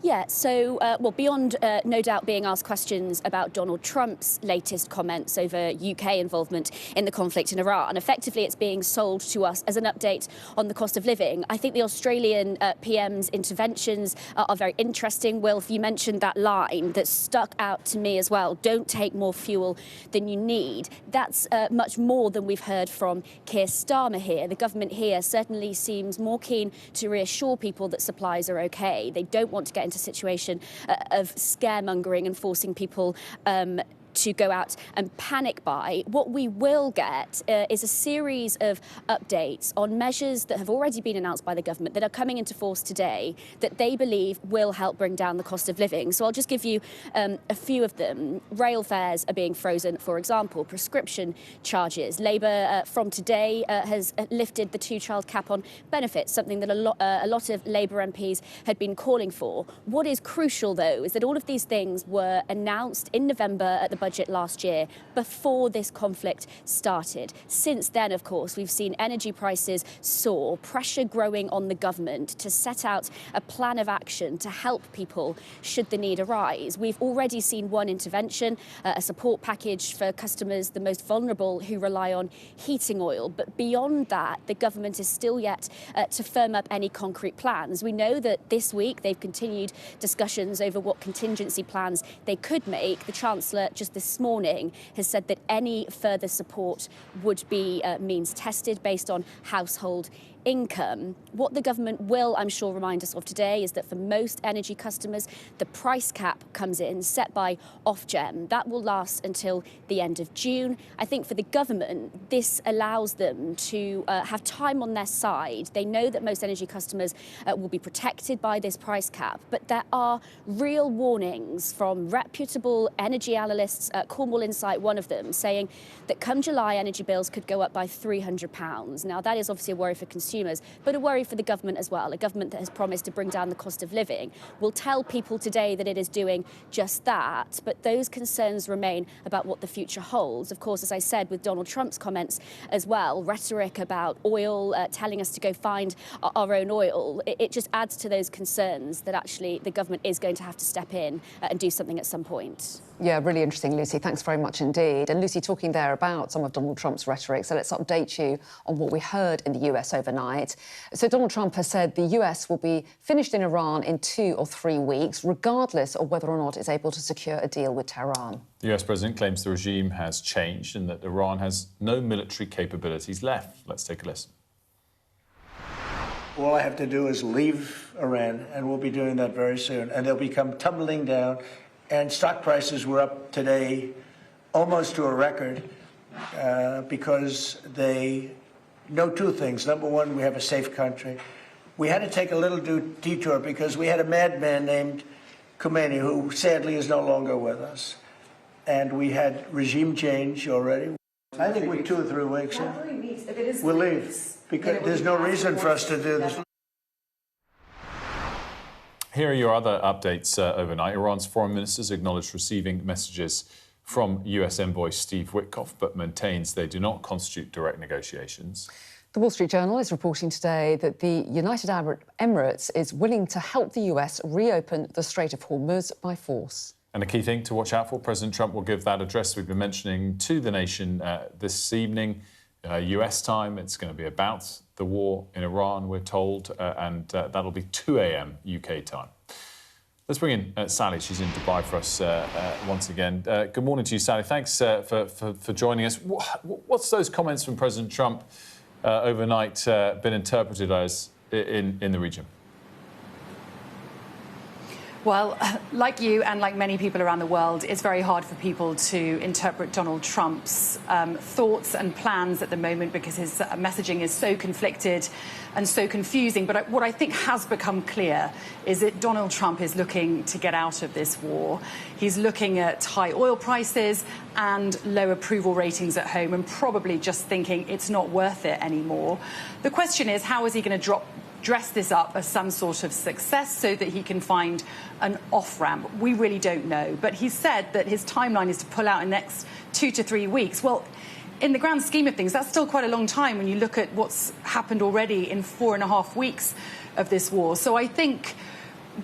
Yeah, so, well, beyond no doubt being asked questions about Donald Trump's latest comments over UK involvement in the conflict in Iran, effectively it's being sold to us as an update on the cost of living. I think the Australian PM's interventions are very interesting. Wilf, you mentioned that line that stuck out to me as well. Don't take more fuel than you need. That's much more than we've heard from Keir Starmer here. The government here certainly seems more keen to reassure people that supplies are OK. They don't want to get into a situation of scaremongering and forcing people to go out and panic buy. What we will get is a series of updates on measures that have already been announced by the government that are coming into force today that they believe will help bring down the cost of living. So I'll just give you a few of them. Rail fares are being frozen, for example, prescription charges. Labour from today has lifted the 2-child cap on benefits, something that a lot of Labour MPs had been calling for. What is crucial, though, is that all of these things were announced in November at the budget last year, before this conflict started. Since then, of course, we've seen energy prices soar, pressure growing on the government to set out a plan of action to help people should the need arise. We've already seen one intervention, a support package for customers, the most vulnerable who rely on heating oil. But beyond that, the government is still yet to firm up any concrete plans. We know that this week they've continued discussions over what contingency plans they could make. The Chancellor just this morning has said that any further support would be means tested based on household income. What the government will, I'm sure, remind us of today is that for most energy customers, the price cap comes in, set by Ofgem. That will last until the end of June. I think for the government, this allows them to have time on their side. They know that most energy customers will be protected by this price cap, but there are real warnings from reputable energy analysts, Cornwall Insight, one of them, saying that come July, energy bills could go up by £300. Now, that is obviously a worry for consumers, but a worry for the government as well. A government that has promised to bring down the cost of living will tell people today that it is doing just that, but those concerns remain about what the future holds. Of course, as I said, with Donald Trump's comments as well, rhetoric about oil, telling us to go find our own oil, it just adds to those concerns that actually the government is going to have to step in and do something at some point. Yeah, really interesting, Lucy. Thanks very much indeed. And Lucy, talking there about some of Donald Trump's rhetoric, so let's update you on what we heard in the US overnight. So Donald Trump has said the US will be finished in Iran in 2 or 3 weeks, regardless of whether or not it's able to secure a deal with Tehran. The US president claims the regime has changed and that Iran has no military capabilities left. Let's take a listen. All I have to do is leave Iran, and we'll be doing that very soon, and they'll become tumbling down. And stock prices were up today almost to a record because they know two things. Number one, we have a safe country. We had to take a little detour because we had a madman named Khomeini who sadly is no longer with us. And we had regime change already. I think we're 2 or 3 weeks. We'll leave because there's no reason for us to do this. Here are your other updates overnight. Iran's foreign ministers acknowledged receiving messages from US envoy Steve Witkoff, but maintains they do not constitute direct negotiations. The Wall Street Journal is reporting today that the United Arab Emirates is willing to help the US reopen the Strait of Hormuz by force. And a key thing to watch out for, President Trump will give that address we've been mentioning to the nation this evening, US time. It's going to be about the war in Iran, we're told, and that'll be 2 a.m. UK time. Let's bring in Sally. She's in Dubai for us once again. Good morning to you, Sally. Thanks for joining us. What's those comments from President Trump overnight been interpreted as in the region? Well, like you and like many people around the world, it's very hard for people to interpret Donald Trump's thoughts and plans at the moment because his messaging is so conflicted and so confusing. But what I think has become clear is that Donald Trump is looking to get out of this war. He's looking at high oil prices and low approval ratings at home and probably just thinking it's not worth it anymore. The question is, how is he going to dress this up as some sort of success so that he can find an off-ramp? We really don't know. But he said that his timeline is to pull out in the next 2 to 3 weeks. Well, in the grand scheme of things, that's still quite a long time when you look at what's happened already in 4.5 weeks of this war. So I think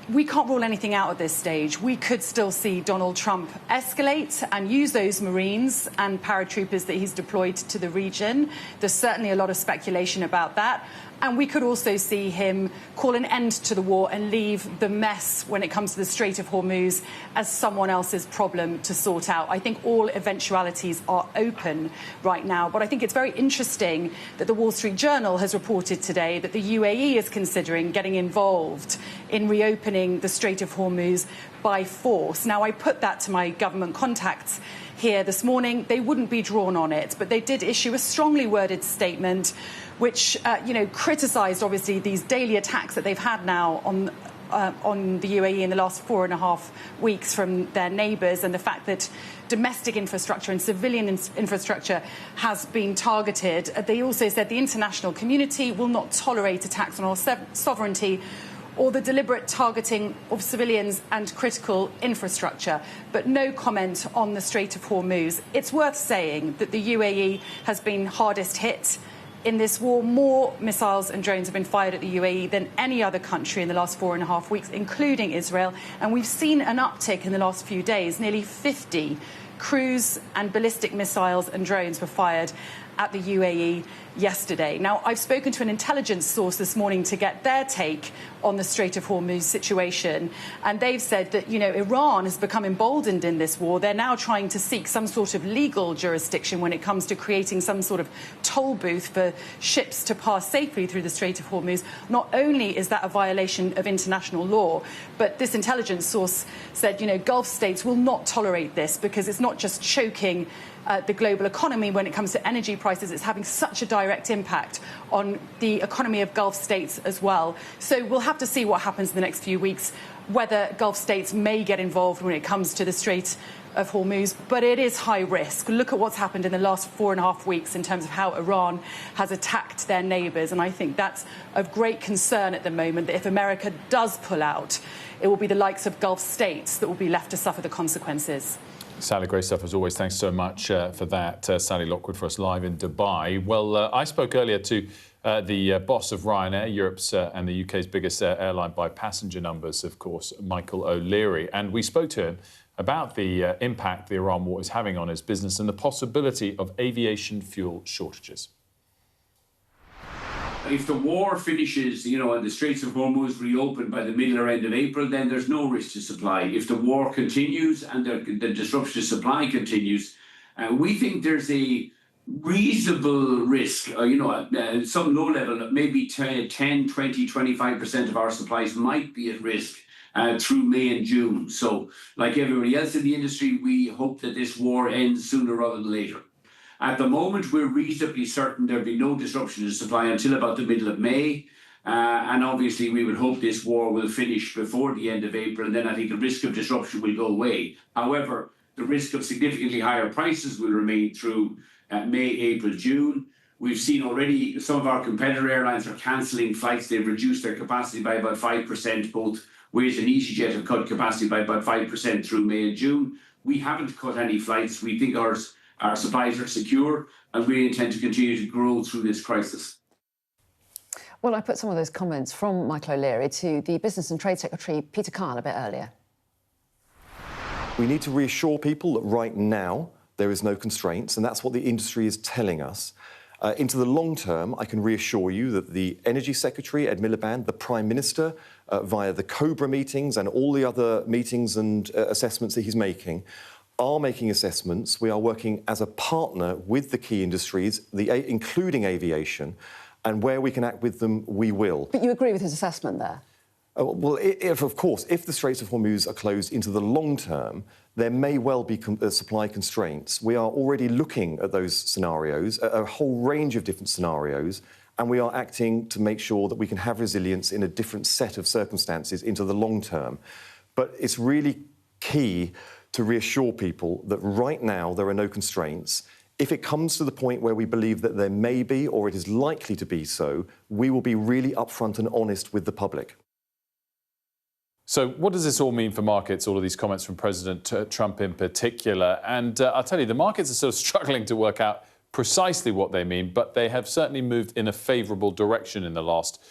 we can't rule anything out at this stage. We could still see Donald Trump escalate and use those Marines and paratroopers that he's deployed to the region. There's certainly a lot of speculation about that. And we could also see him call an end to the war and leave the mess when it comes to the Strait of Hormuz as someone else's problem to sort out. I think all eventualities are open right now. But I think it's very interesting that the Wall Street Journal has reported today that the UAE is considering getting involved in reopening the Strait of Hormuz by force. Now, I put that to my government contacts here this morning. They wouldn't be drawn on it, but they did issue a strongly worded statement which, criticised, obviously, these daily attacks that they've had now on the UAE in the last 4.5 weeks from their neighbours and the fact that domestic infrastructure and civilian infrastructure has been targeted. They also said the international community will not tolerate attacks on our sovereignty or the deliberate targeting of civilians and critical infrastructure, but no comment on the Strait of Hormuz. It's worth saying that the UAE has been hardest hit in this war. More missiles and drones have been fired at the UAE than any other country in the last 4.5 weeks, including Israel. And we've seen an uptick in the last few days, nearly 50 cruise and ballistic missiles and drones were fired at the UAE yesterday. Now, I've spoken to an intelligence source this morning to get their take on the Strait of Hormuz situation, and they've said that, Iran has become emboldened in this war. They're now trying to seek some sort of legal jurisdiction when it comes to creating some sort of toll booth for ships to pass safely through the Strait of Hormuz. Not only is that a violation of international law, but this intelligence source said, Gulf states will not tolerate this because it's not just choking the global economy when it comes to energy prices. It's having such a direct impact on the economy of Gulf states as well. So we'll have to see what happens in the next few weeks, whether Gulf states may get involved when it comes to the Strait of Hormuz. But it is high risk. Look at what's happened in the last 4.5 weeks in terms of how Iran has attacked their neighbours. And I think that's of great concern at the moment, that if America does pull out, it will be the likes of Gulf states that will be left to suffer the consequences. Sally, great stuff as always. Thanks so much for that. Sally Lockwood for us live in Dubai. Well, I spoke earlier to the boss of Ryanair, Europe's and the UK's biggest airline by passenger numbers, of course, Michael O'Leary. And we spoke to him about the impact the Iran war is having on his business and the possibility of aviation fuel shortages. If the war finishes, and the Straits of Hormuz reopen by the middle or end of April, then there's no risk to supply. If the war continues and the disruption to supply continues, we think there's a reasonable risk, at some low level, maybe 10, 20, 25% of our supplies might be at risk through May and June. So, like everybody else in the industry, we hope that this war ends sooner rather than later. At the moment, we're reasonably certain there'll be no disruption to supply until about the middle of May. And obviously, we would hope this war will finish before the end of April, and then I think the risk of disruption will go away. However, the risk of significantly higher prices will remain through May, April, June. We've seen already some of our competitor airlines are cancelling flights. They've reduced their capacity by about 5%. Both Wizz and EasyJet have cut capacity by about 5% through May and June. We haven't cut any flights. We think our supplies are secure, and we intend to continue to grow through this crisis. Well, I put some of those comments from Michael O'Leary to the Business and Trade Secretary, Peter Kyle, a bit earlier. We need to reassure people that right now there is no constraints, and that's what the industry is telling us. Into the long term, I can reassure you that the Energy Secretary, Ed Miliband, the Prime Minister, via the COBRA meetings and all the other meetings and assessments that he's making, are making assessments. We are working as a partner with the key industries, including aviation, and where we can act with them, we will. But you agree with his assessment there? Well, of course, if the Straits of Hormuz are closed into the long term, there may well be supply constraints. We are already looking at those scenarios, a whole range of different scenarios, and we are acting to make sure that we can have resilience in a different set of circumstances into the long term. But it's really key to reassure people that right now there are no constraints. If it comes to the point where we believe that there may be, or it is likely to be so, we will be really upfront and honest with the public. So what does this all mean for markets, all of these comments from President Trump in particular? And I'll tell you, the markets are sort of struggling to work out precisely what they mean, but they have certainly moved in a favourable direction in the last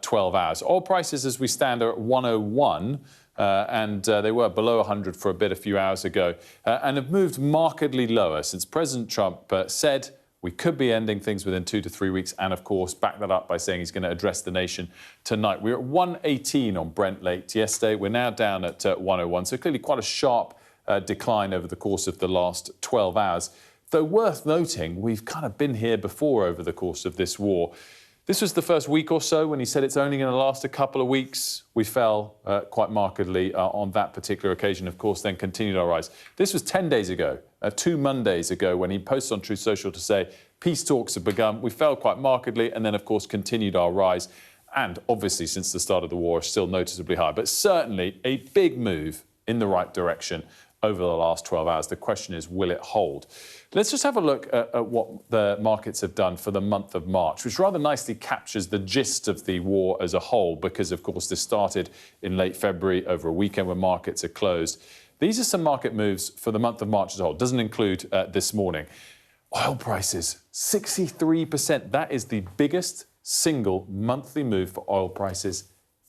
12 hours. Oil prices, as we stand, are at 101. And they were below 100 for a bit a few hours ago and have moved markedly lower since President Trump said we could be ending things within 2 to 3 weeks and, of course, backed that up by saying he's going to address the nation tonight. We were at 118 on Brent late yesterday. We're now down at 101, so clearly quite a sharp decline over the course of the last 12 hours. Though worth noting, we've kind of been here before over the course of this war. This was the first week or so when he said it's only going to last a couple of weeks. We fell quite markedly on that particular occasion, of course, then continued our rise. This was 10 days ago, 2 Mondays ago, when he posted on Truth Social to say peace talks have begun. We fell quite markedly and then, of course, continued our rise. And obviously, since the start of the war, still noticeably higher. But certainly a big move in the right direction over the last 12 hours. The question is, will it hold? Let's just have a look at what the markets have done for the month of March, which rather nicely captures the gist of the war as a whole, because, of course, this started in late February over a weekend when markets are closed. These are some market moves for the month of March as a whole. Doesn't include this morning. Oil prices, 63%. That is the biggest single monthly move for oil prices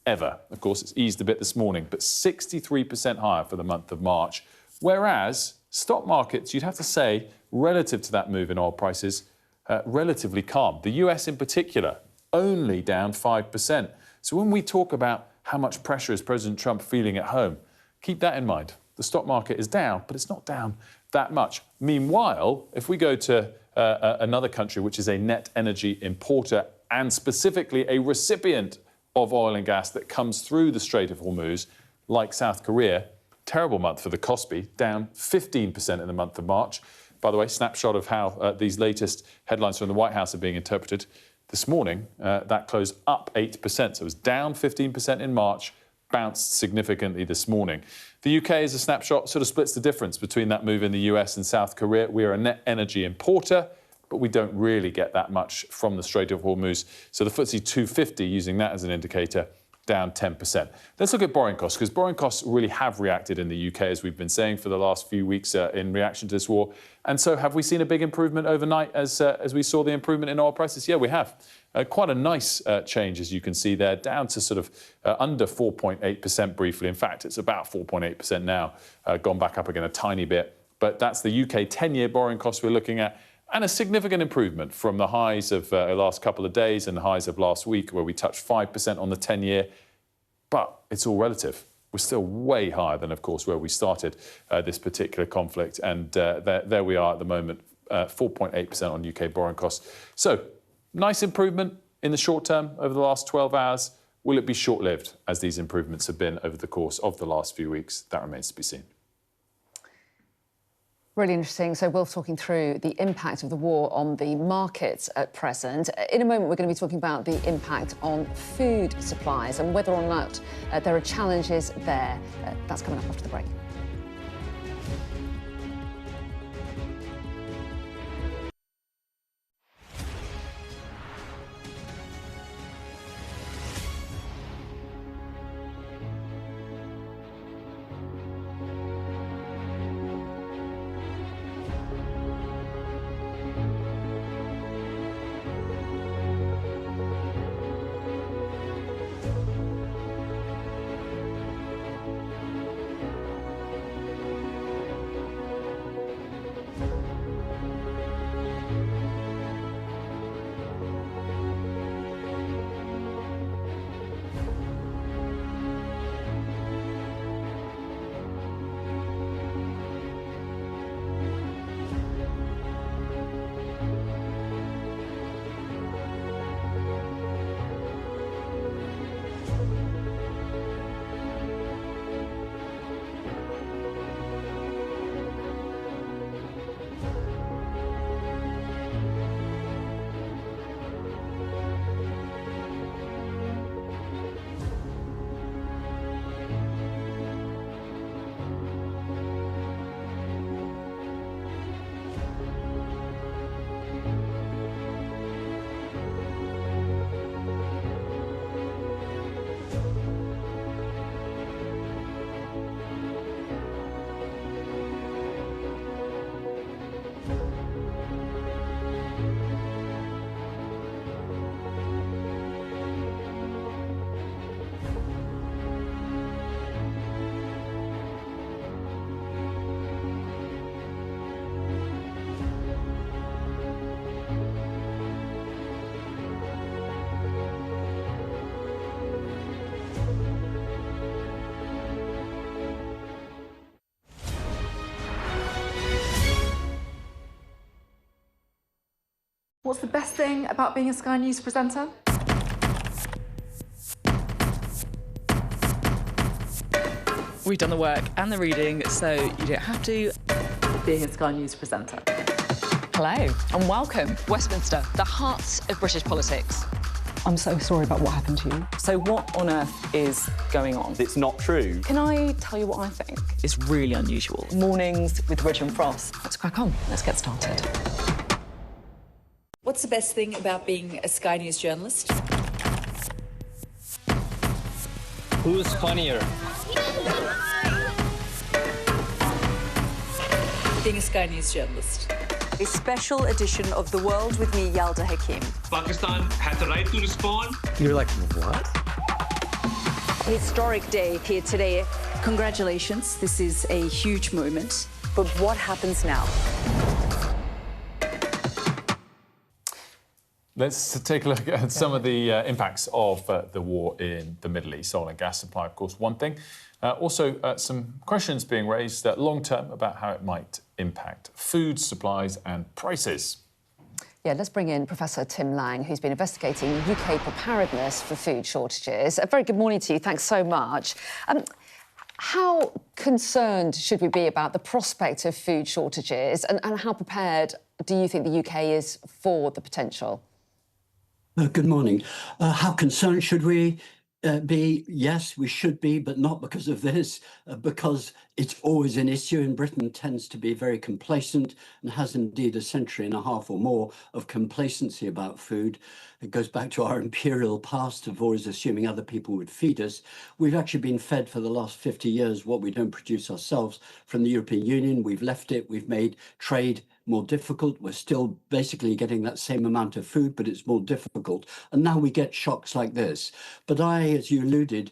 ever. Of course, it's eased a bit this morning, but 63% higher for the month of March. Whereas Stock markets, you'd have to say, relative to that move in oil prices, relatively calm. The US in particular, only down 5%. So when we talk about how much pressure is President Trump feeling at home, keep that in mind. The stock market is down, but it's not down that much. Meanwhile, if we go to another country which is a net energy importer and specifically a recipient of oil and gas that comes through the Strait of Hormuz, like South Korea, terrible month for the Kospi, down 15% in the month of March. By the way, snapshot of how these latest headlines from the White House are being interpreted. This morning, that closed up 8%. So it was down 15% in March, bounced significantly this morning. The UK is a snapshot, sort of splits the difference between that move in the US and South Korea. We are a net energy importer, but we don't really get that much from the Strait of Hormuz. So the FTSE 250, using that as an indicator, down 10%. Let's look at borrowing costs, because borrowing costs really have reacted in the UK, as we've been saying for the last few weeks in reaction to this war. And so have we seen a big improvement overnight as we saw the improvement in oil prices? Yeah, we have. Quite a nice change, as you can see there, down to sort of under 4.8% briefly. In fact, it's about 4.8% now, gone back up again a tiny bit. But that's the UK 10-year borrowing costs we're looking at, and a significant improvement from the highs of the last couple of days and the highs of last week, where we touched 5% on the 10-year. But it's all relative. We're still way higher than, of course, where we started this particular conflict. And there we are at the moment, 4.8% on UK borrowing costs. So, nice improvement in the short term over the last 12 hours. Will it be short-lived, as these improvements have been over the course of the last few weeks? That remains to be seen. Really interesting. So Wilf talking through the impact of the war on the markets at present. In a moment, we're going to be talking about the impact on food supplies and whether or not there are challenges there. That's coming up after the break. What's the best thing about being a Sky News presenter? We've done the work and the reading, so you don't have to. Being a Sky News presenter. Hello and welcome. Westminster, the heart of British politics. I'm so sorry about what happened to you. So what on earth is going on? It's not true. Can I tell you what I think? It's really unusual. Mornings with Ridge and Frost. Let's crack on. Let's get started. What's the best thing about being a Sky News journalist? Who's funnier? Being a Sky News journalist. A special edition of The World with me, Yalda Hakim. Pakistan has the right to respond. You're like, what? Historic day here today. Congratulations, this is a huge moment. But what happens now? Let's take a look at some of the impacts of the war in the Middle East. Oil and gas supply, of course, one thing. Also, some questions being raised long-term about how it might impact food supplies and prices. Yeah, let's bring in Professor Tim Lang, who's been investigating UK preparedness for food shortages. A very good morning to you. Thanks so much. How concerned should we be about the prospect of food shortages, and how prepared do you think the UK is for the potential? Good morning. How concerned should we be? Yes, we should be, but not because of this, because it's always an issue, and Britain tends to be very complacent and has indeed a century and a half or more of complacency about food. It goes back to our imperial past of always assuming other people would feed us. We've actually been fed for the last 50 years what we don't produce ourselves from the European Union. We've left it. We've made trade more difficult. We're still basically getting that same amount of food, but it's more difficult. And now we get shocks like this. But I, as you alluded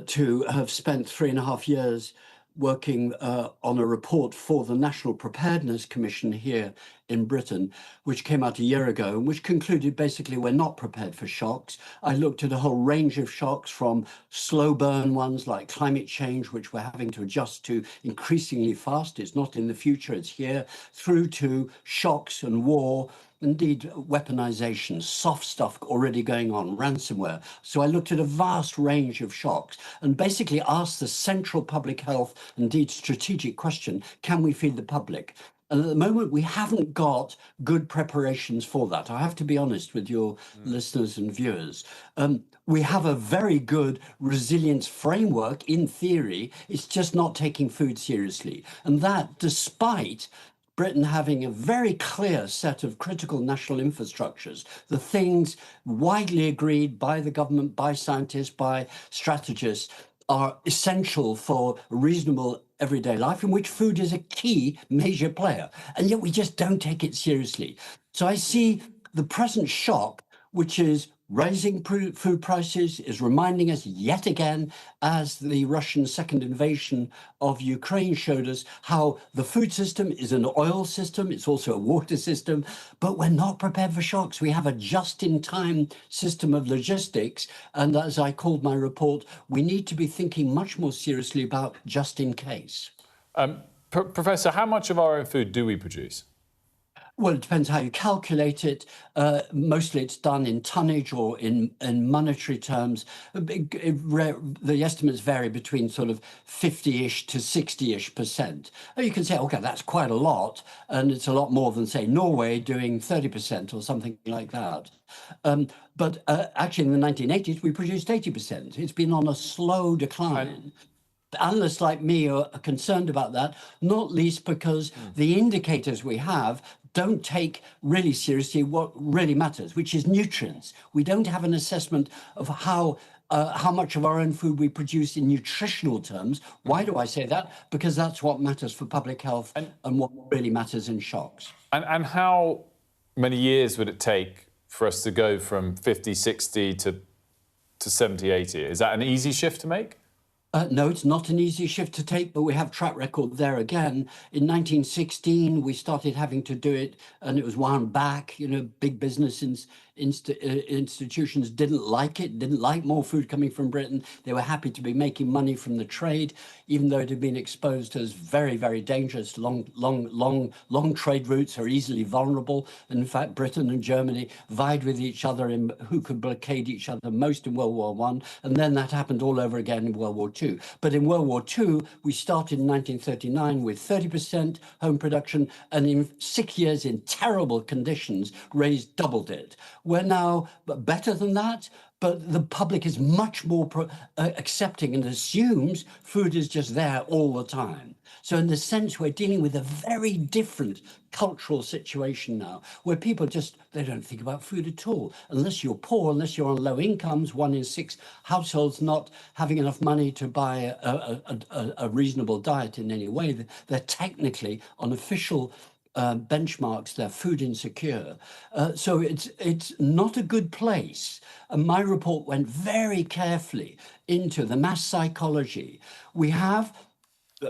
to, have spent 3.5 years working on a report for the National Preparedness Commission here in Britain, which came out a year ago, and which concluded basically we're not prepared for shocks. I looked at a whole range of shocks, from slow burn ones like climate change, which we're having to adjust to increasingly fast. It's not in the future, it's here, through to shocks and war. Indeed, weaponization, soft stuff already going on, ransomware. So I looked at a vast range of shocks and basically asked the central public health, indeed strategic question, can we feed the public? And at the moment, we haven't got good preparations for that. I have to be honest with your listeners and viewers. We have a very good resilience framework in theory. It's just not taking food seriously. And that, despite Britain having a very clear set of critical national infrastructures, the things widely agreed by the government, by scientists, by strategists, are essential for reasonable everyday life, in which food is a key major player. And yet we just don't take it seriously. So I see the present shock, which is rising food prices, is reminding us yet again, as the Russian second invasion of Ukraine showed us, how the food system is an oil system, it's also a water system, but we're not prepared for shocks. We have a just-in-time system of logistics, and as I called my report, we need to be thinking much more seriously about just in case. Professor, how much of our own food do we produce? Well, it depends how you calculate it. Mostly it's done in tonnage or in monetary terms. The estimates vary between sort of 50-ish to 60-ish%. You can say, okay, that's quite a lot, and it's a lot more than, say, Norway doing 30% or something like that. But actually, in the 1980s, we produced 80%. It's been on a slow decline. Analysts like me are concerned about that, not least because the indicators we have don't take really seriously what really matters, which is nutrients. We don't have an assessment of how much of our own food we produce in nutritional terms. Why do I say that? Because that's what matters for public health and what really matters in shocks. And how many years would it take for us to go from 50, 60 to 70, 80? Is that an easy shift to make? No, it's not an easy shift to take, but we have track record there again. In 1916, we started having to do it, and it was wound back. You know, big business institutions didn't like it, didn't like more food coming from Britain. They were happy to be making money from the trade, even though it had been exposed as very, very dangerous. Long trade routes are easily vulnerable. And in fact, Britain and Germany vied with each other in who could blockade each other most in World War I. And then that happened all over again in World War II. But in World War II, we started in 1939 with 30% home production, and in 6 years in terrible conditions, doubled it. We're now better than that, but the public is much more accepting and assumes food is just there all the time. So in the sense, we're dealing with a very different cultural situation now, where people they don't think about food at all. Unless you're poor, unless you're on low incomes, 1 in 6 households not having enough money to buy a reasonable diet in any way, they're technically on official benchmarks, they're food insecure. So it's not a good place. And my report went very carefully into the mass psychology. We have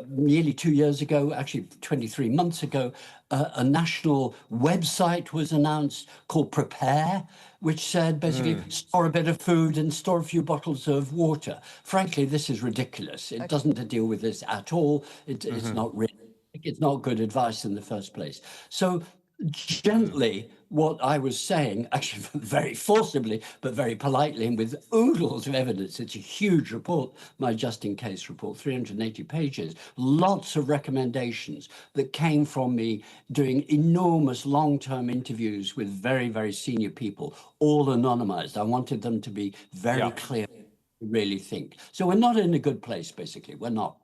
nearly 2 years ago, actually 23 months ago, a national website was announced called Prepare, which said basically store a bit of food and store a few bottles of water. Frankly, this is ridiculous. It doesn't deal with this at all. It's not really. It's not good advice in the first place. So gently, what I was saying, actually very forcibly, but very politely and with oodles of evidence. It's a huge report, my Just In Case report, 380 pages, lots of recommendations that came from me doing enormous long-term interviews with very, very senior people, all anonymized. I wanted them to be very clear, really think. So we're not in a good place, basically. We're not.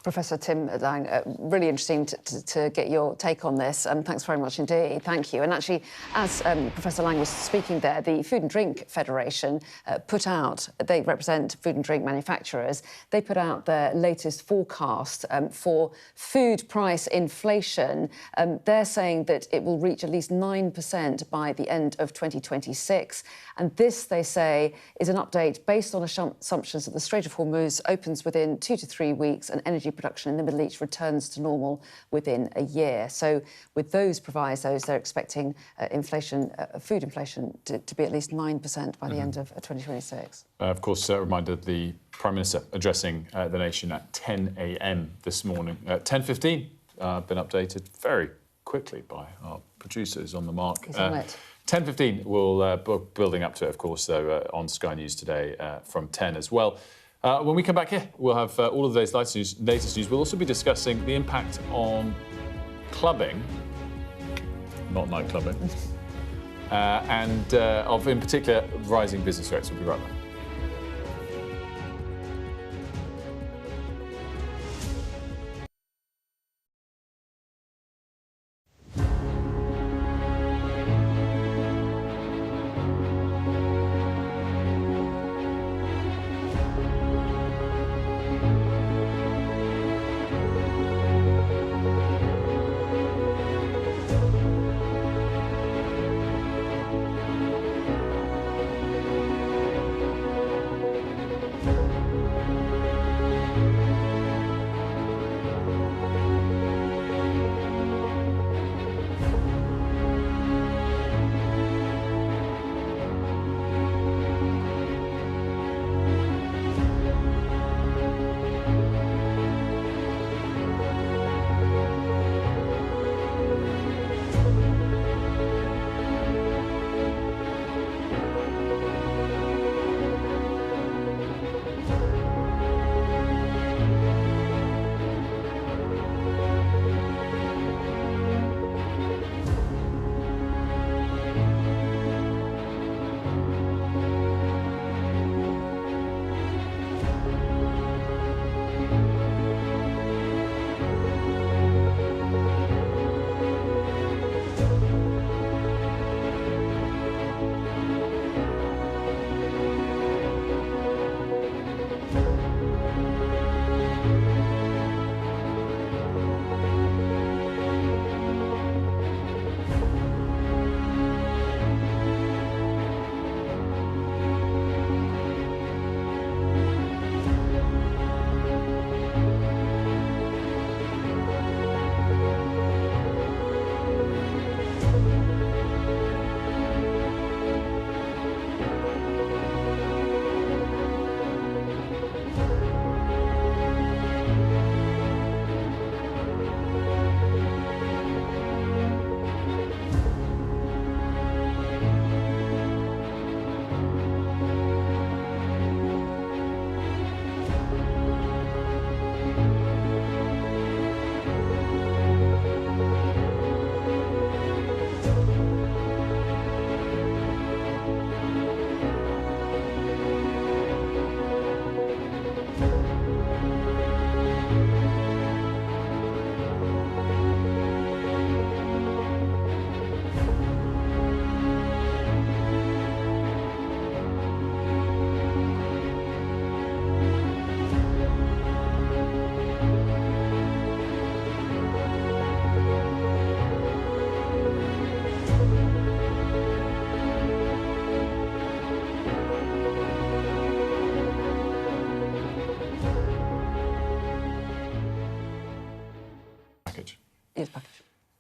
Professor Tim Lang, really interesting to get your take on this. Thanks very much indeed. Thank you. And actually, as Professor Lang was speaking there, the Food and Drink Federation put out, they represent food and drink manufacturers, they put out their latest forecast for food price inflation. They're saying that it will reach at least 9% by the end of 2026. And this, they say, is an update based on assumptions that the Strait of Hormuz opens within 2 to 3 weeks and energy production in the Middle East returns to normal within a year. So with those provisos, they're expecting food inflation to be at least 9% by the end of 2026. Of course, a reminder, the Prime Minister addressing the nation at 10 a.m. this morning. 10:15, been updated very quickly by our producers on the mark. He's on it. 10:15, we'll building up to it, of course, though, on Sky News today from 10 as well. When we come back here, we'll have all of today's latest news. We'll also be discussing the impact on clubbing, not night clubbing, and of, in particular, rising business rates. We'll be right back.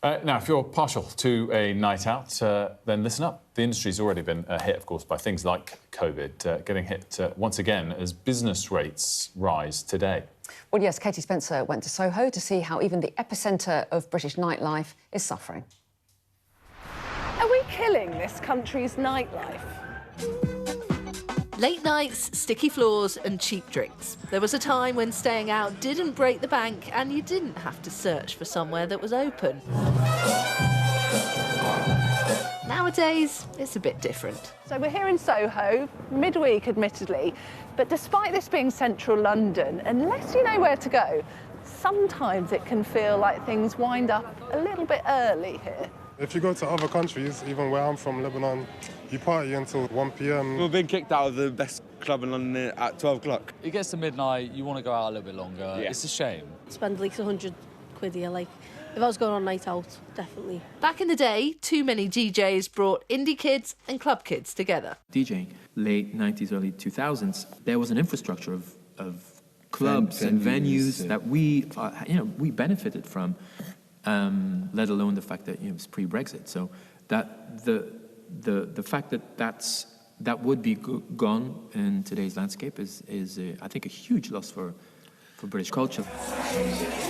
Now, if you're partial to a night out, then listen up. The industry's already been hit, of course, by things like COVID, getting hit once again as business rates rise today. Well, yes, Katie Spencer went to Soho to see how even the epicentre of British nightlife is suffering. Are we killing this country's nightlife? Late nights, sticky floors and cheap drinks. There was a time when staying out didn't break the bank and you didn't have to search for somewhere that was open. Nowadays, it's a bit different. So we're here in Soho, midweek admittedly, but despite this being central London, unless you know where to go, sometimes it can feel like things wind up a little bit early here. If you go to other countries, even where I'm from, Lebanon, you party until 1 p.m. We've been kicked out of the best club in London at 12 o'clock. It gets to midnight, you want to go out a little bit longer. Yeah. It's a shame. Spend at least 100 quid here, like, if I was going on night out, definitely. Back in the day, too many DJs brought indie kids and club kids together. DJing, late 90s, early 2000s, there was an infrastructure of clubs and venues that we benefited from. Let alone the fact that it was pre-Brexit. So that the fact that would be gone in today's landscape is I think a huge loss for British culture.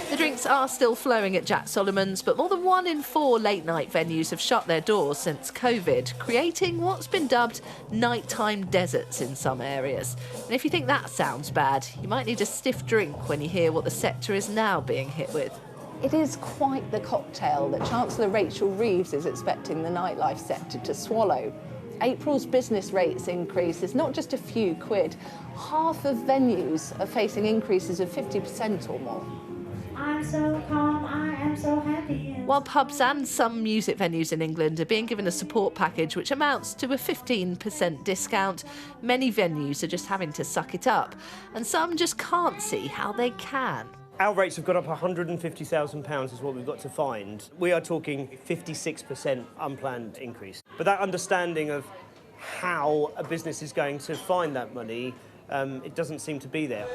The drinks are still flowing at Jack Solomon's, but more than 1 in 4 late-night venues have shut their doors since COVID, creating what's been dubbed nighttime deserts in some areas. And if you think that sounds bad, you might need a stiff drink when you hear what the sector is now being hit with. It is quite the cocktail that Chancellor Rachel Reeves is expecting the nightlife sector to swallow. April's business rates increase is not just a few quid. Half of venues are facing increases of 50% or more. I'm so calm, I am so happy. While pubs and some music venues in England are being given a support package which amounts to a 15% discount, many venues are just having to suck it up, and some just can't see how they can. Our rates have gone up £150,000 is what we've got to find. We are talking 56% unplanned increase. But that understanding of how a business is going to find that money, it doesn't seem to be there.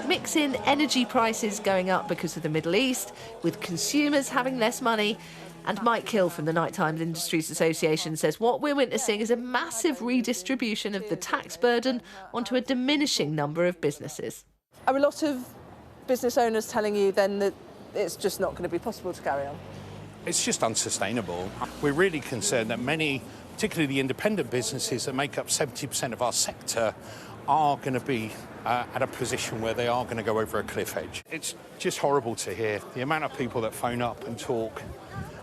Mix in energy prices going up because of the Middle East, with consumers having less money, and Mike Hill from the Nighttime Industries Association says what we're witnessing is a massive redistribution of the tax burden onto a diminishing number of businesses. Are a lot of business owners telling you then that it's just not going to be possible to carry on? It's just unsustainable. We're really concerned that many, particularly the independent businesses that make up 70% of our sector, are going to be at a position where they are going to go over a cliff edge. It's just horrible to hear the amount of people that phone up and talk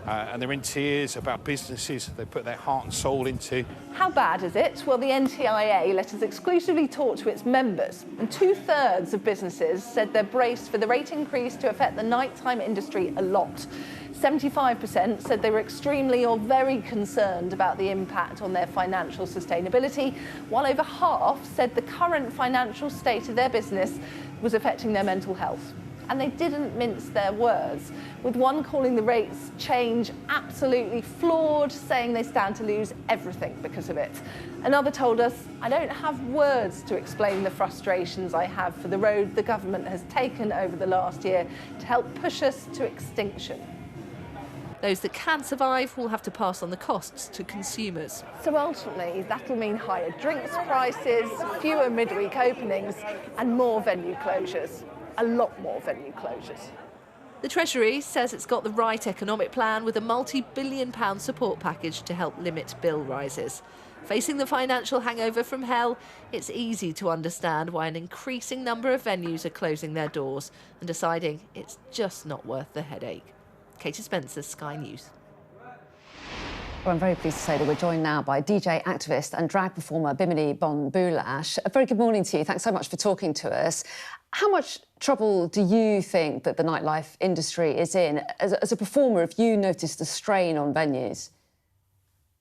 and they're in tears about businesses they put their heart and soul into. How bad is it? Well, the NTIA let us exclusively talk to its members, and 2/3 of businesses said they're braced for the rate increase to affect the nighttime industry a lot. 75% said they were extremely or very concerned about the impact on their financial sustainability, while over half said the current financial state of their business was affecting their mental health. And they didn't mince their words, with one calling the rates change absolutely flawed, saying they stand to lose everything because of it. Another told us, I don't have words to explain the frustrations I have for the road the government has taken over the last year to help push us to extinction. Those that can survive will have to pass on the costs to consumers. So ultimately, that'll mean higher drinks prices, fewer midweek openings, and more venue closures. A lot more venue closures. The Treasury says it's got the right economic plan with a multi-billion-pound support package to help limit bill rises. Facing the financial hangover from hell, it's easy to understand why an increasing number of venues are closing their doors and deciding it's just not worth the headache. Katie Spencer, Sky News. Well, I'm very pleased to say that we're joined now by DJ, activist and drag performer Bimini Bon Boulash. A very good morning to you. Thanks so much for talking to us. How much trouble do you think that the nightlife industry is in? As a performer, have you noticed a strain on venues?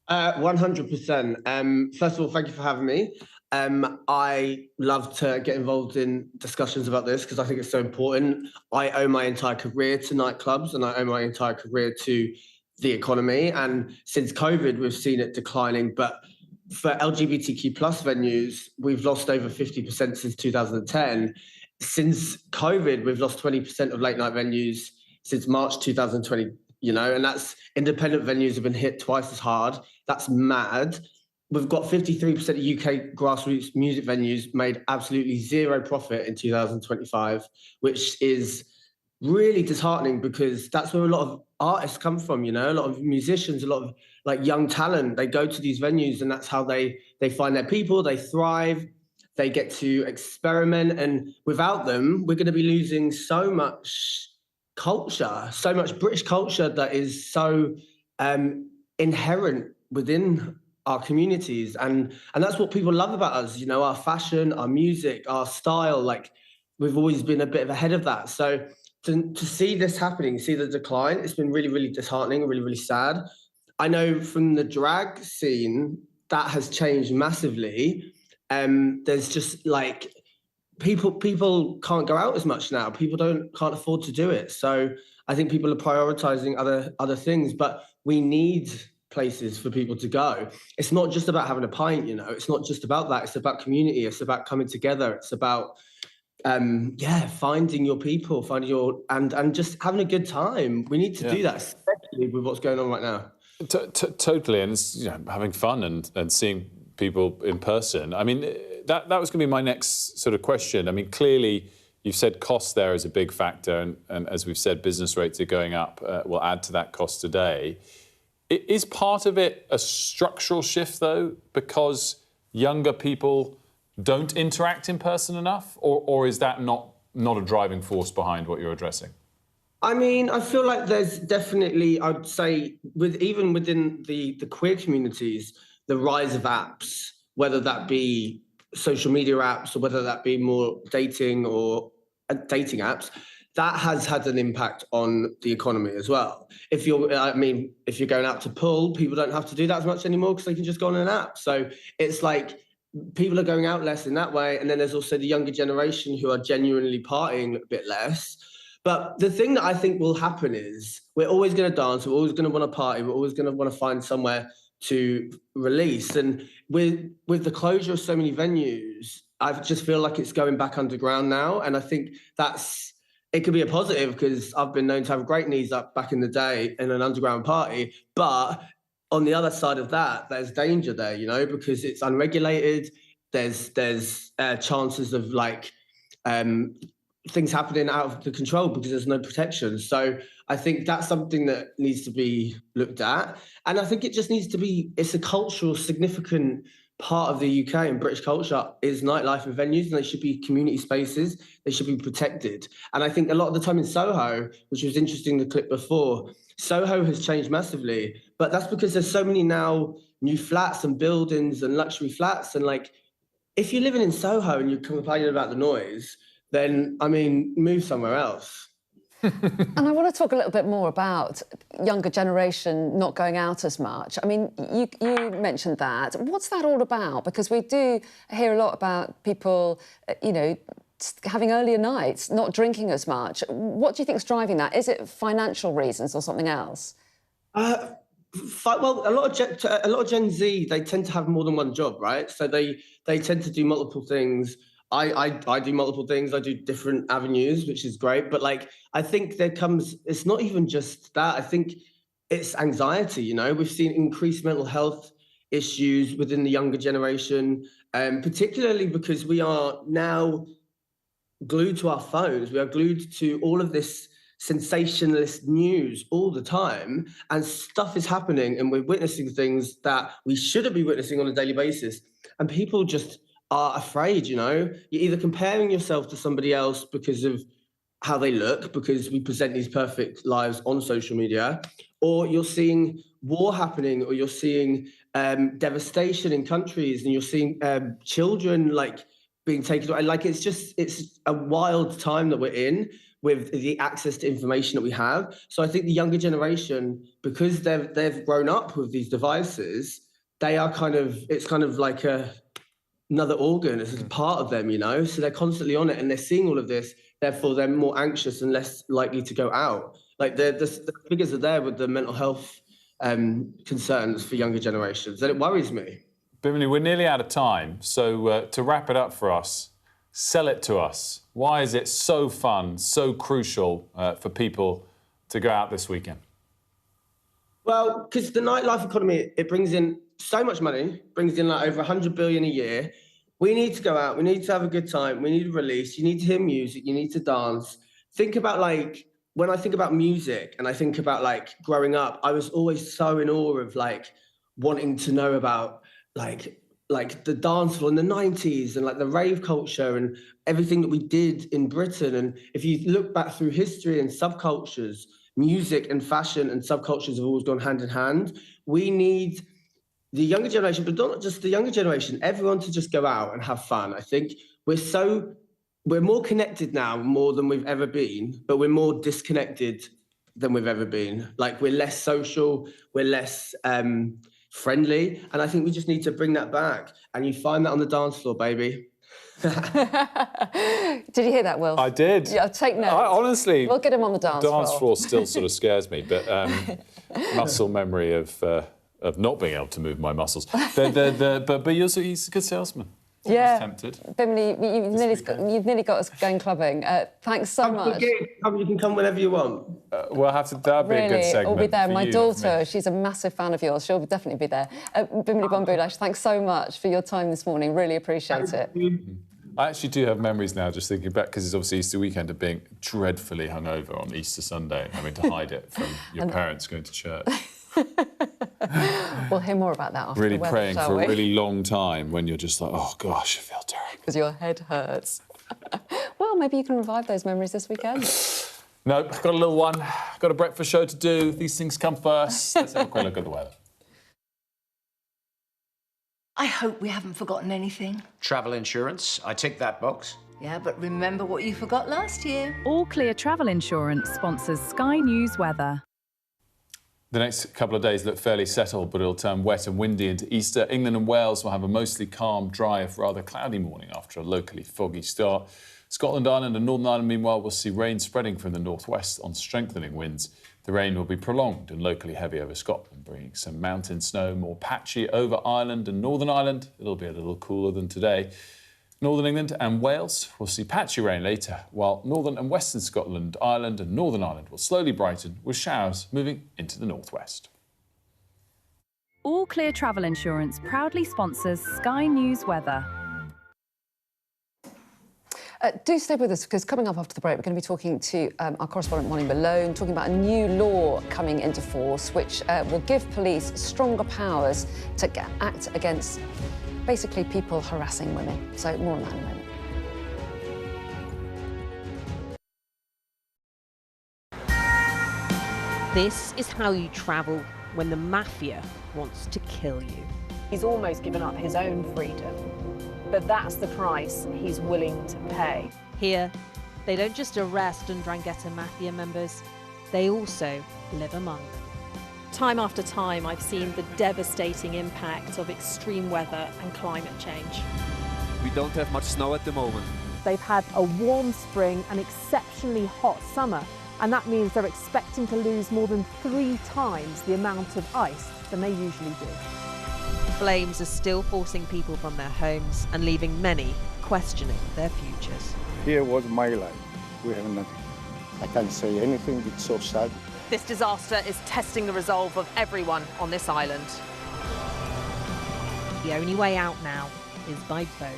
100%. First of all, thank you for having me. I love to get involved in discussions about this because I think it's so important. I owe my entire career to nightclubs and I owe my entire career to the economy. And since COVID, we've seen it declining. But for LGBTQ plus venues, we've lost over 50% since 2010. Since COVID, we've lost 20% of late night venues since March 2020. you know, and that's independent venues have been hit twice as hard. That's mad. We've got 53% of UK grassroots music venues made absolutely zero profit in 2025, which is really disheartening because that's where a lot of artists come from, you know, a lot of musicians, a lot of like young talent. They go to these venues and that's how they find their people, they thrive, they get to experiment. And without them, we're going to be losing so much culture, so much British culture that is so inherent within our communities, and that's what people love about us, you know, our fashion, our music, our style. Like, we've always been a bit ahead of that. So to see this happening, see the decline, it's been really, really disheartening, really, really sad. I know from the drag scene that has changed massively. There's just like people can't go out as much now. People can't afford to do it. So I think people are prioritizing other things, but we need places for people to go. It's not just about having a pint, you know, it's not just about that. It's about community. It's about coming together. It's about finding your people, and just having a good time. We need to do that, especially with what's going on right now. Totally, and it's, you know, having fun and seeing people in person. I mean, that was going to be my next sort of question. I mean, clearly, you've said cost there is a big factor, and as we've said, business rates are going up. Will add to that cost today. Is part of it a structural shift, though, because younger people don't interact in person enough, or is that not a driving force behind what you're addressing? I mean, I feel like there's definitely, I'd say, even within the queer communities, the rise of apps, whether that be social media apps or whether that be more dating or dating apps, that has had an impact on the economy as well. If you're going out to pull, people don't have to do that as much anymore because they can just go on an app. So it's like people are going out less in that way. And then there's also the younger generation who are genuinely partying a bit less. But the thing that I think will happen is we're always going to dance, we're always going to want to party, we're always going to want to find somewhere to release. And with the closure of so many venues, I just feel like it's going back underground now. And I think it could be a positive because I've been known to have great knees up back in the day in an underground party. But on the other side of that, there's danger there, you know, because it's unregulated. There's chances of like things happening out of the control because there's no protection. So I think that's something that needs to be looked at. And I think it just needs to be, it's a cultural significant part of the UK and British culture is nightlife and venues, and they should be community spaces. They should be protected. And I think a lot of the time in Soho, which was interesting, the clip before, Soho has changed massively, but that's because there's so many now new flats and buildings and luxury flats. And like, if you're living in Soho and you're complaining about the noise, then, I mean, move somewhere else. And I want to talk a little bit more about younger generation not going out as much. I mean, you mentioned that. What's that all about? Because we do hear a lot about people, you know, having earlier nights, not drinking as much. What do you think is driving that? Is it financial reasons or something else? Well, a lot of Gen Z, they tend to have more than one job, right? So they tend to do multiple things. I do multiple things. I do different avenues, which is great. But like, I think it's not even just that. I think it's anxiety, you know. We've seen increased mental health issues within the younger generation, particularly because we are now glued to our phones. We are glued to all of this sensationalist news all the time, and stuff is happening and we're witnessing things that we shouldn't be witnessing on a daily basis. And people just are afraid, you know. You're either comparing yourself to somebody else because of how they look, because we present these perfect lives on social media, or you're seeing war happening, or you're seeing devastation in countries, and you're seeing children like being taken away. Like, it's a wild time that we're in with the access to information that we have. So I think the younger generation, because they've grown up with these devices, it's kind of like another organ. It's a part of them, you know. So they're constantly on it, and they're seeing all of this. Therefore, they're more anxious and less likely to go out. Like the figures are there with the mental health concerns for younger generations, and it worries me. Bimini, we're nearly out of time. So to wrap it up for us, sell it to us. Why is it so fun, so crucial for people to go out this weekend? Well, because the nightlife economy, it brings in so much money, brings in like over 100 billion a year. We need to go out, we need to have a good time, we need to release, you need to hear music, you need to dance. Think about like, when I think about music and I think about like growing up, I was always so in awe of like wanting to know about like the dance floor in the 90s and like the rave culture and everything that we did in Britain. And if you look back through history and subcultures, music and fashion and subcultures have always gone hand in hand. We need the younger generation, but not just the younger generation, everyone to just go out and have fun. I think we're more connected now more than we've ever been, but we're more disconnected than we've ever been. Like we're less social, we're less friendly. And I think we just need to bring that back. And you find that on the dance floor, baby. Did you hear that, Will? I did. Yeah, take notes. Honestly, we'll get him on the dance floor. Dance floor still sort of scares me, but muscle memory of not being able to move my muscles. But he's a good salesman. Yeah, tempted. Bimini, you've nearly got us going clubbing. Thanks so much. You can come whenever you want. We'll have to. That'd be a good segment. I'll be there. My you, daughter, she's a massive fan of yours. She'll definitely be there. Bimini Bombulash, thanks so much for your time this morning. Really appreciate it. I actually do have memories now, just thinking back, because it's obviously Easter weekend, of being dreadfully hungover on Easter Sunday and having to hide it from your parents going to church. We'll hear more about that after really the weather, praying shall for we? a really long time when you're just like, oh gosh, I feel terrible. Because your head hurts. Well, maybe you can revive those memories this weekend. No, got a little one. Got a breakfast show to do. These things come first. Let's have a quick look at the weather. I hope we haven't forgotten anything. Travel insurance, I tick that box. Yeah, but remember what you forgot last year. All Clear Travel Insurance sponsors Sky News Weather. The next couple of days look fairly settled, but it'll turn wet and windy into Easter. England and Wales will have a mostly calm, dry, if rather cloudy morning after a locally foggy start. Scotland, Ireland and Northern Ireland, meanwhile, will see rain spreading from the northwest on strengthening winds. The rain will be prolonged and locally heavy over Scotland, bringing some mountain snow, more patchy over Ireland and Northern Ireland. It'll be a little cooler than today. Northern England and Wales will see patchy rain later, while northern and western Scotland, Ireland and Northern Ireland will slowly brighten, with showers moving into the northwest. All Clear Travel Insurance proudly sponsors Sky News Weather. Do stay with us, because coming up after the break, we're going to be talking to our correspondent, Molly Malone, talking about a new law coming into force which will give police stronger powers to act against, basically, people harassing women. So more on that in a moment. This is how you travel when the mafia wants to kill you. He's almost given up his own freedom, but that's the price he's willing to pay. Here, they don't just arrest and Ndrangheta mafia members, they also live among them. Time after time, I've seen the devastating impact of extreme weather and climate change. We don't have much snow at the moment. They've had a warm spring and exceptionally hot summer, and that means they're expecting to lose more than 3 times the amount of ice than they usually do. Flames are still forcing people from their homes and leaving many questioning their futures. Here was my life. We have nothing. I can't say anything, it's so sad. This disaster is testing the resolve of everyone on this island. The only way out now is by boat.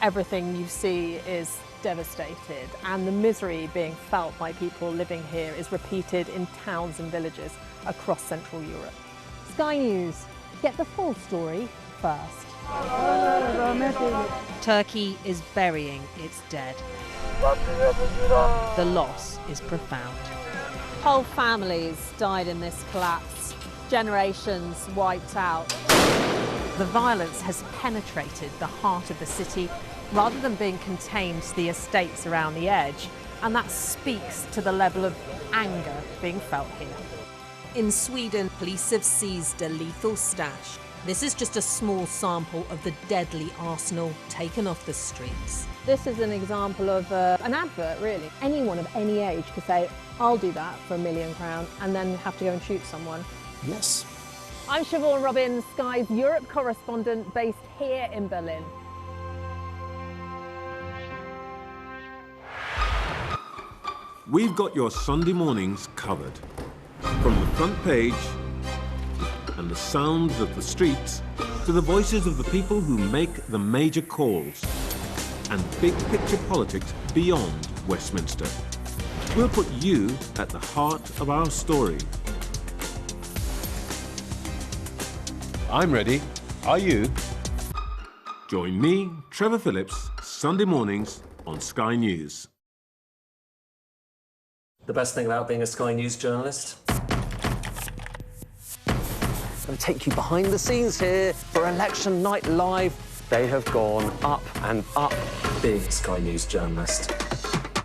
Everything you see is devastated, and the misery being felt by people living here is repeated in towns and villages across Central Europe. Sky News, get the full story first. Turkey is burying its dead. The loss is profound. Whole families died in this collapse, generations wiped out. The violence has penetrated the heart of the city rather than being contained to the estates around the edge, and that speaks to the level of anger being felt here. In Sweden, police have seized a lethal stash. This is just a small sample of the deadly arsenal taken off the streets. This is an example of an advert, really. Anyone of any age could say, I'll do that for £1 million, and then have to go and shoot someone. Yes. I'm Siobhan Robbins, Sky's Europe correspondent based here in Berlin. We've got your Sunday mornings covered. From the front page and the sounds of the streets to the voices of the people who make the major calls and big picture politics beyond Westminster. We'll put you at the heart of our story. I'm ready. Are you? Join me, Trevor Phillips, Sunday mornings on Sky News. The best thing about being a Sky News journalist? I'm going to take you behind the scenes here for Election Night Live. They have gone up and up. Being a Sky News journalist.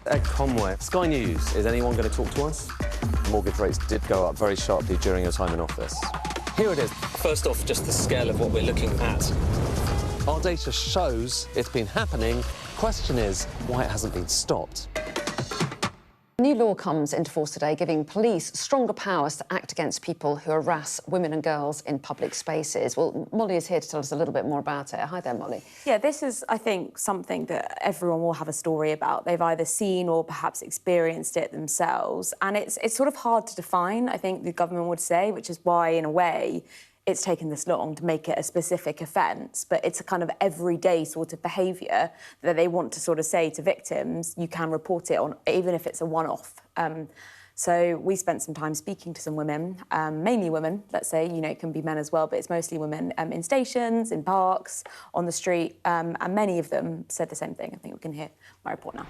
Ed Conway, Sky News, is anyone going to talk to us? Mortgage rates did go up very sharply during your time in office. Here it is. First off, just the scale of what we're looking at. Our data shows it's been happening. Question is, why it hasn't been stopped. A new law comes into force today, giving police stronger powers to act against people who harass women and girls in public spaces. Well, Molly is here to tell us a little bit more about it. Hi there, Molly. Yeah, this is, I think, something that everyone will have a story about. They've either seen or perhaps experienced it themselves. And it's sort of hard to define, I think the government would say, which is why, in a way, it's taken this long to make it a specific offence, but it's a kind of everyday sort of behaviour that they want to sort of say to victims, you can report it on, even if it's a one-off. So we spent some time speaking to some women, mainly women, let's say, you know, it can be men as well, but it's mostly women in stations, in parks, on the street, and many of them said the same thing. I think we can hear my report now.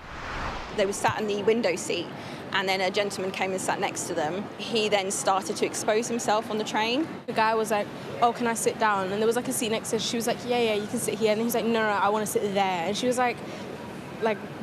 They were sat in the window seat, and then a gentleman came and sat next to them. He then started to expose himself on the train. The guy was like, oh, can I sit down? And there was like a seat next to her. She was like, yeah, you can sit here. And he was like, no, I want to sit there. And she was like,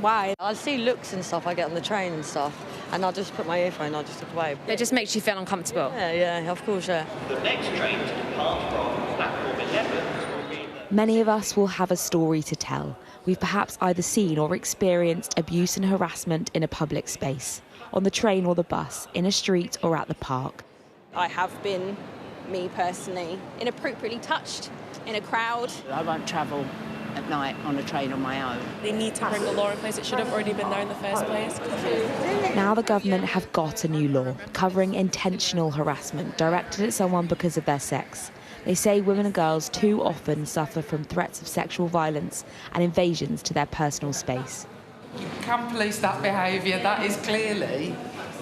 why? I see looks and stuff I get on the train and stuff, and I'll just put my earphone and I'll just look away. It just makes you feel uncomfortable. Yeah, of course, yeah. The next train to depart from platform 11 will be... Many of us will have a story to tell. We've perhaps either seen or experienced abuse and harassment in a public space, on the train or the bus, in a street or at the park. I have been, me personally, inappropriately touched in a crowd. I won't travel at night on a train on my own. They need to bring the law in place. It should have already been there in the first place. Now the government have got a new law covering intentional harassment directed at someone because of their sex. They say women and girls too often suffer from threats of sexual violence and invasions to their personal space. You can police that behaviour. That is clearly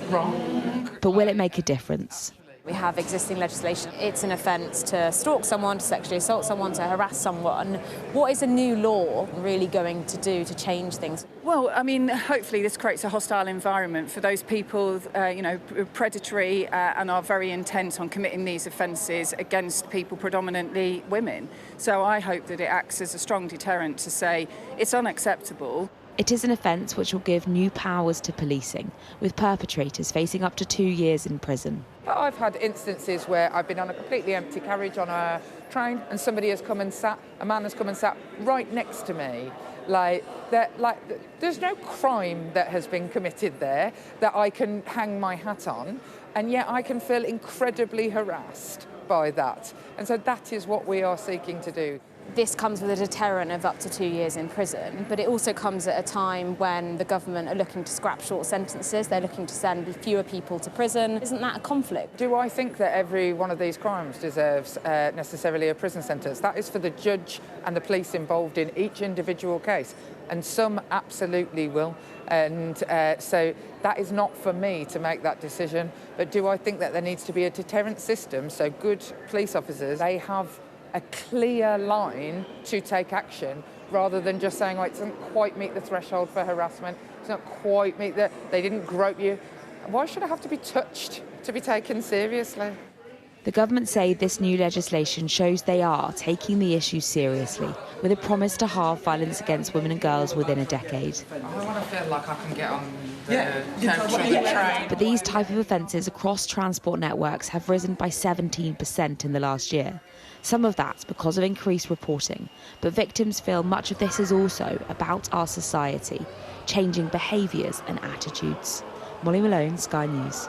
wrong. But will it make a difference? We have existing legislation. It's an offence to stalk someone, to sexually assault someone, to harass someone. What is a new law really going to do to change things? Well, I mean, hopefully this creates a hostile environment for those people, you know, predatory and are very intent on committing these offences against people, predominantly women. So I hope that it acts as a strong deterrent to say it's unacceptable. It is an offence which will give new powers to policing, with perpetrators facing up to 2 years in prison. I've had instances where I've been on a completely empty carriage on a train and somebody has come and sat, a man has come and sat right next to me. There's no crime that has been committed there that I can hang my hat on, and yet I can feel incredibly harassed by that. And so that is what we are seeking to do. This comes with a deterrent of up to 2 years in prison, but it also comes at a time when the government are looking to scrap short sentences. They're looking to send fewer people to prison. Isn't that a conflict? Do I think that every one of these crimes deserves necessarily a prison sentence? That is for the judge and the police involved in each individual case, and some absolutely will. And so that is not for me to make that decision. But do I think that there needs to be a deterrent system so good police officers, they have a clear line to take action rather than just saying, oh, it doesn't quite meet the threshold for harassment, it doesn't quite meet the, they didn't grope you. Why should I have to be touched to be taken seriously? The government say this new legislation shows they are taking the issue seriously, with a promise to halve violence against women and girls within a decade. I want to feel like I can get on the train. But these type of offences across transport networks have risen by 17% in the last year. Some of that's because of increased reporting, but victims feel much of this is also about our society, changing behaviours and attitudes. Molly Malone, Sky News.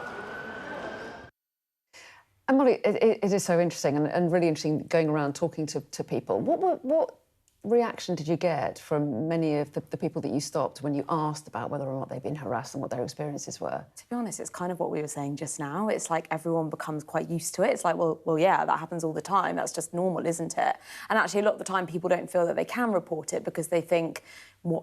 And Molly, it is so interesting and really interesting going around talking to people. What reaction did you get from many of the people that you stopped when you asked about whether or not they'd been harassed and what their experiences were? To be honest, it's kind of what we were saying just now. It's like everyone becomes quite used to it. It's like, well, yeah, that happens all the time. That's just normal, isn't it? And actually, a lot of the time, people don't feel that they can report it because they think,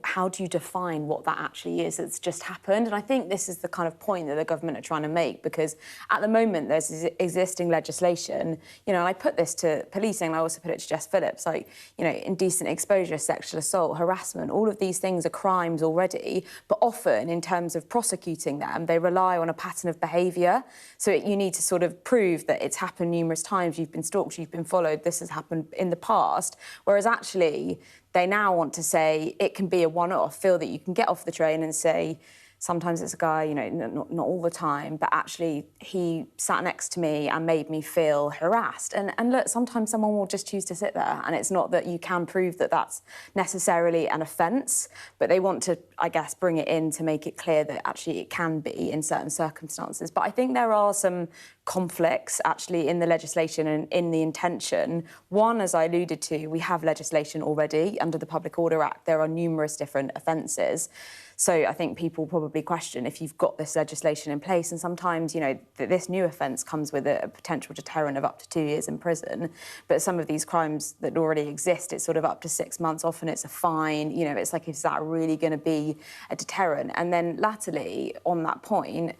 how do you define what that actually is that's just happened? And I think this is the kind of point that the government are trying to make, because at the moment there's existing legislation, you know, and I put this to policing, and I also put it to Jess Phillips, like, you know, indecent exposure, sexual assault, harassment, all of these things are crimes already, but often in terms of prosecuting them, they rely on a pattern of behaviour. So you need to sort of prove that it's happened numerous times, you've been stalked, you've been followed, this has happened in the past, whereas actually they now want to say it can be a one-off, feel that you can get off the train and say, sometimes it's a guy, you know, not all the time, but actually he sat next to me and made me feel harassed. And look, sometimes someone will just choose to sit there, and it's not that you can prove that that's necessarily an offence, but they want to, I guess, bring it in to make it clear that actually it can be in certain circumstances. But I think there are some conflicts actually in the legislation and in the intention. One, as I alluded to, we have legislation already under the Public Order Act. There are numerous different offences. So I think people probably question if you've got this legislation in place, and sometimes, you know, this new offence comes with a potential deterrent of up to 2 years in prison. But some of these crimes that already exist, it's sort of up to 6 months. Often it's a fine. You know, it's like, is that really going to be a deterrent? And then latterly, on that point,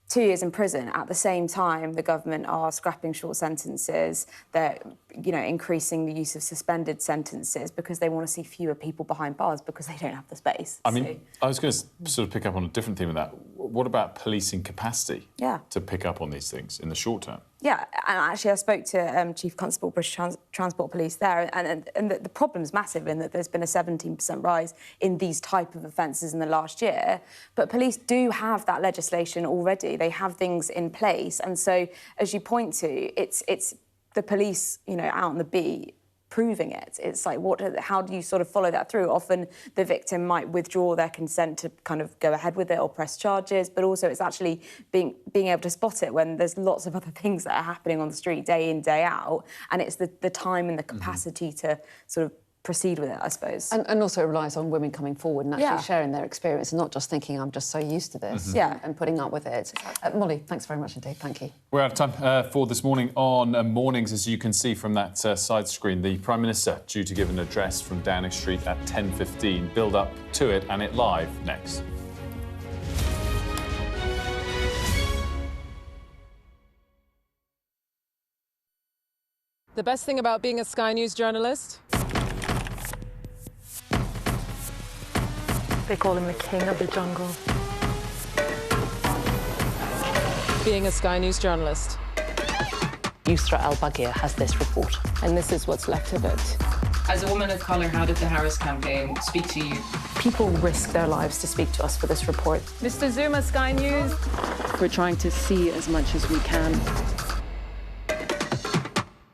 2 years in prison. At the same time, the government are scrapping short sentences. They're, you know, increasing the use of suspended sentences because they want to see fewer people behind bars because they don't have the space. I mean, I was going to sort of pick up on a different theme of that. What about policing capacity to pick up on these things in the short term? Yeah, and actually I spoke to Chief Constable British Transport Police there, and the problem's massive in that there's been a 17% rise in these type of offences in the last year. But police do have that legislation already. They have things in place. And so, as you point to, it's the police, you know, out on the beat proving it. It's like, how do you sort of follow that through? Often the victim might withdraw their consent to kind of go ahead with it or press charges, but also it's actually being able to spot it when there's lots of other things that are happening on the street day in, day out, and it's the time and the capacity to sort of proceed with it, I suppose. And also it relies on women coming forward and actually sharing their experience and not just thinking, I'm just so used to this, and putting up with it. Molly, thanks very much indeed. Thank you. We're out of time for this morning on Mornings. As you can see from that side screen, the Prime Minister due to give an address from Downing Street at 10:15. Build up to it, and it live next. The best thing about being a Sky News journalist? They call him the king of the jungle. Being a Sky News journalist. Yusra Al-Baghir has this report. And this is what's left of it. As a woman of colour, how did the Harris campaign speak to you? People risk their lives to speak to us for this report. Mr. Zuma, Sky News. We're trying to see as much as we can.